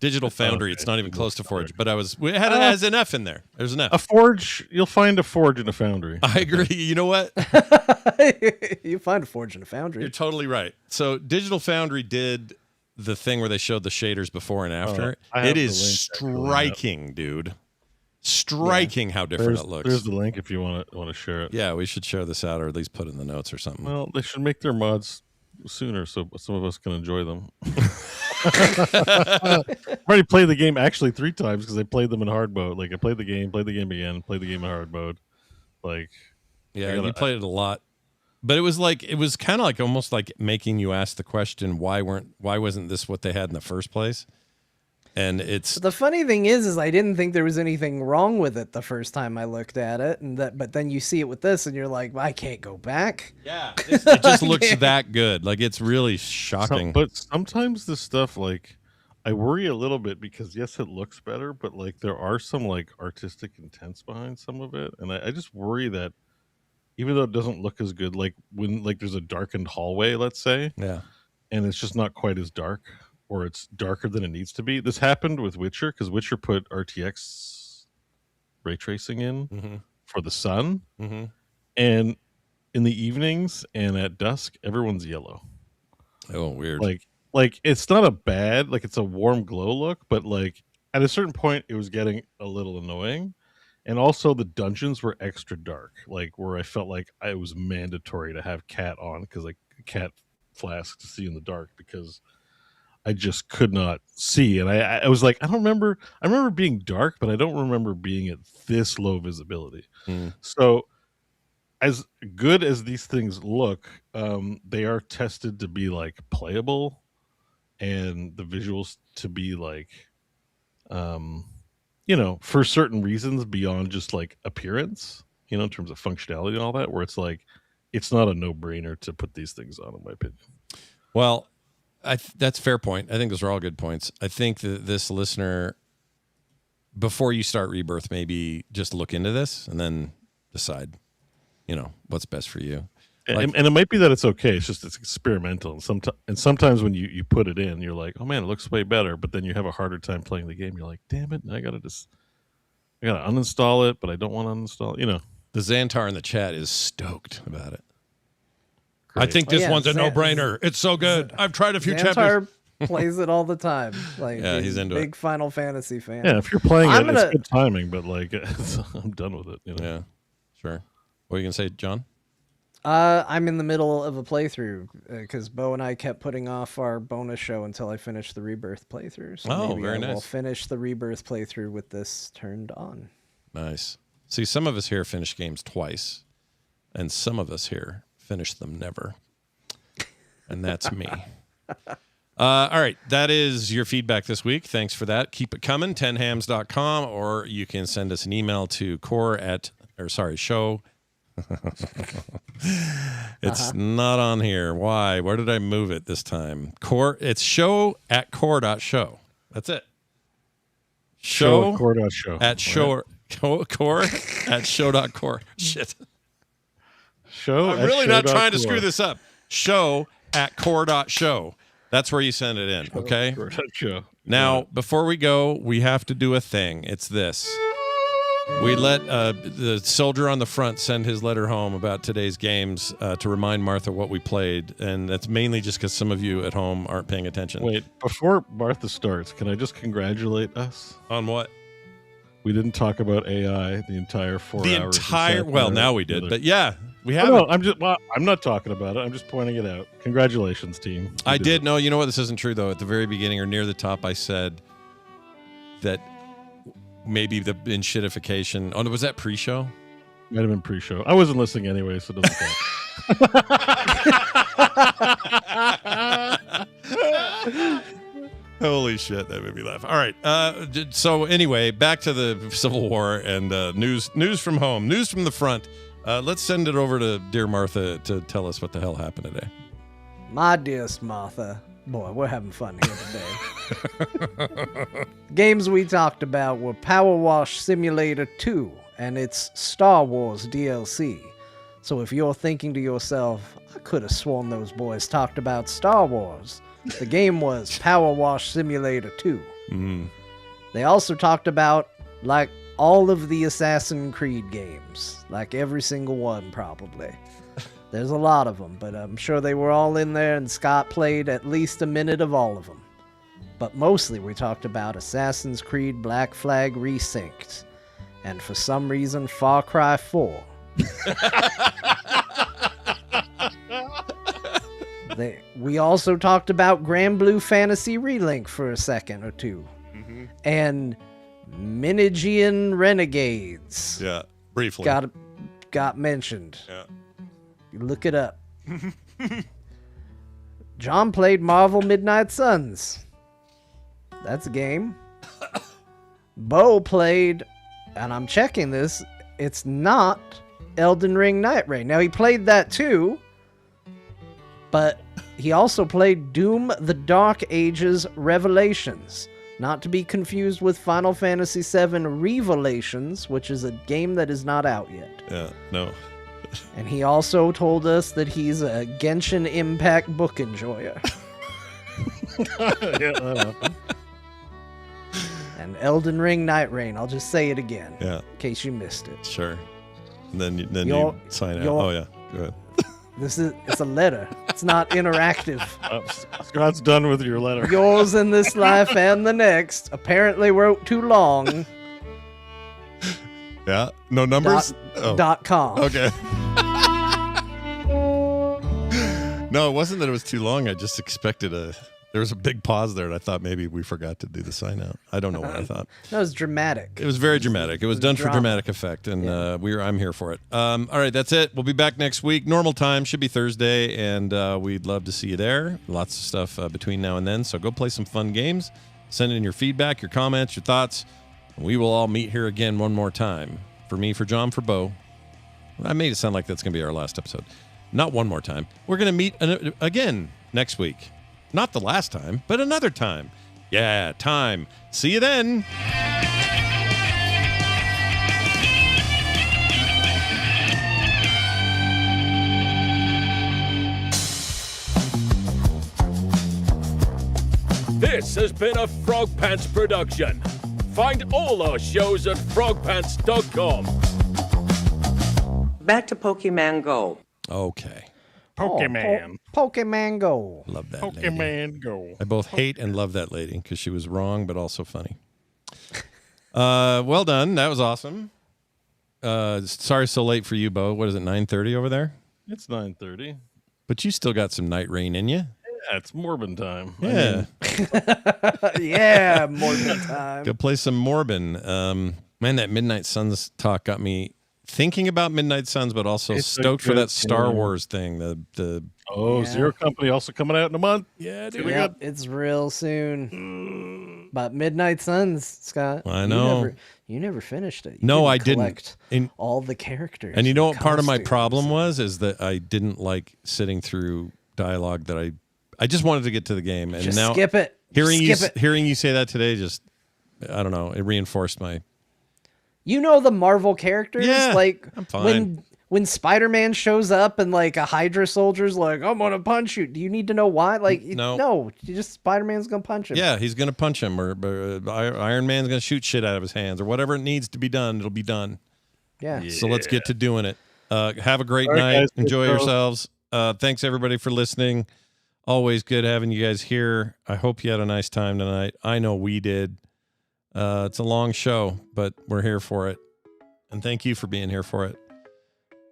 Digital Foundry. It's not even close to Forge, but it has an F in there. There's an F. A Forge. You'll find a Forge and a Foundry. I agree. You know what? You find a Forge and a Foundry. You're totally right. So Digital Foundry did the thing where they showed the shaders before and after. It is striking, dude. Striking how different it looks. There's the link if you want to share it. Yeah, we should share this out or at least put it in the notes or something. Well, they should make their mods sooner so some of us can enjoy them. I've already played the game actually 3 times because I played them in hard mode. Like I played the game again, played the game in hard mode. Like, Yeah, you played it a lot. But it was kind of like almost like making you ask the question, why wasn't this what they had in the first place? And it's The funny thing is I didn't think there was anything wrong with it the first time I looked at it, but then you see it with this, and you're like, well, I can't go back. yeah, it just looks that good. Like it's really shocking. but sometimes this stuff, like, I worry a little bit because yes, it looks better, but like there are some like artistic intents behind some of it, and I just worry that even though it doesn't look as good, like when like there's a darkened hallway, let's say, Yeah, and it's just not quite as dark, or it's darker than it needs to be. This happened with Witcher because Witcher put RTX ray tracing in for the sun, and in the evenings and at dusk, everyone's yellow. oh weird. Like it's not a bad, like it's a warm glow look, but like at a certain point, it was getting a little annoying. And also the dungeons were extra dark, like where I felt like it was mandatory to have cat on because like cat flask to see in the dark because I just could not see. And I was like, I remember being dark, but I don't remember being at this low visibility. So as good as these things look, they are tested to be like playable and the visuals to be like, for certain reasons beyond just like appearance, in terms of functionality and all that, where it's like, it's not a no-brainer to put these things on, in my opinion. Well, that's a fair point. I think those are all good points. I think that this listener, before you start Rebirth, maybe just look into this and then decide, what's best for you. And it might be that it's okay. It's just it's experimental. And sometimes when you put it in, you're like, oh man, it looks way better. But then you have a harder time playing the game. You're like, damn it, I gotta uninstall it, but I don't want to uninstall it. The Xantar in the chat is stoked about it. Great. I think this one's a no-brainer. It's so good. I've tried a few chapters. Plays it all the time. Like, yeah, he's into big Final Fantasy fan. Yeah, if you're playing it's good timing, but like, I'm done with it. Yeah, sure. What are you gonna say, John? I'm in the middle of a playthrough because Bo and I kept putting off our bonus show until I finished the Rebirth playthrough. So maybe very I nice. will finish the Rebirth playthrough with this turned on. Nice. See, some of us here finish games twice, and some of us here finish them never. And that's me. All right. That is your feedback this week. Thanks for that. Keep it coming, 10hams.com, or you can send us an email to show. It's not on here. Why? Where did I move it this time? It's show@core.show. That's it. Show@core.show. Core@show.core. Shit. I'm really not trying to screw this up. Show@core.show. That's where you send it in, okay? Show. Now, before we go, we have to do a thing. It's this. We let the soldier on the front send his letter home about today's games to remind Martha what we played, and that's mainly just because some of you at home aren't paying attention. Wait, before Martha starts, can I just congratulate us? On what? We didn't talk about AI the entire 4 hours. Well, now we did, but yeah, we have. No, I'm not talking about it. I'm just pointing it out. Congratulations, team. I did. No, you know what? This isn't true, though. At the very beginning or near the top, I said that maybe the enshittification. Oh, was that pre-show? Might have been pre-show. I wasn't listening anyway, so it doesn't count. Holy shit, that made me laugh. All right. So anyway, back to the Civil War and news from home, news from the front. Let's send it over to dear Martha to tell us what the hell happened today. My dearest Martha, boy, we're having fun here today. Games we talked about were Power Wash Simulator 2 and its Star Wars DLC. So if you're thinking to yourself, I could have sworn those boys talked about Star Wars, the game was Power Wash Simulator 2. They also talked about, like, all of the Assassin's Creed games. Like, every single one, probably. There's a lot of them, but I'm sure they were all in there, and Scott played at least a minute of all of them. But mostly we talked about Assassin's Creed Black Flag Resynced, and for some reason Far Cry 4. We also talked about Grand Blue Fantasy Relink for a second or two. And Minigian Renegades Yeah, briefly. got mentioned. Yeah. You look it up. John played Marvel Midnight Suns. That's a game. Bo played, and I'm checking this, it's not Elden Ring Night Rain. Now, he played that too, but he also played Doom the Dark Ages Revelations. Not to be confused with Final Fantasy VII Revelations, which is a game that is not out yet. Yeah, no. And he also told us that he's a Genshin Impact book enjoyer. Yeah, that happened. And Elden Ring Night Rain. I'll just say it again, Yeah, in case you missed it. sure. And then you Your- sign out. your- Oh, yeah. Go ahead. It's a letter. It's not interactive. Scott's done with your letter. Yours in this life and the next. Apparently wrote too long. Yeah, no numbers? .com. Okay. No, it wasn't that it was too long. I just expected there was a big pause there, and I thought maybe we forgot to do the sign out. I don't know what I thought. That was dramatic. It was very dramatic. It was done for drama. dramatic effect, and I'm here for it. All right, that's it. We'll be back next week. Normal time should be Thursday, and we'd love to see you there. Lots of stuff between now and then. So go play some fun games. Send in your feedback, your comments, your thoughts. And we will all meet here again one more time. For me, for John, for Bo. I made it sound like that's going to be our last episode. Not one more time. We're going to meet again next week. Not the last time, but another time. Yeah, time. See you then. This has been a Frog Pants production. Find all our shows at frogpants.com. Back to Pokemon Go. Okay. Pokemon. Pokemon Go. Love that lady. Pokemon Go. I both hate and love that lady because she was wrong, but also funny. Well done. That was awesome. Sorry so late for you, Bo. What is it, 9:30 over there? It's 9:30. But you still got some night rain in you. Yeah, it's Morbin time. Yeah. Yeah, more than time. Go play some Morbin. Man, that Midnight Suns talk got me thinking about Midnight Suns, but also It's a stoked for good that Star game. Wars thing. The Oh, Yeah. Zero Company also coming out in a month. yeah, dude. Yep, it's real soon. But Midnight Suns, Scott. I know. You never finished it. You No, I didn't. collect And- all the characters. And you know and what part of my costumes. problem was is that I didn't like sitting through dialogue that I just wanted to get to the game, and Just now skip it. hearing Skip it. hearing you say that today, just I don't know, it reinforced my You know the Marvel characters? Yeah, like I'm fine. when Spider-Man shows up and like a Hydra soldier's like, I'm gonna punch you. Do you need to know why? Like No. you just Spider-Man's gonna punch him. yeah, he's gonna punch him, or Iron Man's gonna shoot shit out of his hands, or whatever it needs to be done. It'll be done. Yeah. So let's get to doing it. Have a great All right, night. guys, Enjoy good show. yourselves. Thanks everybody for listening. Always good having you guys here. I hope you had a nice time tonight. I know we did. It's a long show, but we're here for it. And thank you for being here for it.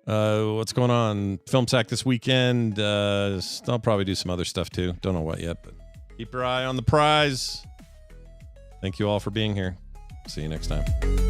What's going on? Film Sack this weekend. I'll probably do some other stuff too. Don't know what yet, but keep your eye on the prize. Thank you all for being here. See you next time.